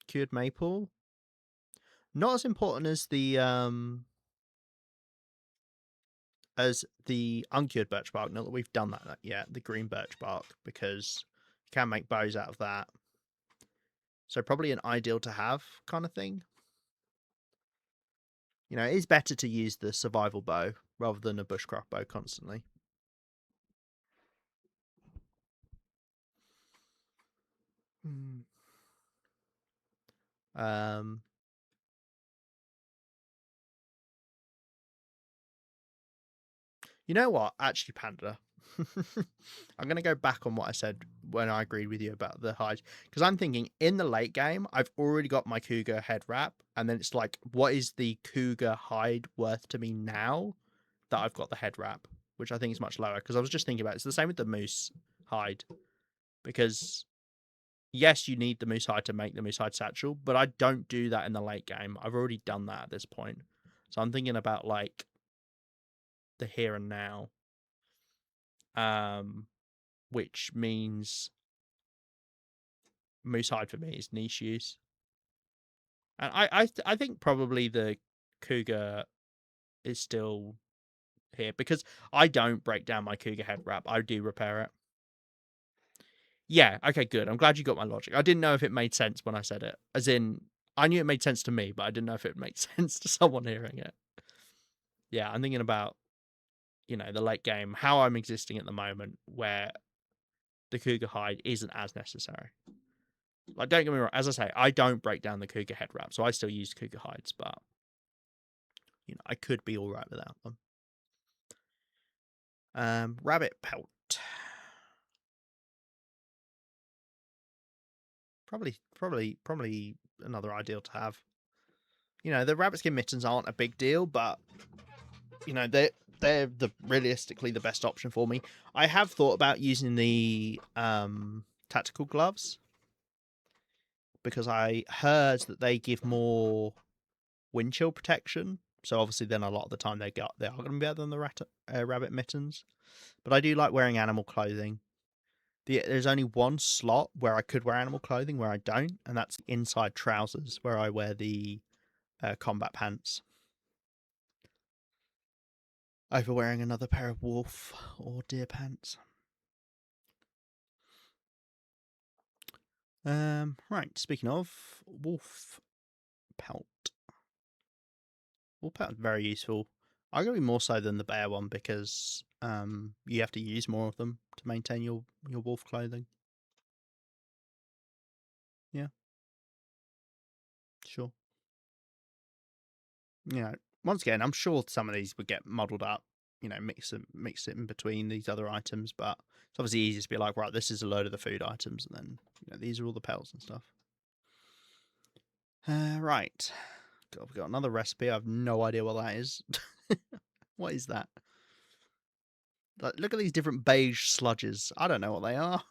Cured maple. Not as important as the uncured birch bark. Not that we've done that yet. The green birch bark because you can make bows out of that. So probably an ideal to have kind of thing. It is better to use the survival bow rather than a bushcraft bow constantly. Hmm. Um, you know what? Actually, Panda. I'm gonna go back on what I said when I agreed with you about the hide, because I'm thinking in the late game I've already got my cougar head wrap, and then it's like, what is the cougar hide worth to me now that I've got the head wrap, which I think is much lower. Because I was just thinking about it's the same with the moose hide, because yes, you need the moose hide to make the moose hide satchel, but I don't do that in the late game. I've already done that at this point, so I'm thinking about like the here and now, which means moose hide for me is niche use, and I think probably the cougar is still here because I don't break down my cougar head wrap. I do repair it. Yeah, okay, good. I'm glad you got my logic. I didn't know if it made sense when I said it. As in, I knew it made sense to me, but I didn't know if it made sense to someone hearing it. Yeah, I'm thinking about, the late game, how I'm existing at the moment, where the cougar hide isn't as necessary. Like, don't get me wrong, as I say, I don't break down the cougar head wrap, so I still use cougar hides, but, I could be all right without them. Rabbit pelt. Probably another ideal to have. The rabbit skin mittens aren't a big deal, but they're realistically the best option for me. I have thought about using the tactical gloves because I heard that they give more wind chill protection. So obviously, then a lot of the time they are going to be better than the rabbit mittens. But I do like wearing animal clothing. There's only one slot where I could wear animal clothing where I don't, and that's inside trousers where I wear the combat pants over wearing another pair of wolf or deer pants. Right. Speaking of wolf pelt, wolf pelt is very useful. Arguably more so than the bear one because you have to use more of them to maintain your wolf clothing. Yeah, sure. Once again, I'm sure some of these would get muddled up. Mix it in between these other items, but it's obviously easy to be like, right, this is a load of the food items, and then these are all the pelts and stuff. Right. We've got another recipe. I have no idea what that is. What is that? Look at these different beige sludges. I don't know what they are.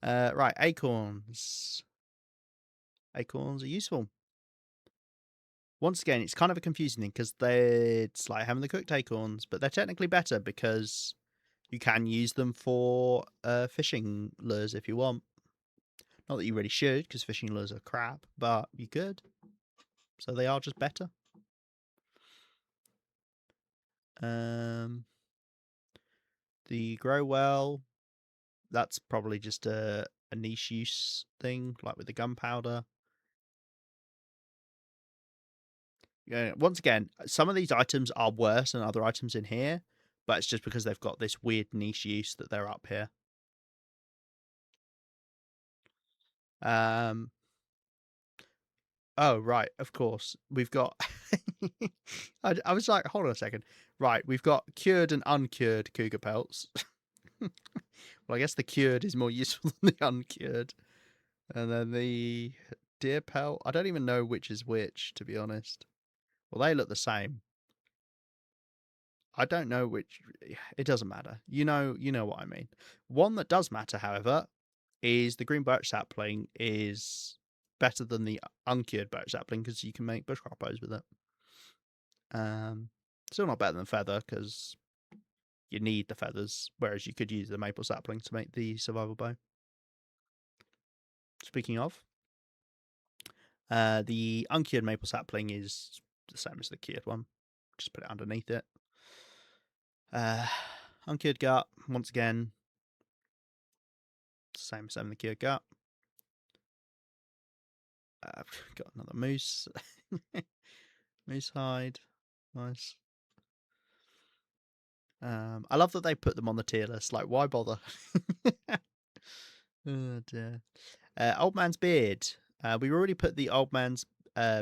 Right, acorns. Acorns are useful. Once again, it's kind of a confusing thing because it's like having the cooked acorns, but they're technically better because you can use them for fishing lures if you want. Not that you really should, because fishing lures are crap, but you could. So they are just better. The grow well, that's probably just a niche use thing, like with the gunpowder. Yeah, once again, some of these items are worse than other items in here, but it's just because they've got this weird niche use that they're up here. Oh, right, of course. We've got. I was like, hold on a second. Right, we've got cured and uncured cougar pelts. Well, I guess the cured is more useful than the uncured. And then the deer pelt. I don't even know which is which, to be honest. Well, they look the same. I don't know which. It doesn't matter. You know what I mean. One that does matter, however, is the green birch sapling is better than the uncured birch sapling because you can make bush croppos with it. Still not better than feather because you need the feathers, whereas you could use the maple sapling to make the survival bow. Speaking of, the uncured maple sapling is the same as the cured one. Just put it underneath it. Uncured gut, once again, same as the cured gut. Got another moose. Moose hide. Nice. I love that they put them on the tier list. Like, why bother? Oh dear. Old man's beard. We already put the old man's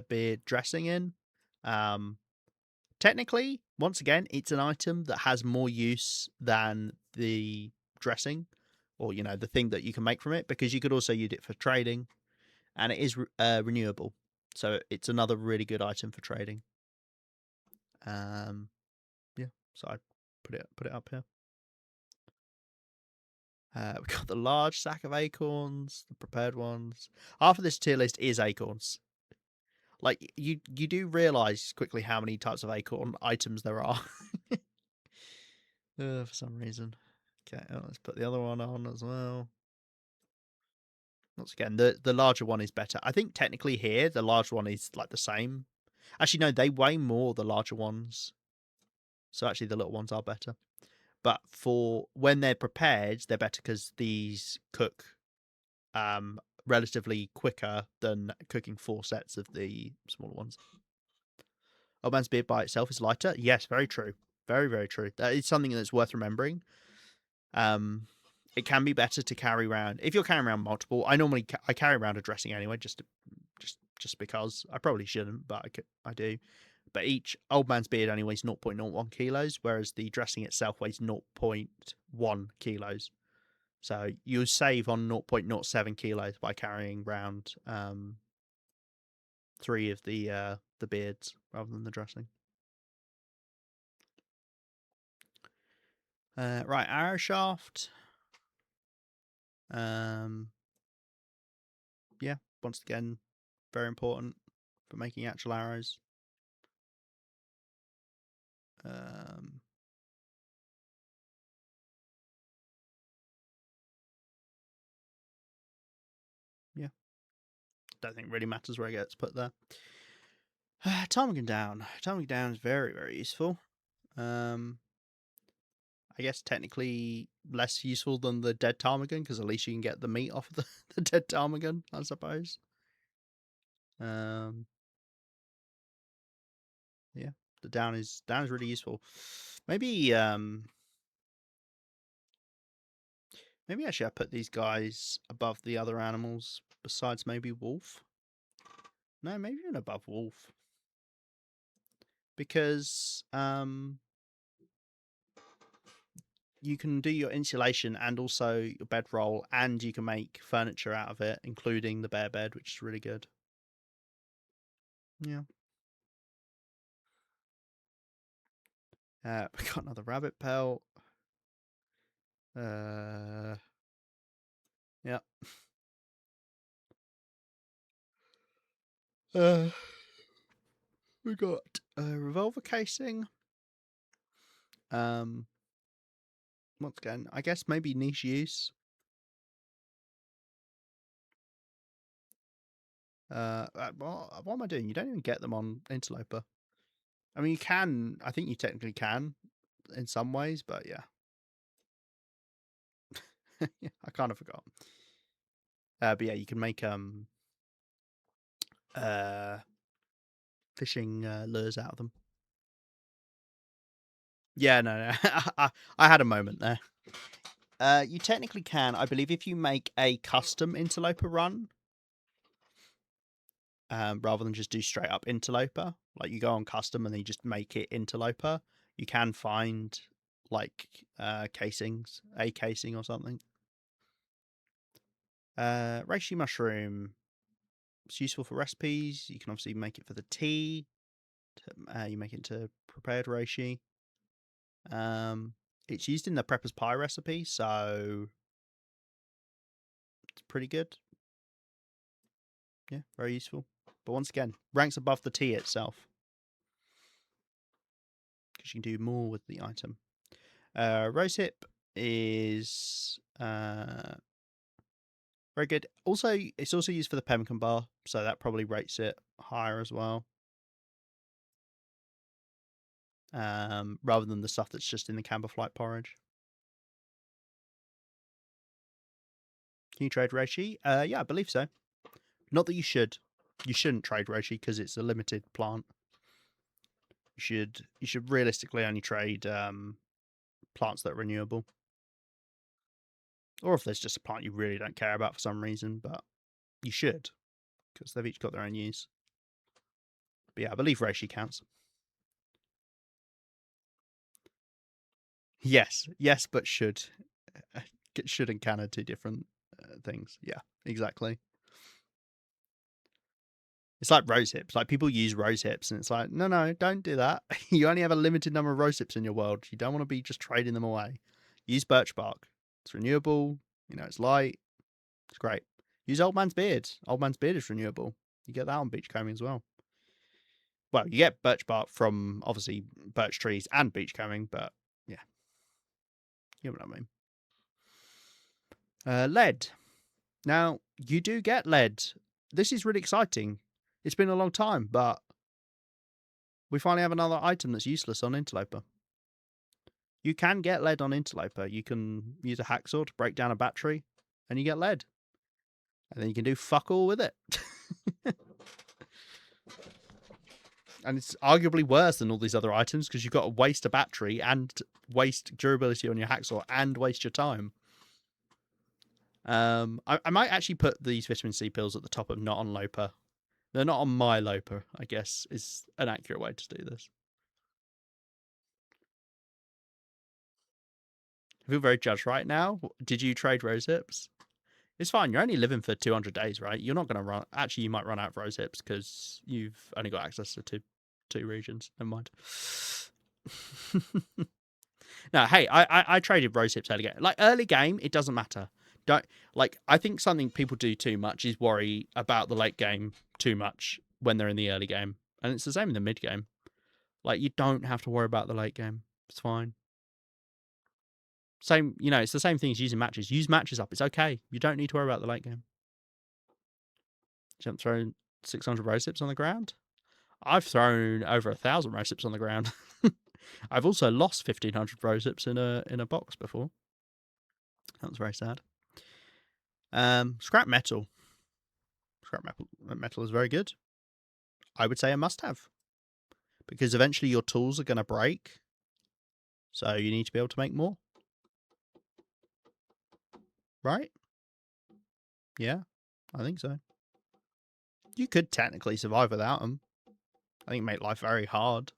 beard dressing in. Technically, once again, it's an item that has more use than the dressing, or the thing that you can make from it, because you could also use it for trading, and it is renewable. So it's another really good item for trading. Yeah, so I put it up here. We got the large sack of acorns, the prepared ones. Half of this tier list is acorns. Like you do realize quickly how many types of acorn items there are. For some reason. Okay, let's put the other one on as well. Once again, the larger one is better. I think technically here the large one is like the same. Actually, no, they weigh more, the larger ones. So actually, the little ones are better. But for when they're prepared, they're better because these cook relatively quicker than cooking 4 sets of the smaller ones. Old Man's Beard by itself is lighter. Yes, very true. Very, very true. That is something that's worth remembering. It can be better to carry around if you're carrying around multiple. I carry around a dressing anyway, just because I probably shouldn't, but I do. But each Old Man's Beard only weighs 0.01 kilos, whereas the dressing itself weighs 0.1 kilos. So you save on 0.07 kilos by carrying around 3 of the beards rather than the dressing. Right, arrow shaft. Yeah, once again, very important for making actual arrows. Yeah, don't think it really matters where it gets put there. Ptarmigan down. Ptarmigan down is very, very useful. I guess technically less useful than the dead ptarmigan because at least you can get the meat off of the dead ptarmigan, I suppose. Yeah, the down is really useful. Maybe actually I put these guys above the other animals besides maybe wolf. No, maybe even above wolf. Because you can do your insulation and also your bedroll, and you can make furniture out of it, including the bear bed, which is really good. Yeah. We got another rabbit pelt. Yeah. We got a revolver casing. Once again, I guess maybe niche use. What am I doing? You don't even get them on Interloper. I mean, you can. I think you technically can in some ways, but yeah. Yeah, I kind of forgot. But yeah, you can make fishing lures out of them. Yeah, no. I had a moment there. You technically can, I believe, if you make a custom Interloper run, rather than just do straight up Interloper. Like you go on custom and then you just make it Interloper. You can find like casings, a casing or something. Reishi mushroom. It's useful for recipes. You can obviously make it for the tea. You make it into prepared reishi. It's used in the prepper's pie recipe, so it's pretty good. Yeah, very useful. But once again, ranks above the tea itself because you can do more with the item. Rose hip is very good. Also, it's also used for the pemmican bar, so that probably rates it higher as well. Rather than the stuff that's just in the Camberflight porridge. Can you trade reishi? Yeah, I believe so. Not that you should. You shouldn't trade reishi because it's a limited plant. You should realistically only trade plants that are renewable. Or if there's just a plant you really don't care about for some reason, but you should, because they've each got their own use. But yeah, I believe reishi counts. Yes, but should. Should and can are two different things. Yeah, exactly. It's like rose hips. Like people use rose hips, and it's like, no, don't do that. You only have a limited number of rose hips in your world. You don't want to be just trading them away. Use birch bark. It's renewable. It's light. It's great. Use old man's beard. Old man's beard is renewable. You get that on beachcombing as well. Well, you get birch bark from obviously birch trees and beachcombing, but yeah, you know what I mean. Lead. Now you do get lead. This is really exciting. It's been a long time, but we finally have another item that's useless on Interloper. You can get lead on Interloper. You can use a hacksaw to break down a battery, and you get lead. And then you can do fuck all with it. And it's arguably worse than all these other items because you've got to waste a battery and waste durability on your hacksaw and waste your time. I might actually put these vitamin C pills at the top of not on Loper. They're not on my Loper, I guess, is an accurate way to do this. I feel very judged right now. Did you trade rose hips? It's fine. You're only living for 200 days, right? You're not going to run. Actually, you might run out of rose hips because you've only got access to two regions. Never mind. No, hey, I traded rose hips early game. Like early game, it doesn't matter. Don't like. I think something people do too much is worry about the late game too much when they're in the early game, and it's the same in the mid game. Like you don't have to worry about the late game. It's fine. Same, it's the same thing as using matches. Use matches up. It's okay. You don't need to worry about the late game. Jump thrown 600 rose hips on the ground. I've thrown over 1,000 rose hips on the ground. I've also lost 1,500 rose hips in a box before. That was very sad. Scrap metal. Scrap metal is very good. I would say a must-have because eventually your tools are going to break, so you need to be able to make more. Right? Yeah, I think so. You could technically survive without them. I think make life very hard.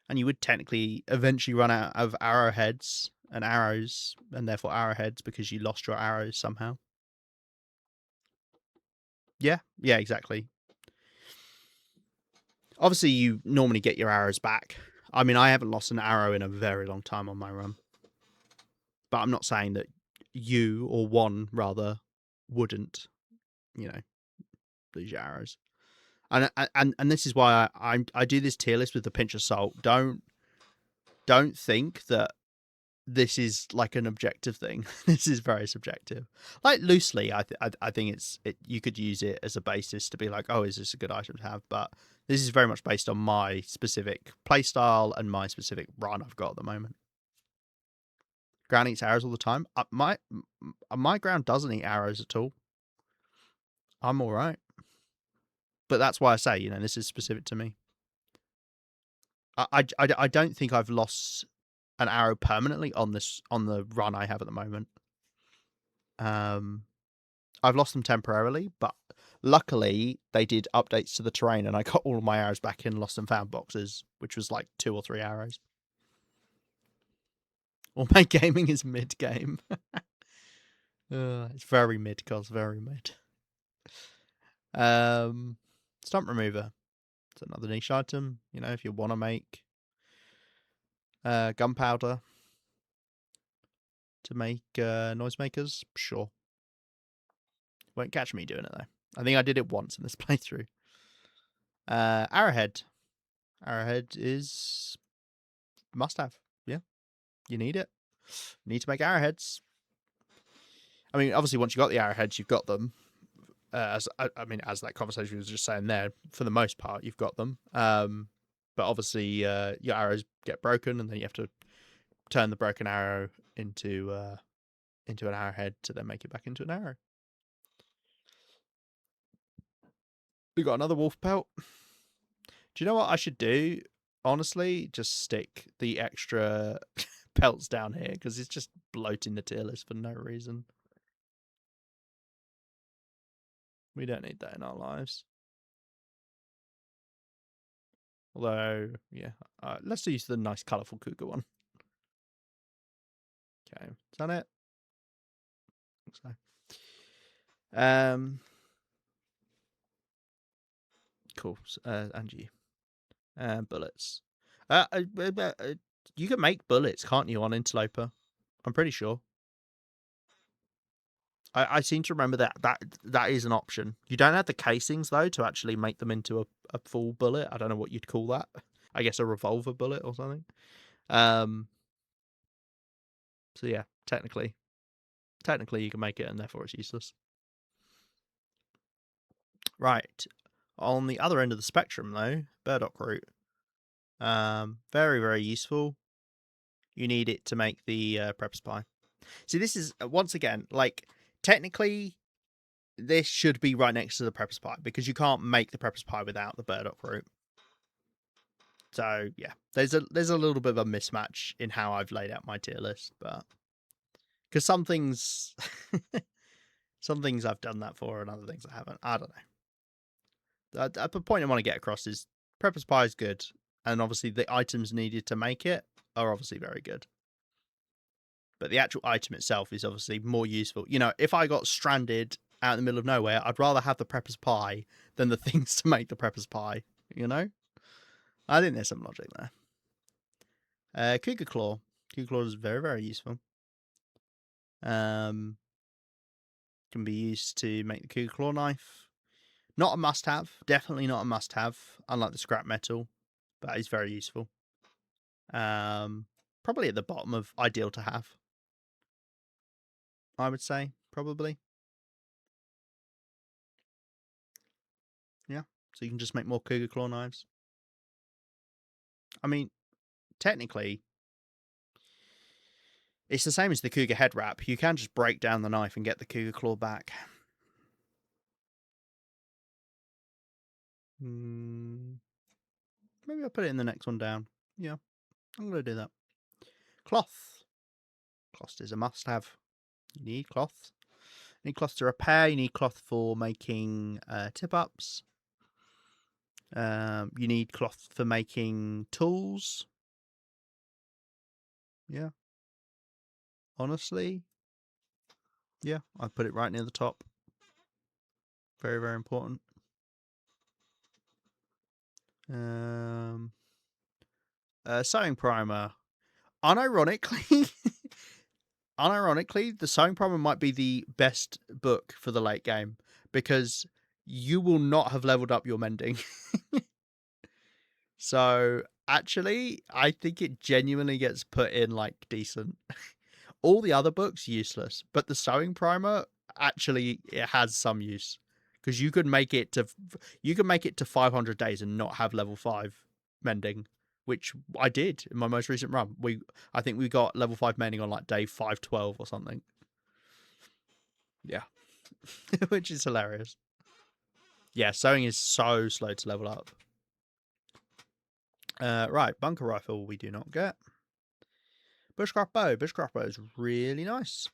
And you would technically eventually run out of arrowheads and arrows, and therefore arrowheads because you lost your arrows somehow. Yeah, exactly. Obviously, you normally get your arrows back. I mean, I haven't lost an arrow in a very long time on my run. But I'm not saying that you, or one rather, wouldn't, lose your arrows. And this is why I do this tier list with a pinch of salt. Don't think that this is like an objective thing. This is very subjective. Like loosely, I think you could use it as a basis to be like, oh, is this a good item to have? But this is very much based on my specific playstyle and my specific run I've got at the moment. Ground eats arrows all the time. My ground doesn't eat arrows at all. I'm all right. But that's why I say, this is specific to me. I don't think I've lost an arrow permanently on the run I have at the moment. I've lost them temporarily, but luckily they did updates to the terrain, and I got all of my arrows back in lost and found boxes, which was like 2 or 3 arrows. All my gaming is mid game. It's very mid, cos very mid. Stump remover. It's another niche item. If you want to make gunpowder to make noisemakers, sure. Won't catch me doing it though. I think I did it once in this playthrough. Arrowhead. Arrowhead is must have. Yeah, you need it. You need to make arrowheads. I mean, obviously, once you've got the arrowheads, you've got them. As that conversation was just saying there, for the most part, you've got them. But obviously, your arrows get broken, and then you have to turn the broken arrow into an arrowhead to then make it back into an arrow. We got another wolf pelt. Do you know what I should do? Honestly, just stick the extra pelts down here because it's just bloating the tier list for no reason. We don't need that in our lives. Although, yeah, let's use the nice colourful cougar one. Okay, is that it? So, um, cool. And you, bullets. You can make bullets, can't you, on Interloper? I'm pretty sure. I seem to remember that is an option. You don't have the casings though to actually make them into a full bullet. I don't know what you'd call that. I guess a revolver bullet or something. Um. So yeah, technically you can make it, and therefore it's useless. Right. On the other end of the spectrum, though, burdock root. Very very useful. You need it to make the prepper's pie. See, this is once again like technically this should be right next to the prepper's pie because you can't make the prepper's pie without the burdock root. So yeah, there's a little bit of a mismatch in how I've laid out my tier list, but because some things I've done that for, and other things I haven't. I don't know. The point I want to get across is prepper's pie is good, and obviously the items needed to make it are obviously very good. But the actual item itself is obviously more useful. You know, if I got stranded out in the middle of nowhere, I'd rather have the prepper's pie than the things to make the prepper's pie. You know, I think there's some logic there. Cougar Claw. Cougar Claw is very, very useful. Can be used to make the Cougar Claw knife. Not a must-have. Definitely not a must-have. Unlike the scrap metal, but it's very useful. Probably at the bottom of ideal to have. I would say probably. Yeah. So you can just make more Cougar Claw knives. I mean, technically, it's the same as the Cougar head wrap. You can just break down the knife and get the Cougar Claw back. Maybe I'll put it in the next one down. Yeah, I'm going to do that. Cloth. Cloth is a must-have. You need cloth. You need cloth to repair. You need cloth for making tip-ups. You need cloth for making tools. Yeah. Honestly, yeah, I put it right near the top. Very, very important. Sewing primer. Unironically, the sewing primer might be the best book for the late game because you will not have leveled up your mending. So actually, I think it genuinely gets put in like decent. All the other books useless, but the sewing primer actually it has some use because you could make it to 500 days and not have level 5 mending, which I did in my most recent run. I think we got level 5 mending on like day 512 or something. Yeah. Which is hilarious. Yeah, sewing is so slow to level up. Right, bunker rifle we do not get. Bushcraft bow. Bushcraft bow is really nice.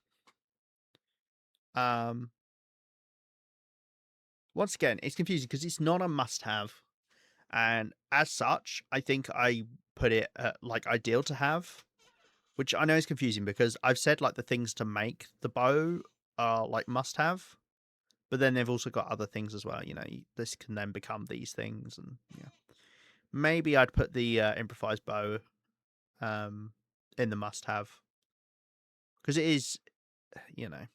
Once again, it's confusing because it's not a must-have, and as such, I think I put it like ideal to have, which I know is confusing because I've said like the things to make the bow are like must-have, but then they've also got other things as well. You know, this can then become these things, and yeah, maybe I'd put the improvised bow in the must-have because it is, you know,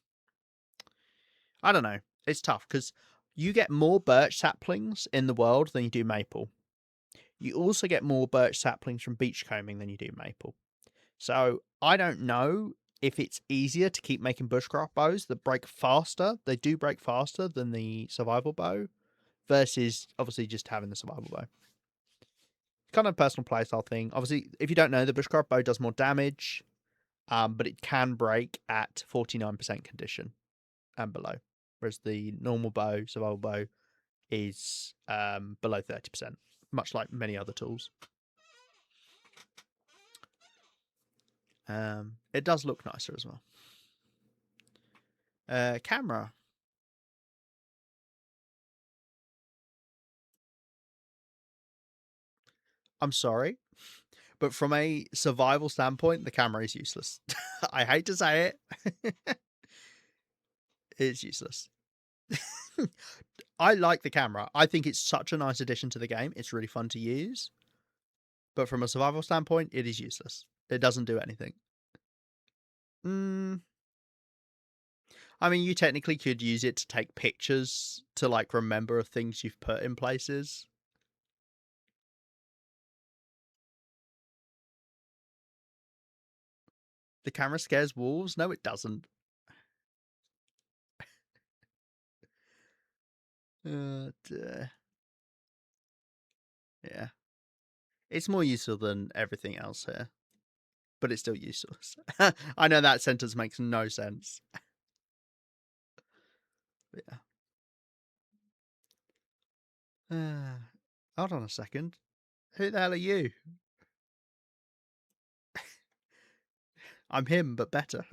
I don't know, it's tough because you get more birch saplings in the world than you do maple. You also get more birch saplings from beachcombing than you do maple. So I don't know if it's easier to keep making bushcraft bows that break faster. They do break faster than the survival bow versus obviously just having the survival bow. Kind of a personal playstyle thing. Obviously, if you don't know, the bushcraft bow does more damage, but it can break at 49% condition and below. Whereas the normal bow, survival bow, is below 30%, much like many other tools. It does look nicer as well. Camera. I'm sorry, But from a survival standpoint, the camera is useless. I hate to say it. It's useless. I like the camera. I think it's such a nice addition to the game. It's really fun to use. But from a survival standpoint, it is useless. It doesn't do anything. I mean, you technically could use it to take pictures to like remember of things you've put in places. The camera scares wolves? No, it doesn't. Yeah. It's more useful than everything else here, but it's still useless. I know that sentence makes no sense. But yeah. Hold on a second. Who the hell are you? I'm him, but better.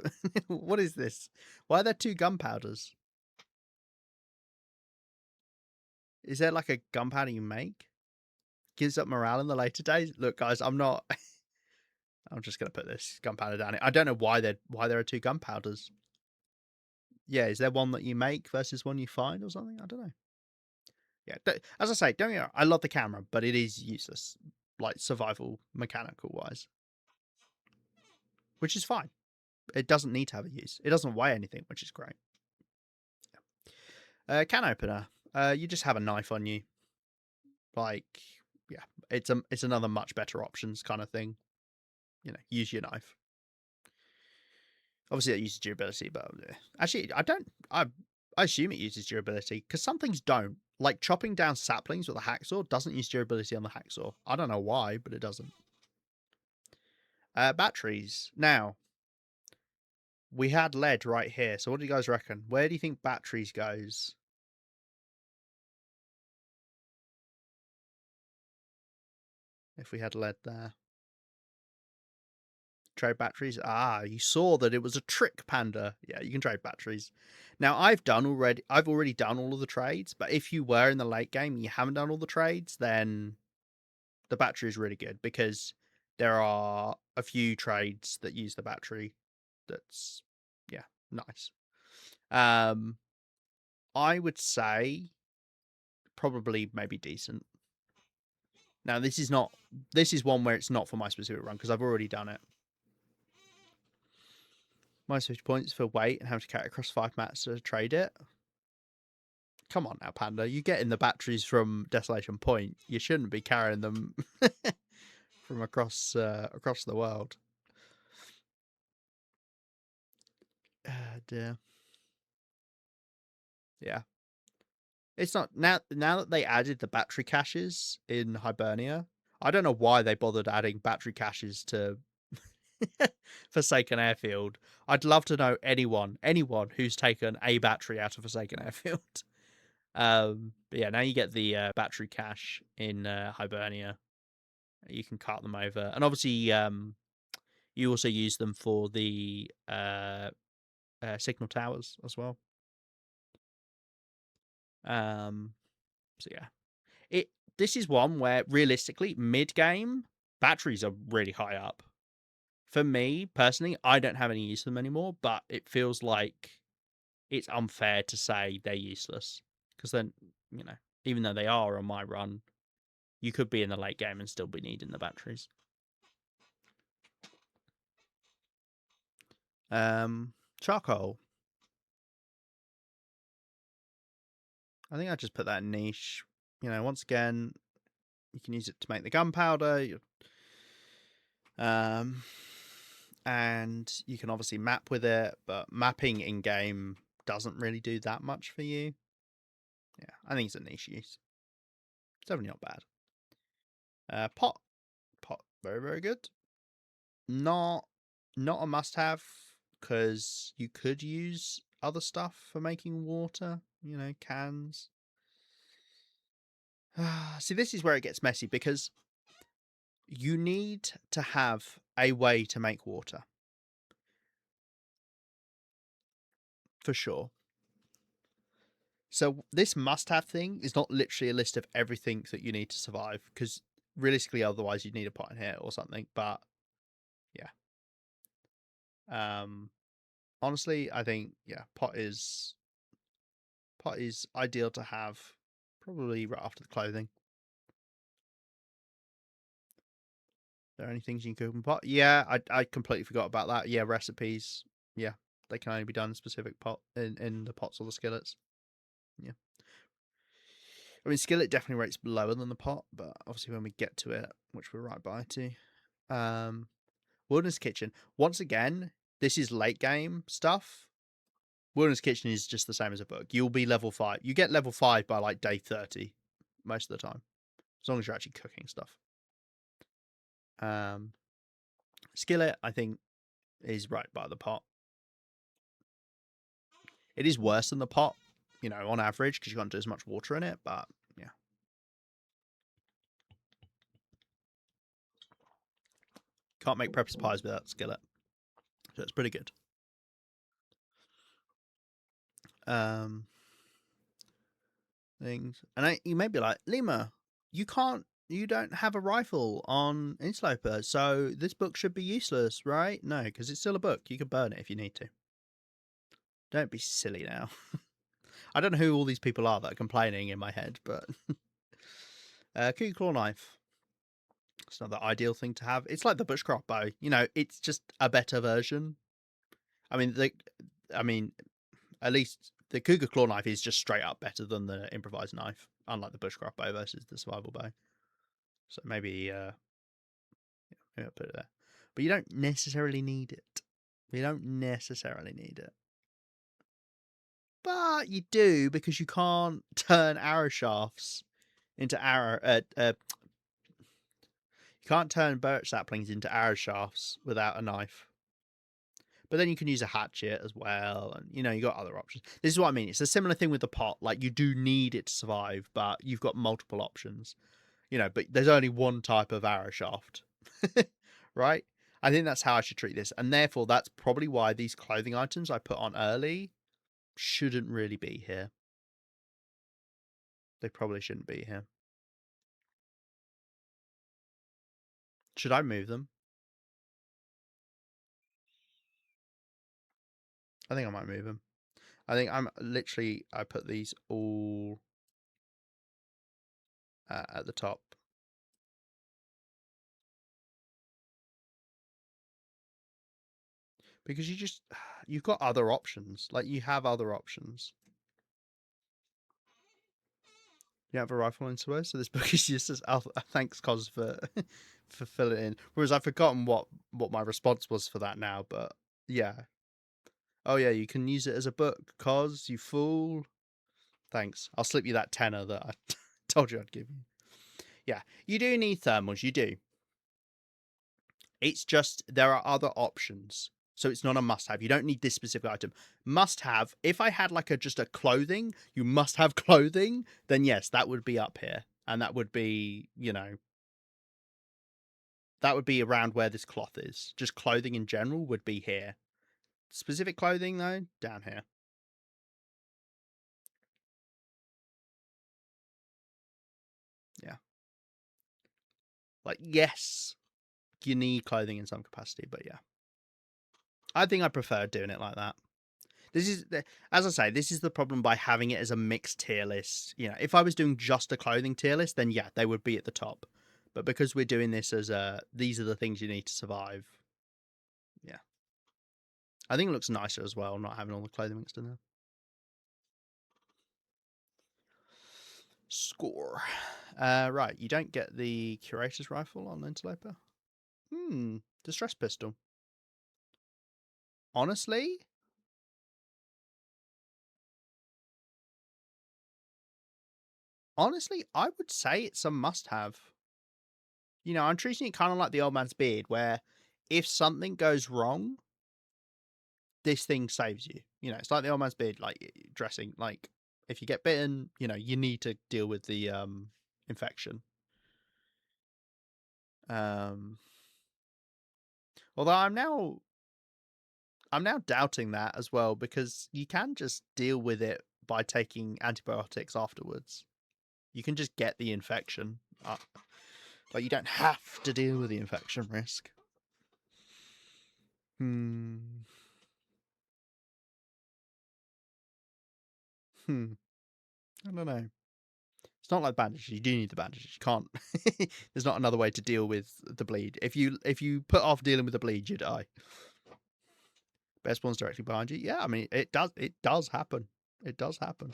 What is this? Why are there two gunpowders? Is there like a gunpowder you make? Gives up morale in the later days? Look, guys, I'm not. I'm just gonna put this gunpowder down here. I don't know why there are two gunpowders. Yeah, is there one that you make versus one you find or something? I don't know. Yeah, as I say, don't get me wrong, I love the camera, but it is useless, like survival mechanical wise, which is fine. It doesn't need to have a use. It doesn't weigh anything, which is great. Can opener. You just have a knife on you. Like, yeah, it's another much better options kind of thing. You know, use your knife. Obviously, it uses durability, but actually, I don't. I assume it uses durability because some things don't. Like chopping down saplings with a hacksaw doesn't use durability on the hacksaw. I don't know why, but it doesn't. Batteries. Now, we had lead right here. So what do you guys reckon? Where do you think batteries goes? If we had lead there. Trade batteries. Ah, you saw that it was a trick, Panda. Yeah, you can trade batteries. Now I've already done all of the trades, but if you were in the late game and you haven't done all the trades, then the battery is really good because there are a few trades that use the battery. That's yeah, nice. I would say probably maybe decent. Now this is one where it's not for my specific run because I've already done it. Minus 50 points for weight and have to carry it across 5 mats to trade it. Come on now, Panda. You're getting the batteries from Desolation Point. You shouldn't be carrying them from across the world. Dear. Yeah. It's not now that they added the battery caches in Hibernia. I don't know why they bothered adding battery caches to Forsaken Airfield. I'd love to know anyone who's taken a battery out of Forsaken Airfield. But yeah, now you get the battery cache in Hibernia. You can cart them over, and obviously, you also use them for the signal towers as well. So yeah, this is one where realistically, mid game batteries are really high up. For me personally, I don't have any use for them anymore, but it feels like it's unfair to say they're useless because then, you know, even though they are on my run, you could be in the late game and still be needing the batteries. Charcoal. I think I just put that in niche. You know, once again, you can use it to make the gunpowder. And you can obviously map with it, but mapping in game doesn't really do that much for you. Yeah, I think it's a niche use. It's definitely not bad. Pot, very very good. Not a must have because you could use other stuff for making water. You know, cans. See, this is where it gets messy because you need to have a way to make water for sure. So this must-have thing is not literally a list of everything that you need to survive because realistically, otherwise you'd need a pot in here or something. But yeah, honestly, I think pot is ideal to have probably right after the clothing. Are there any things you can cook in pot? Yeah, I completely forgot about that. Yeah, recipes. Yeah, they can only be done in specific pot in the pots or the skillets. Yeah. I mean, skillet definitely rates lower than the pot, but obviously when we get to it, which we're right by to, Wilderness Kitchen. Once again, this is late game stuff. Wilderness Kitchen is just the same as a book. You'll be level 5. You get level 5 by like day 30 most of the time, as long as you're actually cooking stuff. Skillet, I think, is right by the pot. It is worse than the pot, on average, because you can't do as much water in it, but yeah. Can't make preppers pies without skillet. So it's pretty good. Things. And you may be like, Lima, you don't have a rifle on Interloper, so this book should be useless, right? No, because it's still a book. You can burn it if you need to. Don't be silly now. I don't know who all these people are that are complaining in my head, but Cougar Claw Knife. It's not the ideal thing to have. It's like the bushcraft bow. It's just a better version. I mean, at least the Cougar Claw Knife is just straight up better than the improvised knife, unlike the bushcraft bow versus the survival bow. So maybe I'll put it there. But you don't necessarily need it. You don't necessarily need it. But you do, because you can't turn arrow shafts into you can't turn birch saplings into arrow shafts without a knife. But then you can use a hatchet as well, and you got other options. This is what I mean. It's a similar thing with the pot. Like, you do need it to survive, but you've got multiple options. But there's only one type of arrow shaft. Right? I think that's how I should treat this. And therefore, that's probably why these clothing items I put on early shouldn't really be here. They probably shouldn't be here. Should I move them? I think I might move them. I think I put these all at the top. Because you've got other options. Like, you have other options. You have a rifle in Suez, so this book is just as thanks, Cos, for for filling in. Whereas I've forgotten what my response was for that now, but yeah. Oh yeah, you can use it as a book, Cos, you fool. Thanks. I'll slip you that tenner that I told you I'd give you. Yeah, you do need thermals, you do. It's just there are other options. So it's not a must-have. You don't need this specific item. Must-have, if I had like just a clothing, you must have clothing, then yes, that would be up here. And that would be, that would be around where this cloth is. Just clothing in general would be here. Specific clothing, though, down here. Yeah. Like, yes, you need clothing in some capacity, but yeah. I think I prefer doing it like that. This is, as I say, this is the problem by having it as a mixed tier list. If I was doing just a clothing tier list, then yeah, they would be at the top. But because we're doing this as these are the things you need to survive. Yeah. I think it looks nicer as well, not having all the clothing mixed in there. Score. Right, you don't get the Curator's Rifle on Interloper. Distress Pistol. Honestly, I would say it's a must-have. I'm treating it kind of like the old man's beard, where if something goes wrong, this thing saves you. It's like the old man's beard, like dressing. Like, if you get bitten, you need to deal with the infection. Although I'm now doubting that as well, because you can just deal with it by taking antibiotics afterwards. You can just get the infection. Like, you don't have to deal with the infection risk. Hmm. I don't know. It's not like bandages. You do need the bandages. You can't. There's not another way to deal with the bleed. If you put off dealing with the bleed, you die. Best one's directly behind you. Yeah, I mean it does. It does happen. It does happen.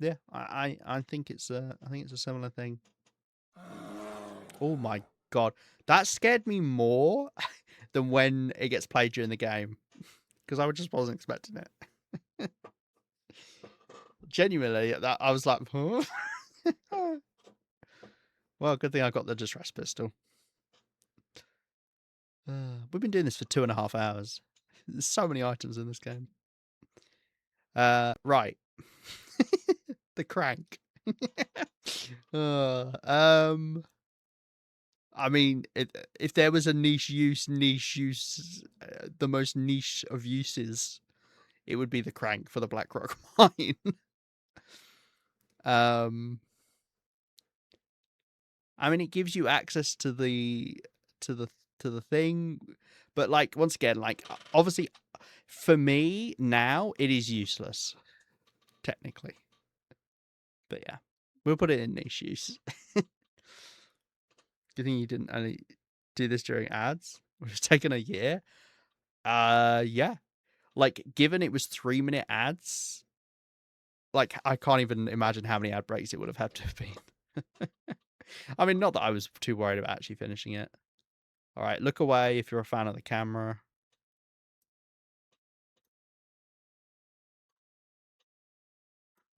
Yeah, I think it's a similar thing. Oh my god, that scared me more than when it gets played during the game because I just wasn't expecting it. Genuinely, that I was like, huh? Well, good thing I got the distress pistol. We've been doing this for 2.5 hours. There's so many items in this game. Right. The crank. I mean, if there was a niche use, the most niche of uses, it would be the crank for the Blackrock mine. I mean, it gives you access to the to the to the thing, but like once again, like obviously, for me now it is useless technically. But yeah, we'll put it in niche use. Do you think you didn't only do this during ads? It's taken a year. Yeah. Like, given it was 3-minute ads, like I can't even imagine how many ad breaks it would have had to have been. I mean, not that I was too worried about actually finishing it. All right, look away if you're a fan of the camera.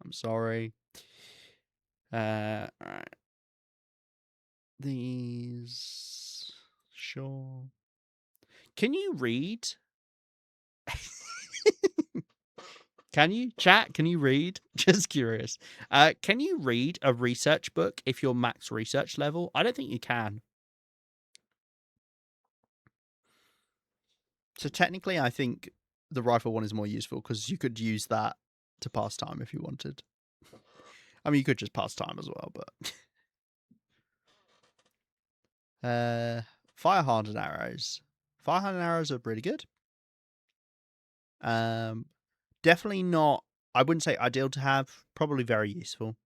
I'm sorry. All right. These. Sure. Can you read? Can you? Chat, can you read? Just curious. Can you read a research book if you're max research level? I don't think you can. So technically, I think the rifle one is more useful because you could use that to pass time if you wanted. I mean, you could just pass time as well, but fire hardened arrows. Fire hardened arrows are pretty good. Definitely not. I wouldn't say ideal to have. Probably very useful.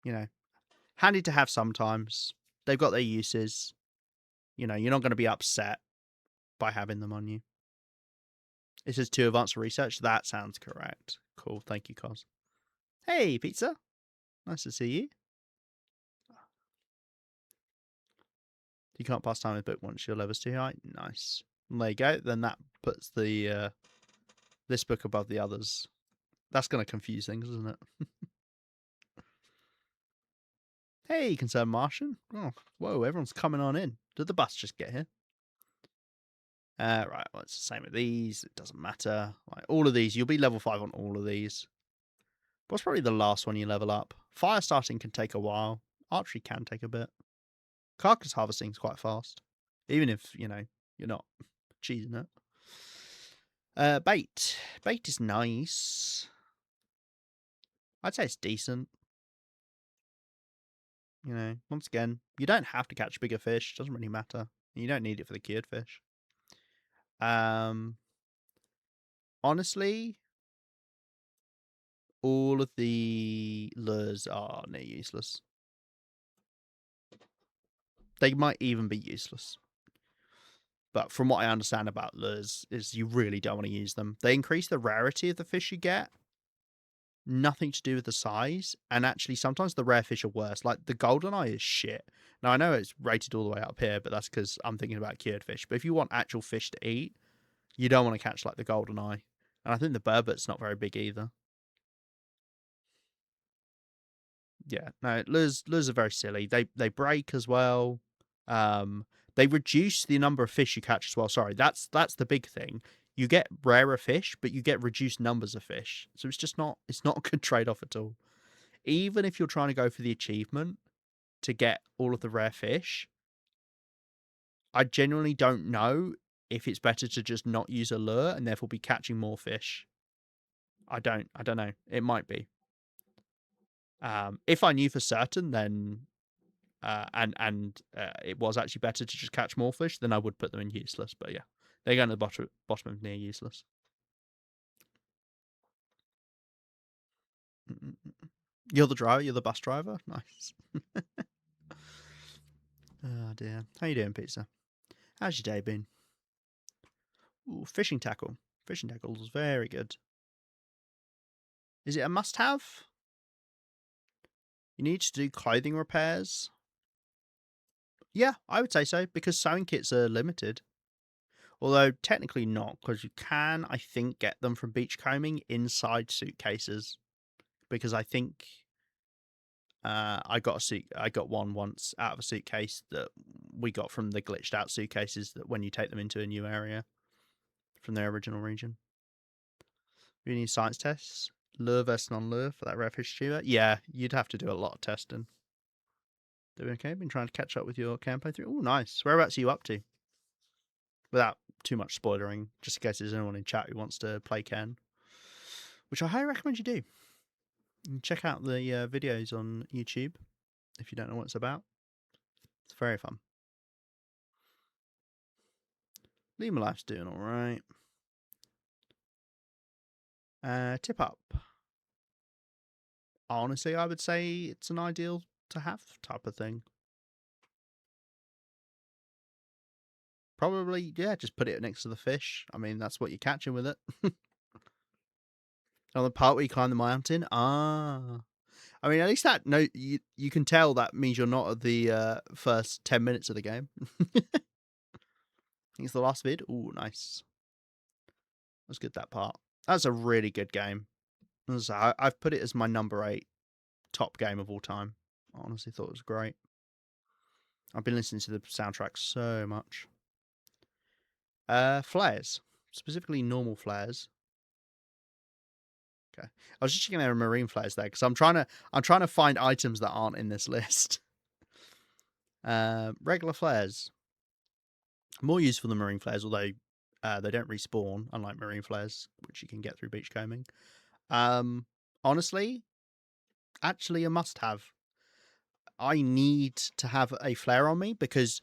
You know, handy to have sometimes. They've got their uses. You know, you're not going to be upset by having them on you. It says 2 advanced research. That sounds correct. Cool. Thank you, Cos. Hey, pizza. Nice to see you. You can't pass time with book once your level's too high. Nice. And there you go. Then that puts the this book above the others. That's going to confuse things, isn't it? Hey, concerned Martian. Oh, whoa, everyone's coming on in. Did the bus just get here? Right, well, it's the same with these. It doesn't matter. Like, all of these, you'll be level 5 on all of these. What's probably the last one you level up? Fire starting can take a while. Archery can take a bit. Carcass harvesting is quite fast. Even if, you know, you're not cheesing it. Bait. Bait is nice. I'd say it's decent. You know, once again, you don't have to catch bigger fish. Doesn't really matter. You don't need it for the cured fish. Honestly, all of the lures are near useless. They might even be useless. But from what I understand about lures, is you really don't want to use them. They increase the rarity of the fish you get. Nothing to do with the size. And actually, sometimes the rare fish are worse. Like the goldeneye is shit. Now, I know it's rated all the way up here, but that's because I'm thinking about cured fish. But if you want actual fish to eat, you don't want to catch like the goldeneye. And I think the burbot's not very big either. Yeah, no, lures are very silly. They break as well. They reduce the number of fish you catch as well. Sorry, that's the big thing. You get rarer fish, but you get reduced numbers of fish. So it's not a good trade off at all. Even if you're trying to go for the achievement to get all of the rare fish, I genuinely don't know if it's better to just not use a lure and therefore be catching more fish. I don't know. It might be. If I knew for certain, then it was actually better to just catch more fish, then I would put them in useless. But yeah, they're going to the bottom of near useless. You're the driver. You're the bus driver. Nice. Oh dear. How you doing, pizza? How's your day been? Ooh, fishing tackle. Fishing tackle is very good. Is it a must-have? You need to do clothing repairs. Yeah, I would say so, because sewing kits are limited. Although technically not, because you can, I think, get them from beachcombing inside suitcases. Because I think I got one once out of a suitcase that we got from the glitched out suitcases that when you take them into a new area from their original region. You need science tests, lure versus non-lure for that redfish tuber. Yeah, you'd have to do a lot of testing. Doing okay? Been trying to catch up with your campaign through. Oh, nice. Whereabouts are you up to? Without too much spoilering, just in case there's anyone in chat who wants to play Ken, which I highly recommend you do. You can check out the videos on YouTube if you don't know what it's about. It's very fun. Lima Life's doing all right. Tip up. Honestly, I would say it's an ideal to have type of thing. Probably, yeah, just put it next to the fish. I mean, that's what you're catching with it. On the part where you climb the mountain? Ah. I mean, at least that, no, you can tell that means you're not at the first 10 minutes of the game. I think it's the last vid. Ooh, nice. That's good, that part. That's a really good game. I've put it as my number 8 top game of all time. I honestly thought it was great. I've been listening to the soundtrack so much. Flares. Specifically normal flares. Okay. I was just checking out marine flares there because I'm trying to find items that aren't in this list. Regular flares. More useful than marine flares, although they don't respawn, unlike marine flares, which you can get through beachcombing. Honestly, actually a must-have. I need to have a flare on me because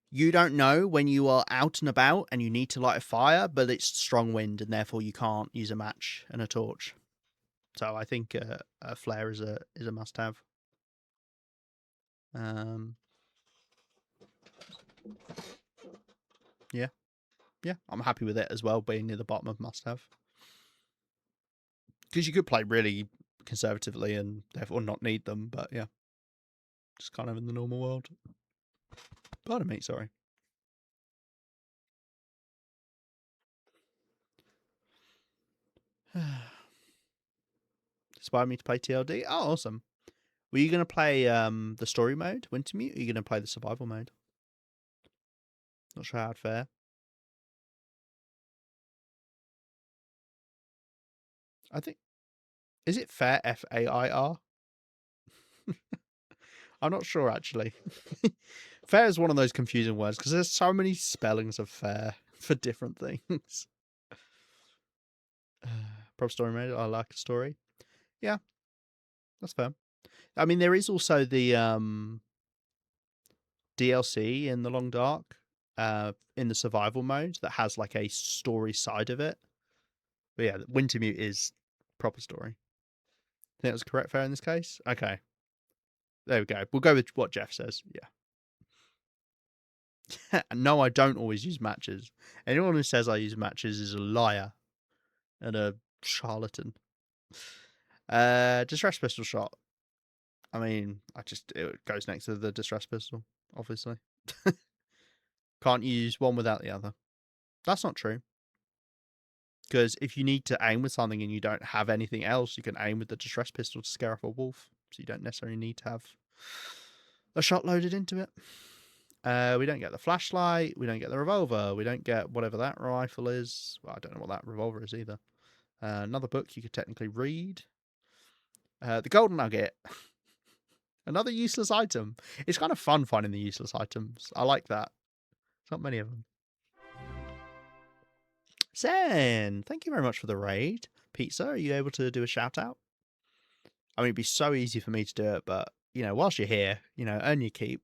you don't know when you are out and about and you need to light a fire, but it's strong wind and therefore you can't use a match and a torch. So I think a flare is a must-have. Yeah, I'm happy with it as well, being near the bottom of must-have. Because you could play really conservatively and therefore not need them, but yeah. Just kind of in the normal world. Pardon me, sorry. Inspired me to play TLD. Oh, awesome. Were you going to play the story mode, Wintermute, or are you going to play the survival mode? Not sure how it'd fare. I think... Is it fair? Fair? I'm not sure, actually. Fair is one of those confusing words, because there's so many spellings of fair for different things. Prop story mode. I like a story. Yeah, that's fair. I mean, there is also the DLC in the Long Dark, in the survival mode that has like a story side of it. But yeah, Wintermute is proper story. I think that was correct fair in this case. Okay, there we go. We'll go with what Jeff says. Yeah. No, I don't always use matches. Anyone who says I use matches is a liar and a charlatan. Distress pistol shot. I mean, it goes next to the distress pistol, obviously. Can't use one without the other. That's not true. Because if you need to aim with something and you don't have anything else, you can aim with the distress pistol to scare off a wolf. So you don't necessarily need to have a shot loaded into it. We don't get the flashlight. We don't get the revolver. We don't get whatever that rifle is. Well, I don't know what that revolver is either. Another book you could technically read. The golden nugget. Another useless item. It's kind of fun finding the useless items. I like that. There's not many of them. Zen, thank you very much for the raid. Pizza, are you able to do a shout out? I mean, it'd be so easy for me to do it, but whilst you're here, earn your keep.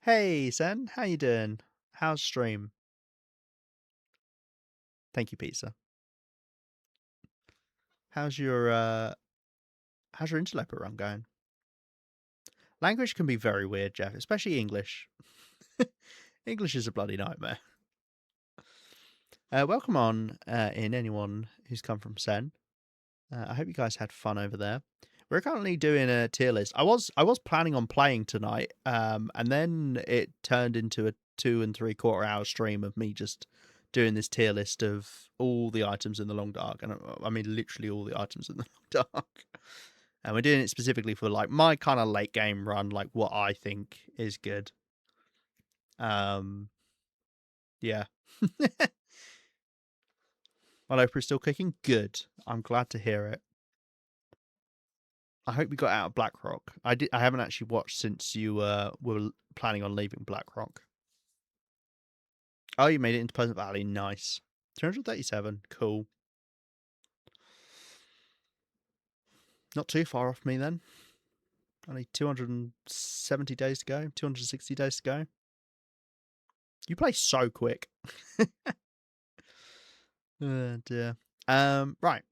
Hey, Sen, how you doing? How's stream? Thank you, pizza. How's your Interloper run going? Language can be very weird, Jeff, especially English. English is a bloody nightmare. Welcome on in anyone who's come from Sen. I hope you guys had fun over there. We're currently doing a tier list. I was planning on playing tonight, and then it turned into a 2 3/4 hour stream of me just doing this tier list of all the items in the long dark, and I mean literally all the items in the long dark. And we're doing it specifically for like my kind of late game run, like what I think is good. Yeah. My Oprah's still kicking. Good. I'm glad to hear it. I hope you got out of BlackRock. I haven't actually watched since you were planning on leaving BlackRock. Oh, you made it into Pleasant Valley. Nice. 237. Cool. Not too far off me then. Only 270 days to go. 260 days to go. You play so quick. Oh dear. Right.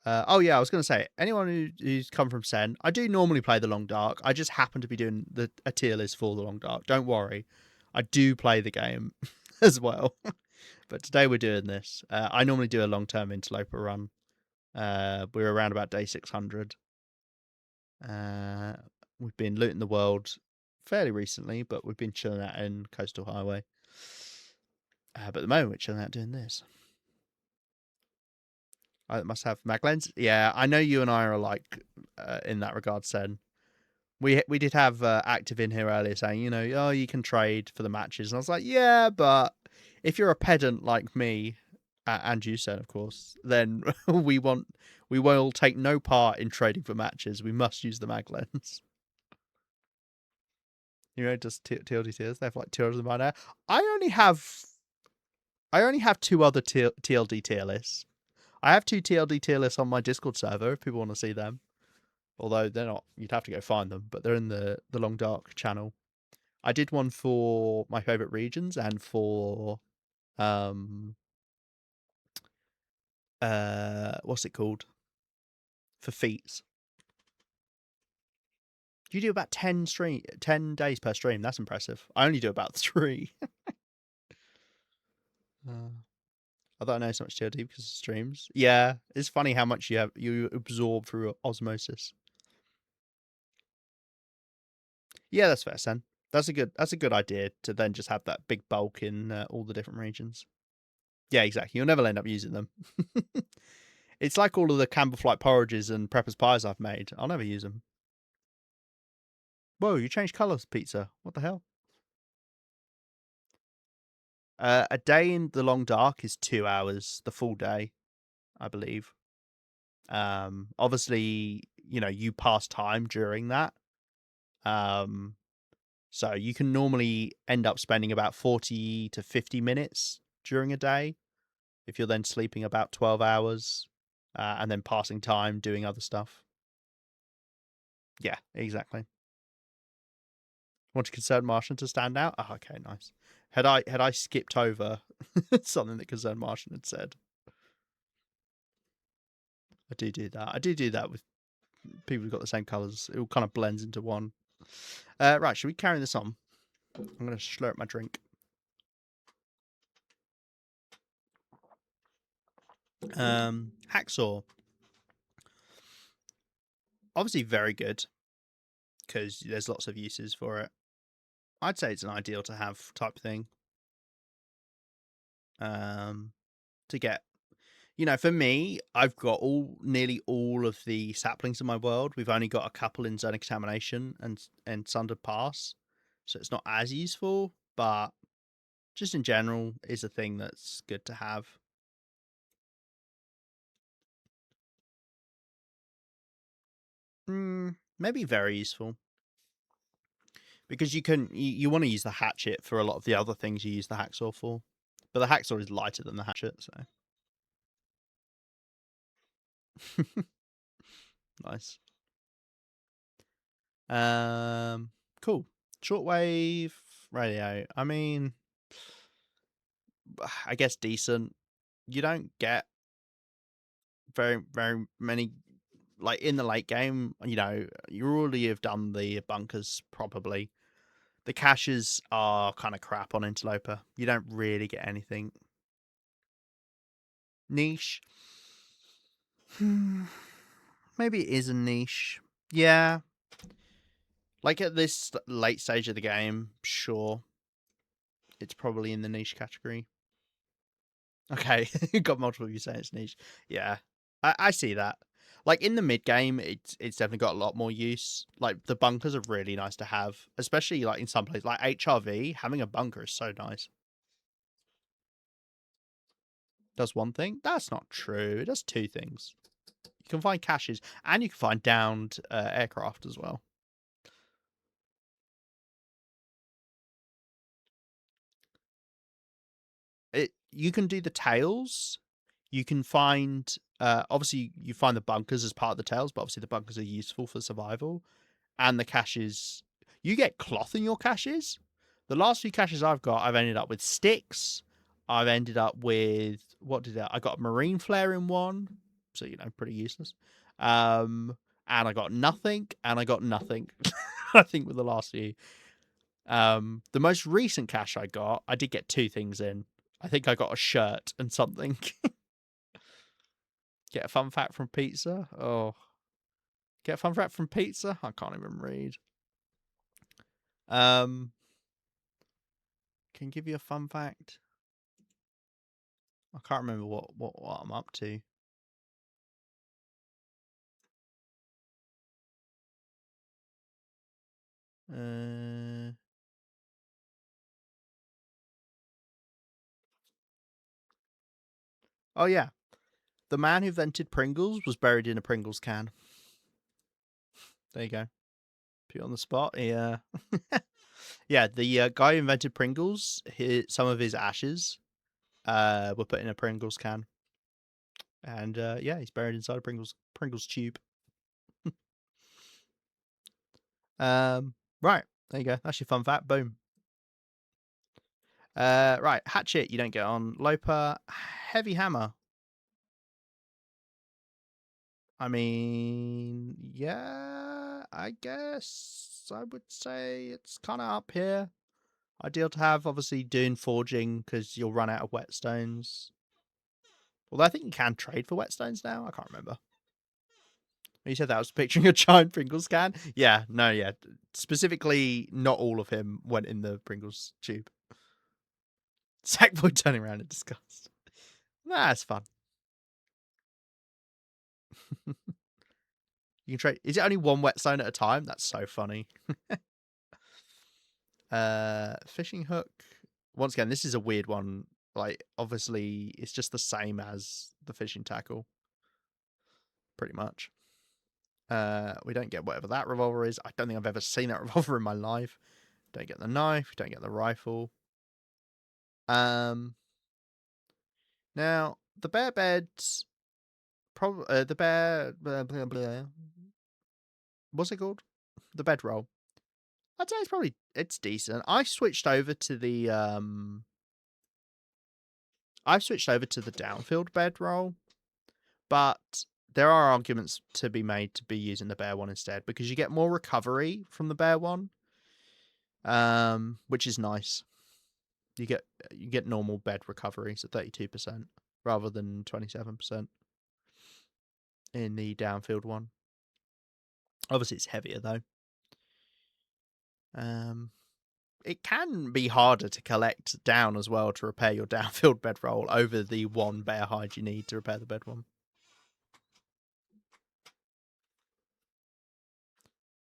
Oh yeah, I was going to say, anyone who's come from Sen, I do normally play the Long Dark. I just happen to be doing a tier list for the Long Dark. Don't worry, I do play the game as well. But today we're doing this. I normally do a long-term Interloper run. We're around about day 600. We've been looting the world fairly recently, but we've been chilling out in Coastal Highway. But at the moment, we're chilling out doing this. I must have Maglens. Yeah, I know you and I are alike in that regard, Sen. We did have Active in here earlier saying, oh, you can trade for the matches. And I was like, yeah, but if you're a pedant like me, and you, Sen, of course, then we will take no part in trading for matches. We must use the Maglens. Just TLD tiers. They have like 200 of them by now. I only have 2 other TLD tier lists. I have 2 TLD tier lists on my Discord server if people want to see them. Although they're not, you'd have to go find them, but they're in the Long Dark channel. I did one for my favorite regions and for what's it called? For feats. You do about 10 days per stream. That's impressive. I only do about 3. I don't know so much TLD because of streams. Yeah, it's funny how much you absorb through osmosis. Yeah, that's fair, Sen. That's a good idea to then just have that big bulk in all the different regions. Yeah, exactly. You'll never end up using them. It's like all of the Campbellflight porridges and Prepper's pies I've made. I'll never use them. Whoa, you changed colours, pizza. What the hell? A day in the long dark is 2 hours, the full day, I believe. Obviously, you pass time during that. So you can normally end up spending about 40 to 50 minutes during a day if you're then sleeping about 12 hours and then passing time doing other stuff. Yeah, exactly. Want a concerned Martian to stand out? Oh, okay, nice. Had I skipped over something that concerned Martian had said? I do that. I do that with people who've got the same colours. It all kind of blends into one. Right, should we carry this on? I'm going to slurp my drink. Hacksaw. Obviously very good because there's lots of uses for it. I'd say it's an ideal to have type thing. To get, for me, I've got nearly all of the saplings in my world. We've only got a couple in Zone Examination and Sundered Pass, so it's not as useful, but just in general is a thing that's good to have. Maybe very useful. Because you want to use the hatchet for a lot of the other things you use the hacksaw for. But the hacksaw is lighter than the hatchet, so. Nice. Um, cool. Shortwave radio. I mean, I guess decent. You don't get very many like in the late game. You know, you already have done the bunkers probably. The caches are kind of crap on Interloper. You don't really get anything niche. Maybe it is a niche. Yeah, like at this late stage of the game, sure, it's probably in the niche category. Okay, got multiple of you saying it's niche. Yeah, I see that. Like in the mid game, it's definitely got a lot more use. Like the bunkers are really nice to have, especially like in some places like HRV. Having a bunker is so nice. Does one thing? That's not true. It does two things. You can find caches and you can find downed aircraft as well. You can do the tails. You can find obviously you find the bunkers as part of the tails, but obviously the bunkers are useful for survival. And the caches, you get cloth in your caches. The last few caches I've got, I've ended up with sticks. I've ended up with what did I got a marine flare in one, so you know, pretty useless. And I got nothing, and I got nothing. I think with the last few. The most recent cache I got, I did get two things in. I think I got a shirt and something. Get a fun fact from pizza. Oh, get a fun fact from pizza. I can't even read. Um, can give you a fun fact. I can't remember what I'm up to. Uh, oh yeah, the man who invented Pringles was buried in a Pringles can. There you go. Put you on the spot. Yeah, yeah. The guy who invented Pringles, some of his ashes, were put in a Pringles can, and yeah, he's buried inside a Pringles tube. Right. There you go. That's your fun fact. Boom. Right. Hatchet, you don't get on. Loper, heavy hammer. I mean, yeah, I guess I would say it's kind of up here. Ideal to have, obviously, doing forging because you'll run out of whetstones. Although I think you can trade for whetstones now. I can't remember. You said that I was picturing a giant Pringles can. Yeah, no, yeah. Specifically, not all of him went in the Pringles tube. Sackboy turning around in disgust. That's fun. You can trade. Is it only one whetstone at a time? That's so funny. Fishing hook. Once again, this is a weird one. Like, obviously, it's just the same as the fishing tackle, pretty much. We don't get whatever that revolver is. I don't think I've ever seen that revolver in my life. Don't get the knife. Don't get the rifle. Um, Now the bear beds. Probably the bear. Blah, blah, blah. What's it called? The bedroll. I'd say it's decent. I've switched over to the downfield bedroll, but there are arguments to be made to be using the bear one instead because you get more recovery from the bear one, which is nice. You get normal bed recovery, so 32% rather than 27% in the downfield one. Obviously, it's heavier though. It can be harder to collect down as well to repair your downfield bedroll over the one bear hide you need to repair the bed one.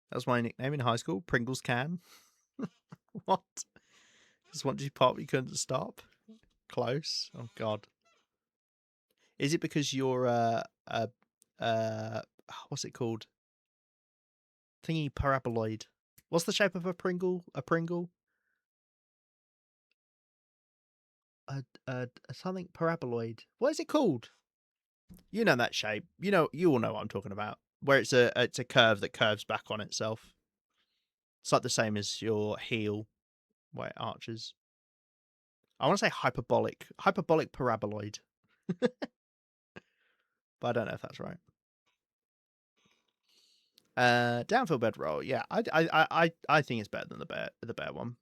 That was my nickname in high school, Pringles Can. What? Just wanted you pop, you couldn't stop. Close. Oh God. Is it because you're what's it called? Thingy paraboloid. What's the shape of a Pringle? A Pringle? A something paraboloid. What is it called? You know that shape. You all know what I'm talking about. Where it's a curve that curves back on itself. It's like the same as your heel, where it arches. I want to say hyperbolic paraboloid, but I don't know if that's right. Downfield bed roll. Yeah, I think it's better than the bear one.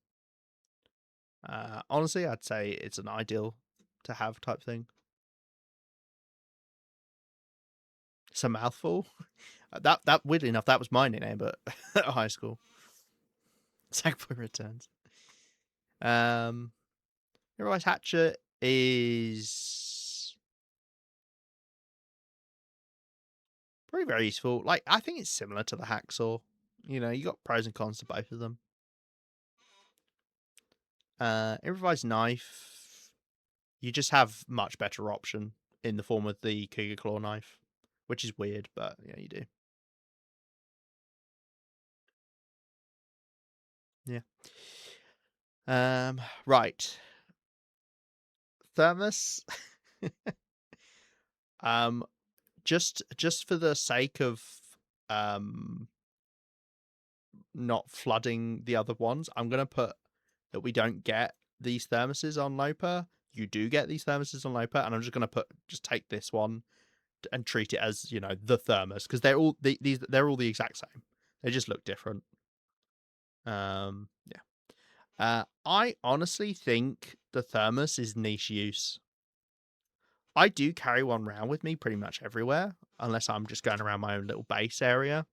Honestly, I'd say it's an ideal to have type thing. It's a mouthful. That weirdly enough, that was my nickname, but at high school. Sackboy returns. Um, Heroi's Hatchet is pretty very useful. Like I think it's similar to the hacksaw. You got pros and cons to both of them. Improvised knife, you just have much better option in the form of the Cougar Claw knife, which is weird, but yeah, you do. Yeah. Right. Thermos. um, just for the sake of um not flooding the other ones, I'm gonna put that we don't get these thermoses on Loper. You do get these thermoses on Loper, and I'm just gonna just take this one and treat it as the thermos because they're all the exact same. They just look different. Yeah. I honestly think the thermos is niche use. I do carry one around with me pretty much everywhere, unless I'm just going around my own little base area.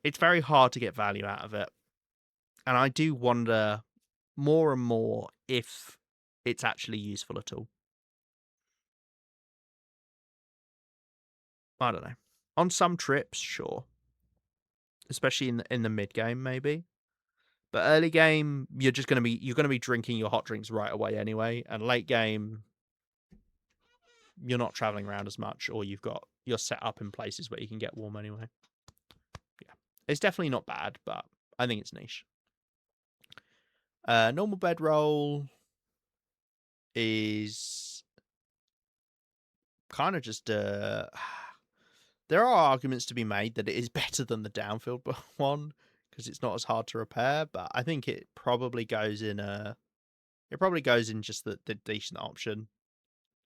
It's very hard to get value out of it, and I do wonder more and more if it's actually useful at all. I don't know. On some trips, sure, especially in the mid game, maybe. But early game, you're gonna be drinking your hot drinks right away anyway, and late game, you're not traveling around as much, or you're set up in places where you can get warm anyway. Yeah, it's definitely not bad, but I think it's niche. Normal bedroll is kind of just there are arguments to be made that it is better than the downfield one because it's not as hard to repair, but I think it probably goes in just the decent option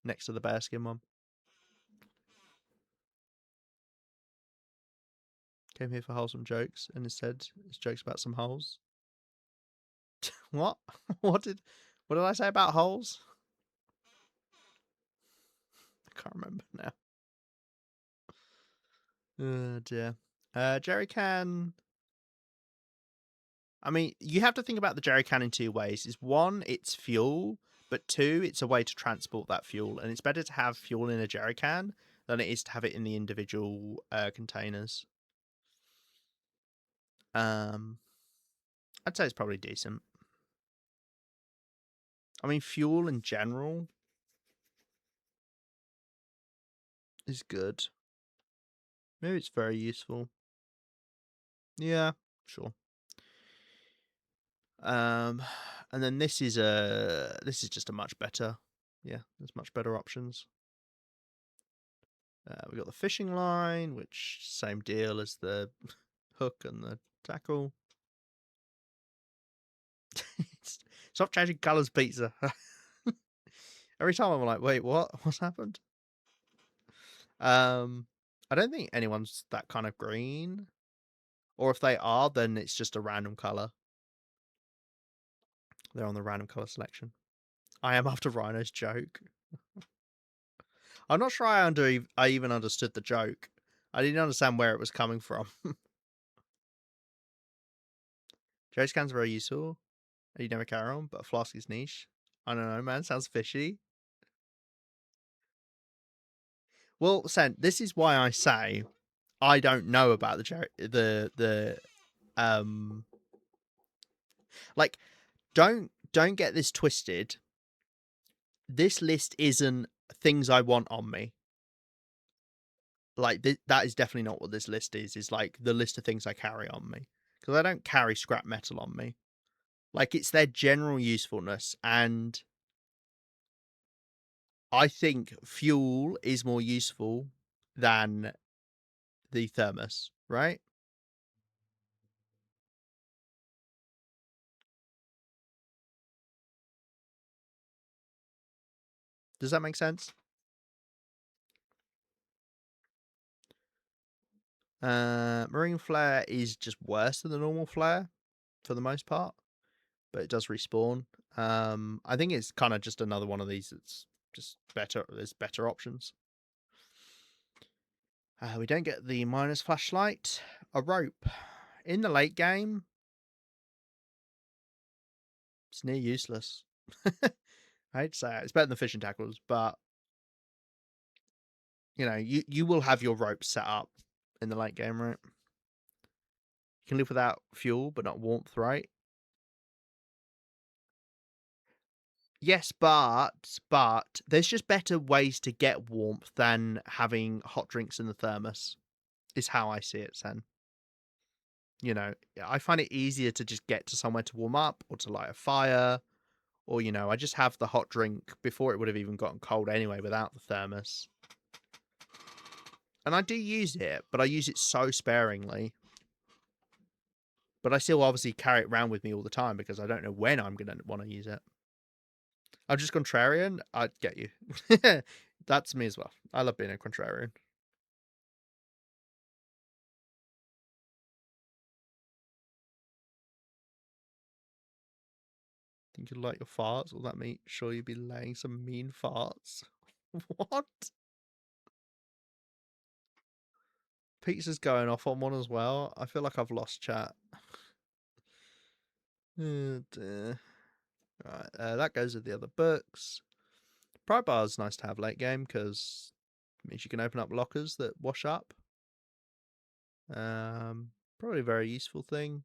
next to the bearskin one. Came here for wholesome jokes, and instead it's jokes about some holes. What? What did I say about holes? I can't remember now. Oh dear. Jerry can. I mean, you have to think about the jerry can in two ways. Is one, it's fuel, but two, it's a way to transport that fuel, and it's better to have fuel in a jerry can than it is to have it in the individual containers. Um, I'd say it's probably decent. I mean, fuel in general is good. Maybe it's very useful. Yeah, sure. Um, and then this is just a much better. Yeah, there's much better options. We got the fishing line, which same deal as the hook and the tackle. Stop changing colours, pizza. Every time I'm like, wait, what? What's happened? I don't think anyone's that kind of green. Or if they are, then it's just a random colour. They're on the random colour selection. I am after Rhino's joke. I'm not sure I even understood the joke. I didn't understand where it was coming from. Jerry cans are very useful. You never carry on, but a flask is niche. I don't know, man. Sounds fishy. Well, Sen, this is why I say I don't know about the like don't get this twisted. This list isn't things I want on me. Like that is definitely not what this list is. Is like the list of things I carry on me because I don't carry scrap metal on me. Like it's their general usefulness, and I think fuel is more useful than the thermos, right? Does that make sense? Marine flare is just worse than the normal flare for the most part, but it does respawn. I think it's kind of just another one of these that's just better. There's better options. We don't get the miner's flashlight. A rope. In the late game, it's near useless. I hate to say it. It's better than fishing tackles, but you will have your rope set up in the late game, right? You can live without fuel, but not warmth, right? Yes, but there's just better ways to get warmth than having hot drinks in the thermos. Is how I see it, Sen. I find it easier to just get to somewhere to warm up or to light a fire, or I just have the hot drink before it would have even gotten cold anyway without the thermos. And I do use it, but I use it so sparingly. But I still obviously carry it around with me all the time because I don't know when I'm going to want to use it. I'm just contrarian. I get you. That's me as well. I love being a contrarian. Think you like your farts? Will that mean sure you'd be laying some mean farts? What? Pizza's going off on one as well. I feel like I've lost chat. Oh dear. Right, that goes with the other books. Pry bar's nice to have late game because it means you can open up lockers that wash up. Probably a very useful thing.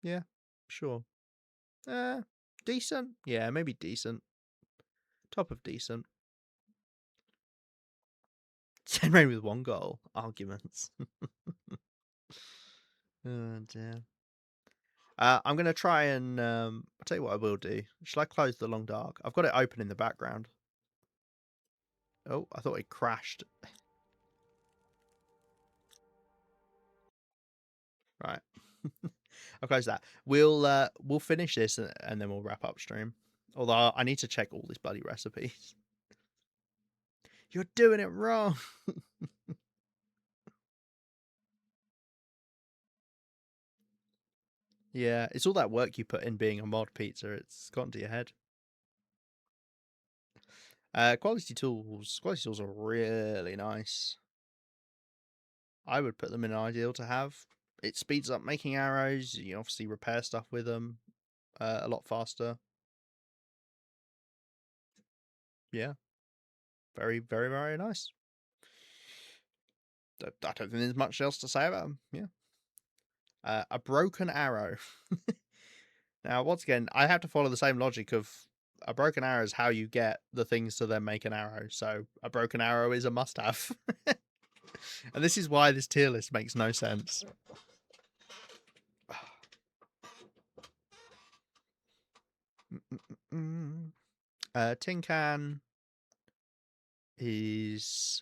Yeah, sure. Decent. Yeah, maybe decent. Top of decent. 10 rain with one goal. Arguments. Oh dear. I'm gonna try and I'll tell you what I will do. Shall I close the long dark? I've got it open in the background. Oh, I thought it crashed. Right. I'll close that. We'll finish this and then we'll wrap up stream. Although I need to check all these bloody recipes. You're doing it wrong. Yeah, it's all that work you put in being a mod pizza. It's gotten to your head. Quality tools. Quality tools are really nice. I would put them in ideal to have. It speeds up making arrows. You obviously repair stuff with them a lot faster. Yeah, very, very, very nice. I don't think there's much else to say about them. Yeah. A broken arrow. Now, once again, I have to follow the same logic of a broken arrow is how you get the things to then make an arrow. So a broken arrow is a must-have. And this is why this tier list makes no sense. Tin can is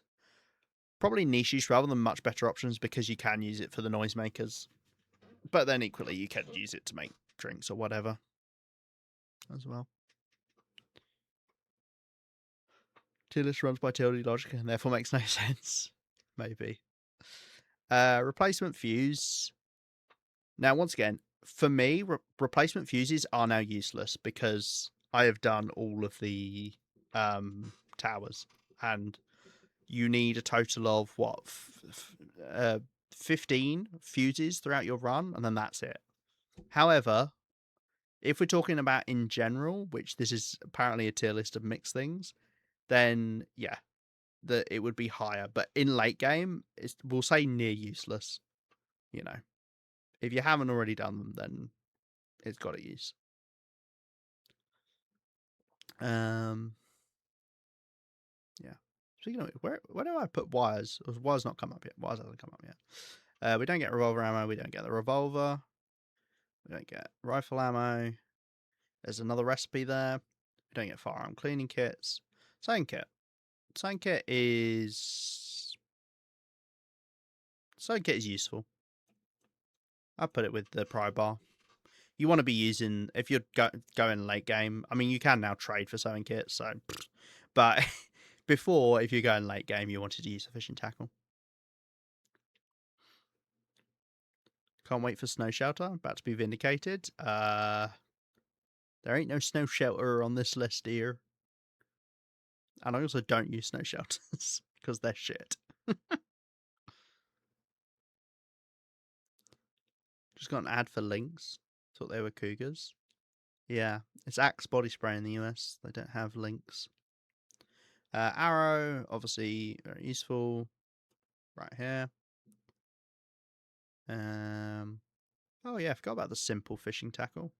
probably niche rather than much better options because you can use it for the noisemakers. But then equally, you can use it to make drinks or whatever as well. Tier list runs by TLD logic and therefore makes no sense. Maybe. Replacement fuse. Now, once again, for me, replacement fuses are now useless because I have done all of the towers, and you need a total of 15 fuses throughout your run, and then that's it. However, if we're talking about in general, which this is apparently a tier list of mixed things, then yeah, it would be higher. But in late game, we'll say near useless. If you haven't already done them, then it's got to use. Yeah. Speaking of where do I put wires? Wires not come up yet. Wires hasn't come up yet. We don't get revolver ammo. We don't get the revolver. We don't get rifle ammo. There's another recipe there. We don't get firearm cleaning kits. Sewing kit. Sewing kit is useful. I'll put it with the pry bar. You want to be using, if you're going late game, I mean, you can now trade for sewing kits, so, but before, if you're going late game, you wanted to use a fishing tackle. Can't wait for snow shelter. About to be vindicated. There ain't no snow shelter on this list here. And I also don't use snow shelters because they're shit. Just got an ad for Lynx. Thought they were cougars. Yeah, it's Axe body spray in the US. They don't have Lynx. Arrow, obviously very useful. Right here. Oh yeah, I forgot about the simple fishing tackle.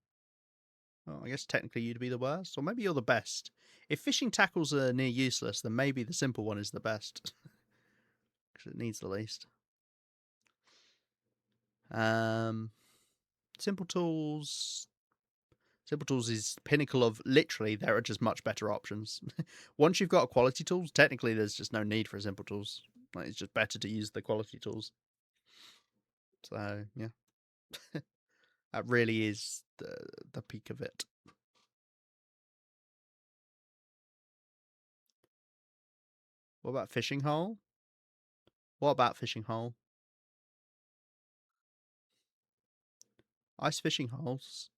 Oh, I guess technically you'd be the worst, or maybe you're the best. If fishing tackles are near useless, then maybe the simple one is the best. Because it needs the least. Simple tools. Simple tools is pinnacle of literally there are just much better options. Once you've got quality tools, technically there's just no need for simple tools. Like, it's just better to use the quality tools. So yeah, that really is the peak of it. What about fishing hole? What about fishing hole? Ice fishing holes.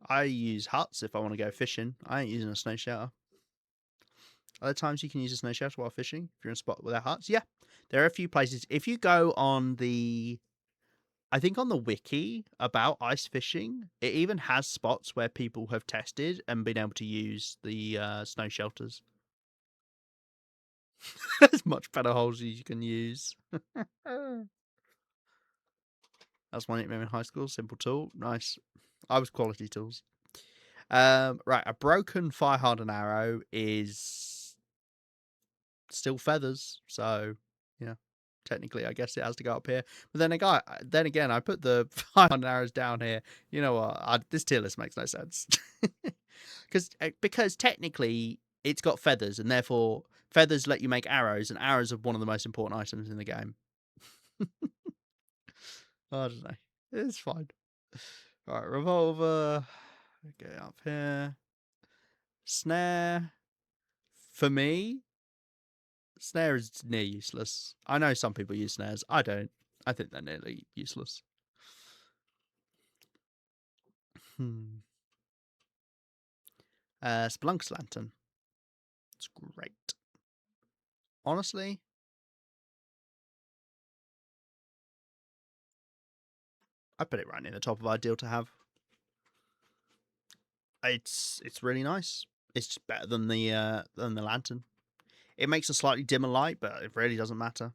I use huts if I want to go fishing. I ain't using a snow shelter. Other times you can use a snow shelter while fishing if you're in a spot without huts. Yeah, there are a few places. If you go on I think on the wiki about ice fishing, it even has spots where people have tested and been able to use the snow shelters. There's much better holes you can use. That's my nickname in high school. Simple tool. Nice. I was quality tools. Right, a broken fire hardened arrow is still feathers, so yeah. Technically, I guess it has to go up here. But then again, I put the fire hardened arrows down here. You know what? This tier list makes no sense because technically it's got feathers, and therefore feathers let you make arrows, and arrows are one of the most important items in the game. I don't know. It's fine. All right, revolver. Okay, up here. Snare. For me, snare is near useless. I know some people use snares. I don't. I think they're nearly useless. Spelunk's lantern. It's great. Honestly, I put it right near the top of ideal to have. It's really nice. It's just better than the lantern. It makes a slightly dimmer light, but it really doesn't matter.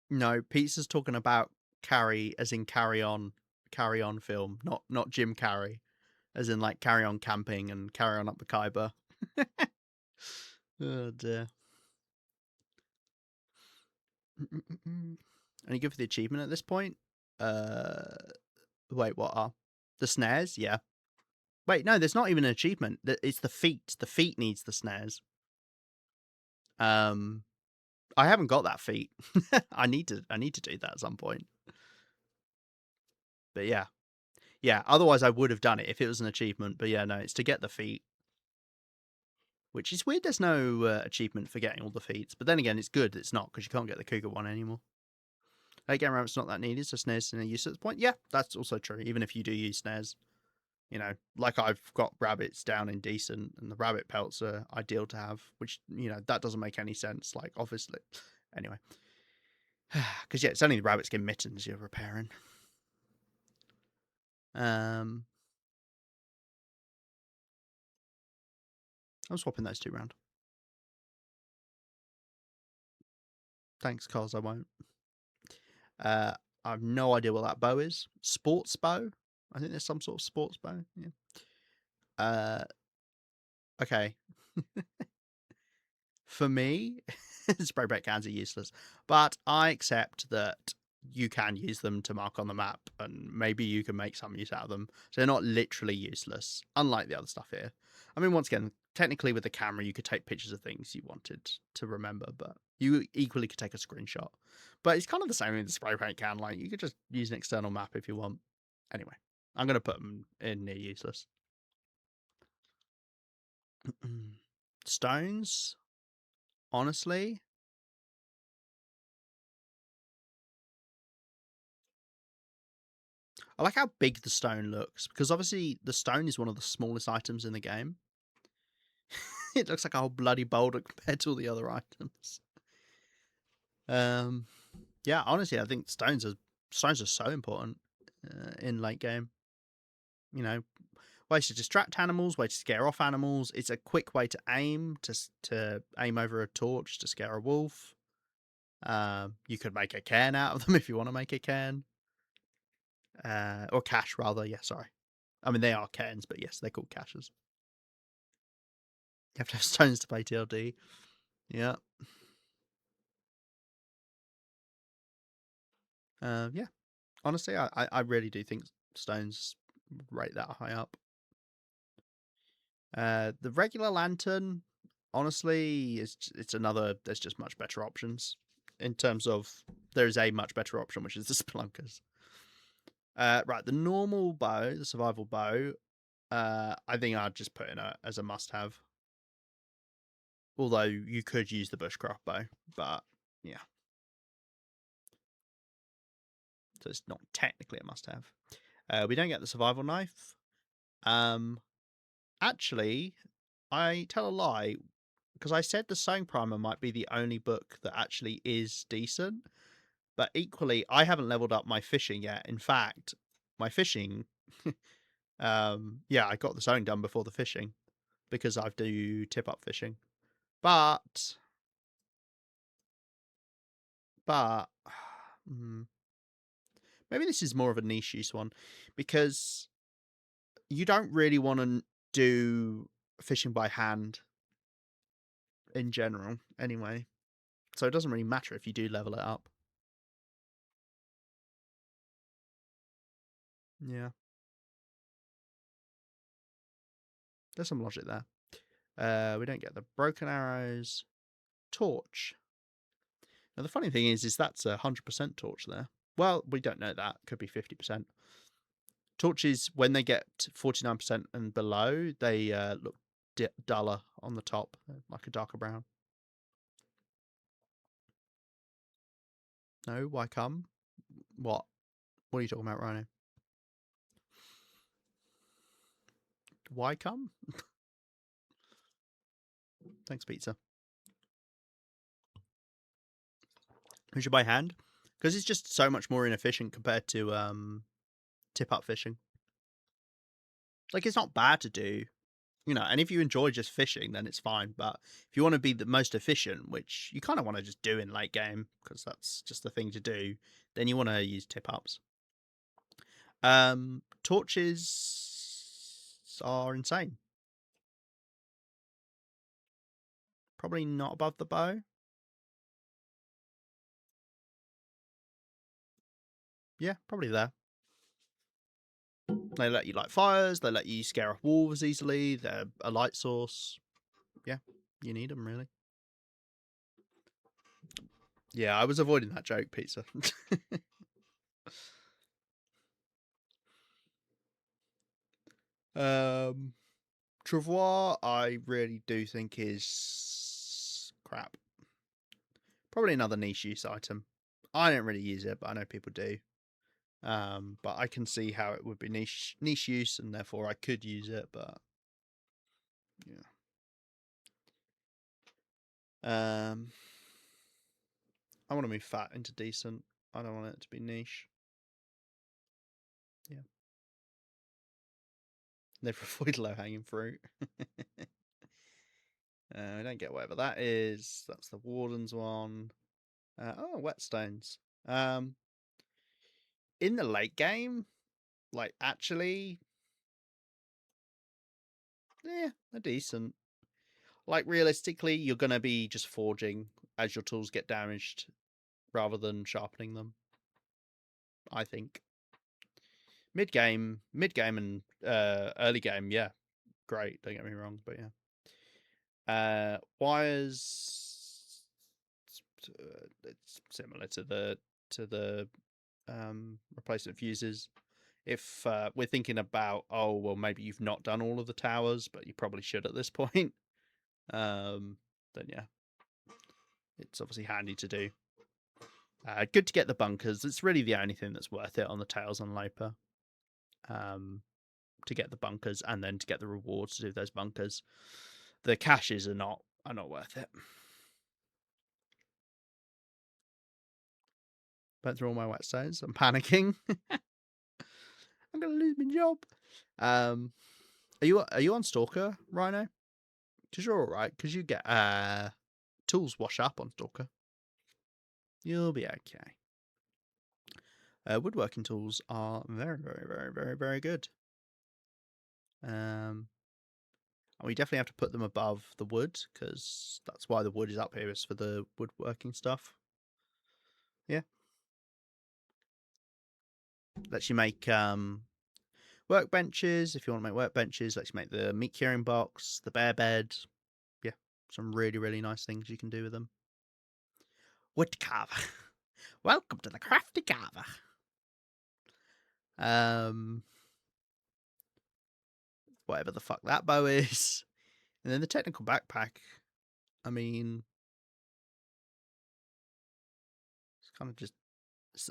No, Pizza's talking about Carrie as in carry on film, not Jim Carrey, as in like carry on camping and carry on up the Khyber. Oh dear. Any good for the achievement at this point? Wait, what are the snares? Yeah. Wait, no, there's not even an achievement. It's the feat. The feat needs the snares. I haven't got that feat. I need to do that at some point. But yeah. Yeah, otherwise I would have done it if it was an achievement. But yeah, no, it's to get the feat. Which is weird there's no achievement for getting all the feats. But then again, it's good it's not, because you can't get the cougar one anymore. Late game rabbit's not that needed, so snares in a use at this point. Yeah, that's also true, even if you do use snares. You know, like I've got rabbits down in decent, and the rabbit pelts are ideal to have, which, you know, that doesn't make any sense, like, obviously. Anyway. Because, yeah, it's only the rabbit skin mittens you're repairing. I'm swapping those two round. Thanks, cause I won't. I have no idea what that bow is. Sports bow? I think there's some sort of sports bow. Yeah. Okay. For me, spray paint cans are useless, but I accept that you can use them to mark on the map, and maybe you can make some use out of them. So they're not literally useless, unlike the other stuff here. I mean, once again, technically with the camera, you could take pictures of things you wanted to remember, but you equally could take a screenshot. But it's kind of the same with the spray paint can. Like, you could just use an external map if you want. Anyway, I'm going to put them in near useless. Stones, honestly, I like how big the stone looks, because obviously the stone is one of the smallest items in the game. It looks like a whole bloody boulder compared to all the other items. Yeah, honestly, I think stones are so important in late game. You know, ways to distract animals, way to scare off animals. It's a quick way to aim to aim over a torch to scare a wolf. You could make a cairn out of them if you want to make a cairn. Or cache rather. Yeah, sorry. I mean, they are cairns, but yes, they're called caches. You have to have stones to play TLD. Yeah. Yeah. Honestly, I really do think stones rate that high up. The regular lantern, honestly, it's another. There's just much better options in terms of there's a much better option, which is the spelunkers. Right, the normal bow, the survival bow. I think I'd just put in as a must-have. Although you could use the bushcraft bow, but yeah, so it's not technically a must-have. We don't get the survival knife. Actually, I tell a lie because I said the sewing primer might be the only book that actually is decent. But equally, I haven't leveled up my fishing yet. In fact, my fishing, yeah, I got the sewing done before the fishing because I do tip up fishing. But maybe this is more of a niche use one because you don't really want to do fishing by hand in general anyway. So it doesn't really matter if you do level it up. Yeah. There's some logic there. We don't get the broken arrows. Torch. Now the funny thing is that's 100% torch there. Well, we don't know that. Could be 50%. Torches, when they get 49% and below, they look duller on the top, like a darker brown. No, why come? What? What are you talking about, Rhino? Why come? Thanks, pizza. We should buy hand because it's just so much more inefficient compared to tip up fishing. Like, it's not bad to do, and if you enjoy just fishing, then it's fine. But if you want to be the most efficient, which you kind of want to just do in late game because that's just the thing to do, then you want to use tip ups. Torches are insane. Probably not above the bow. Yeah, probably there. They let you light fires. They let you scare off wolves easily. They're a light source. Yeah, you need them really. Yeah, I was avoiding that joke, pizza. Travois, I really do think is crap. Probably another niche use item. I don't really use it, but I know people do. But I can see how it would be niche use, and therefore I could use it. But yeah. I want to move fat into decent. I don't want it to be niche. Yeah. Never avoid low hanging fruit. I don't get whatever that is. That's the Warden's one. Whetstones. In the late game, like actually, yeah, they're decent. Like realistically, you're gonna be just forging as your tools get damaged rather than sharpening them. I think mid game and early game, yeah, great. Don't get me wrong, but yeah, wires. It's similar to the replacement fuses. If we're thinking about, oh well, maybe you've not done all of the towers, but you probably should at this point, then yeah, it's obviously handy to do. Good to get the bunkers. It's really the only thing that's worth it on the Tails Unloper. To get the bunkers and then to get the rewards to do those bunkers. The caches are not worth it. Went through all my whetstones. I'm panicking. I'm gonna lose my job. Are you on Stalker, Rhino? Because you're all right. Because you get tools wash up on Stalker. You'll be okay. Woodworking tools are very, very, very, very, very good. We definitely have to put them above the wood because that's why the wood is up here, is for the woodworking stuff. Yeah. Lets you make workbenches if you want to make workbenches. Lets you make the meat curing box, the bear bed. Yeah, some really, really nice things you can do with them. Wood carver. Welcome to the crafty carver. Whatever the fuck that bow is. And then the technical backpack. I mean, it's kind of just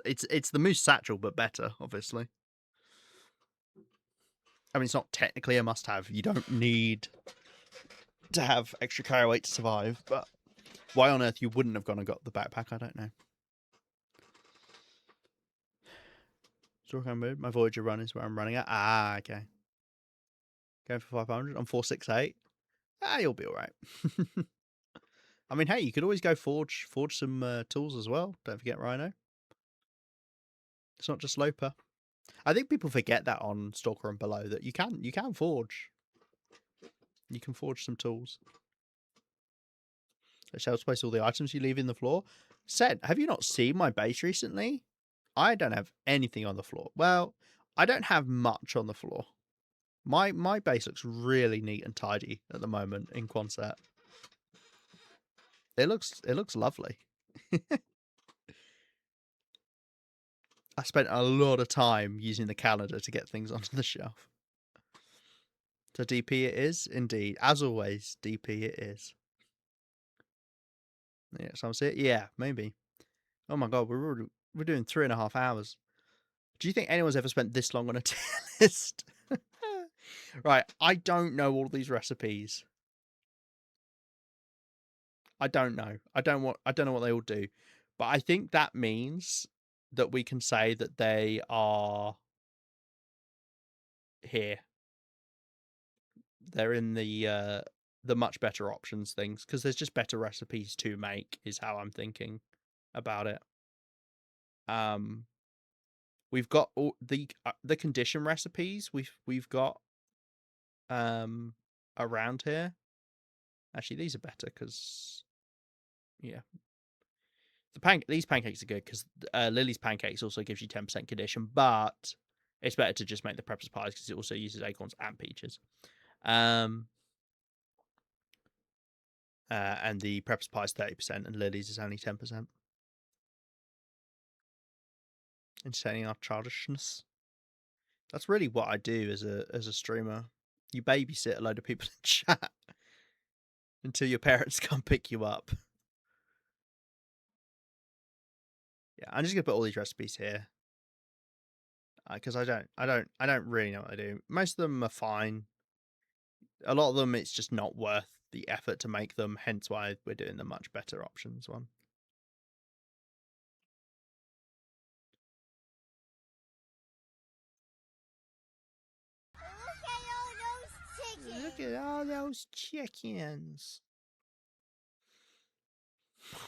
it's the moose satchel, but better, obviously. I mean, it's not technically a must-have. You don't need to have extra carry weight to survive, but why on earth you wouldn't have gone and got the backpack, I don't know. Storehouse mode. My Voyager run is where I'm running at. Ah, okay. Going for 500 on 468. Ah, you'll be all right. I mean, hey, you could always go forge some tools as well. Don't forget Rhino. It's not just Loper. I think people forget that on Stalker and below that you can forge. You can forge some tools. It shelves place all the items you leave in the floor. Said, have you not seen my base recently? I don't have anything on the floor. Well, I don't have much on the floor. My base looks really neat and tidy at the moment in Quonset. It looks lovely. I spent a lot of time using the calendar to get things onto the shelf. So DP it is, indeed. As always, DP it is. Yeah, someone see it? Yeah, maybe. Oh my god, we're doing 3.5 hours. Do you think anyone's ever spent this long on a tier list? Right, I don't know all these recipes. I don't know. I don't know what they all do. But I think that means that we can say that they are here. They're in the much better options things because there's just better recipes to make is how I'm thinking about it. We've got all the condition recipes we've got around here. Actually, these are better because yeah, these pancakes are good because Lily's pancakes also gives you 10% condition, but it's better to just make the preppers pies because it also uses acorns and peaches. And the preppers pie is 30% and Lily's is only 10%. Insane our childishness. That's really what I do as a streamer. You babysit a load of people in chat until your parents come pick you up. Yeah, I'm just gonna put all these recipes here because I don't really know what I do. Most of them are fine. A lot of them it's just not worth the effort to make them. Hence why we're doing the much better options one. Look at all those chickens.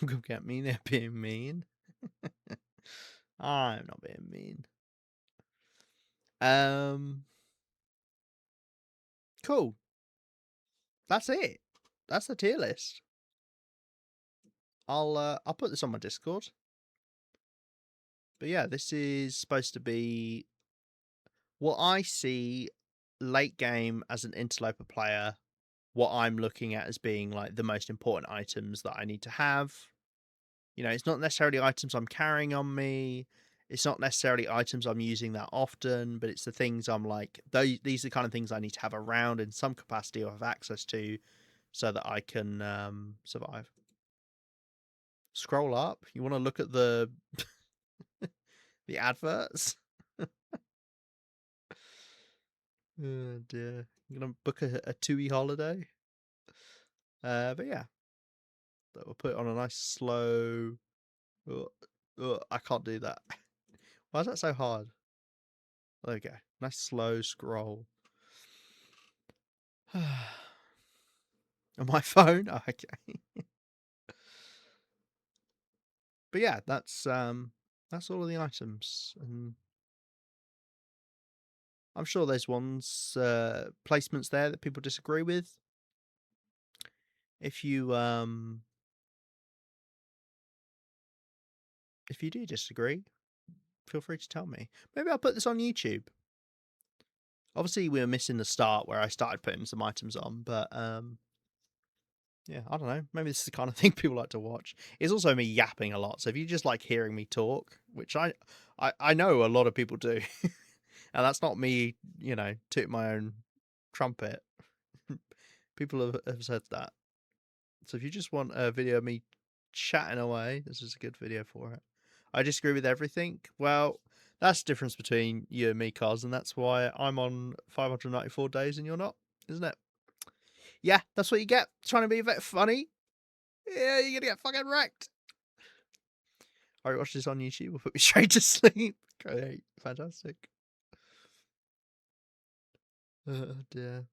Come get me, they're being mean. I'm not being mean. Cool. That's it. That's the tier list. I'll put this on my Discord. But yeah, this is supposed to be what I see late game as an Interloper player. What I'm looking at as being like the most important items that I need to have. You know, it's not necessarily items I'm carrying on me. It's not necessarily items I'm using that often, but it's the things I'm like, these are the kind of things I need to have around in some capacity or have access to so that I can survive. Scroll up. You want to look at the the adverts? Oh dear. I'm gonna book a 2E holiday. But yeah, we'll put it on a nice slow. I can't do that. Why is that so hard? There we go. Nice slow scroll. On my phone. Oh, okay. But yeah, that's all of the items, and I'm sure there's placements there that people disagree with. If you do disagree, feel free to tell me. Maybe I'll put this on YouTube. Obviously, we were missing the start where I started putting some items on, but yeah, I don't know. Maybe this is the kind of thing people like to watch. It's also me yapping a lot. So if you just like hearing me talk, which I know a lot of people do, and that's not me, tooting my own trumpet. People have said that. So if you just want a video of me chatting away, this is a good video for it. I disagree with everything. Well, that's the difference between you and me, Cars, and that's why I'm on 594 days and you're not, isn't it? Yeah, that's what you get. Trying to be a bit funny. Yeah, you're gonna get fucking wrecked. I watch this on YouTube. Will put me straight to sleep. Great, fantastic. Oh dear.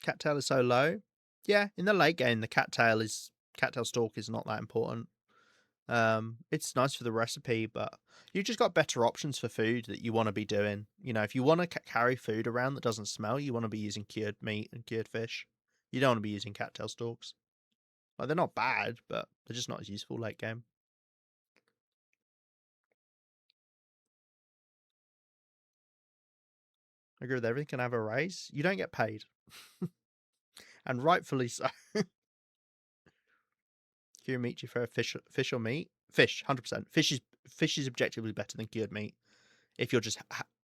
Cattail is so low. Yeah, in the late game, the cattail stalk is not that important. It's nice for the recipe, but you just got better options for food that you want to be doing. You know, if you want to carry food around that doesn't smell, you want to be using cured meat and cured fish. You don't want to be using cattail stalks. Like, they're not bad, but they're just not as useful late game. I agree with everything. Can I have a raise? You don't get paid. And rightfully so. Cured meat, do you prefer fish or meat? Fish, 100%. Fish is objectively better than cured meat if you're just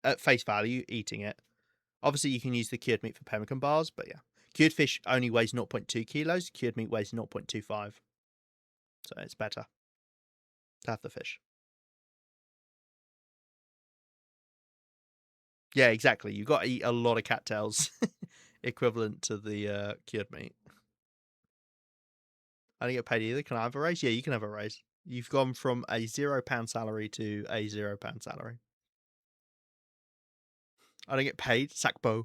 at face value eating it. Obviously, you can use the cured meat for pemmican bars, but yeah. Cured fish only weighs 0.2 kilos. Cured meat weighs 0.25. So it's better to have the fish. Yeah, exactly. You've got to eat a lot of cattails equivalent to the cured meat. I don't get paid either. Can I have a raise? Yeah, you can have a raise. You've gone from a £0 salary to a £0 salary. I don't get paid. Sackbo.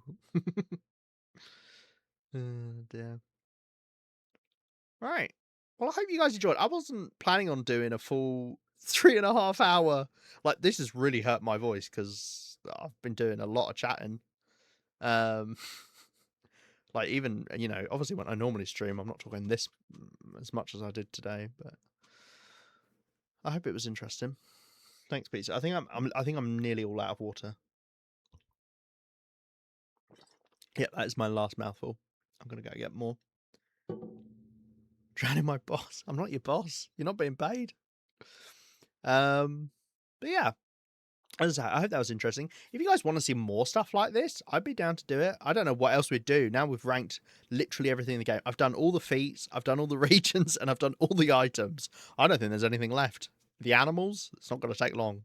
Oh, dear. Right. Well, I hope you guys enjoyed. I wasn't planning on doing a full 3.5 hour. Like, this has really hurt my voice because I've been doing a lot of chatting. Um, like, even, obviously when I normally stream, I'm not talking this as much as I did today, but I hope it was interesting. Thanks, Pizza. I think I'm nearly all out of water. Yeah, that is my last mouthful. I'm gonna go get more. Drowning my boss. I'm not your boss. You're not being paid. But yeah. As I hope that was interesting. If you guys want to see more stuff like this, I'd be down to do it. I don't know what else we'd do. Now we've ranked literally everything in the game. I've done all the feats, I've done all the regions, and I've done all the items. I don't think there's anything left. The animals, it's not going to take long.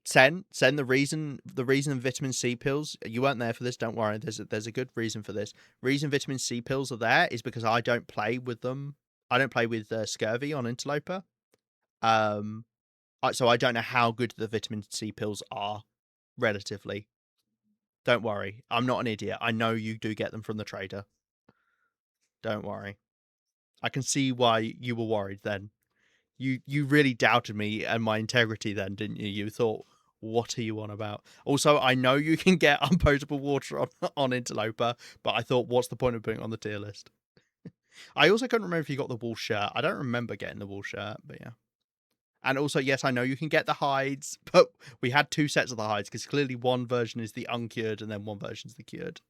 Send the reason vitamin C pills. You weren't there for this. Don't worry. There's a good reason for this. Reason vitamin C pills are there is because I don't play with them. I don't play with scurvy on Interloper. So I don't know how good the vitamin C pills are relatively. Don't worry. I'm not an idiot. I know you do get them from the trader. Don't worry. I can see why you were worried then. You really doubted me and my integrity then, didn't you? You thought, What are you on about? Also, I know you can get unpotable water on Interloper, but I thought, what's the point of putting it on the tier list? I also couldn't remember if you got the wool shirt. I don't remember getting the wool shirt, but yeah. And also, yes, I know you can get the hides, but we had two sets of the hides because clearly one version is the uncured and then one version is the cured.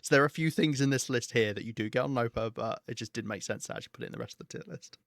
So there are a few things in this list here that you do get on Lopa, but it just didn't make sense to actually put it in the rest of the tier list.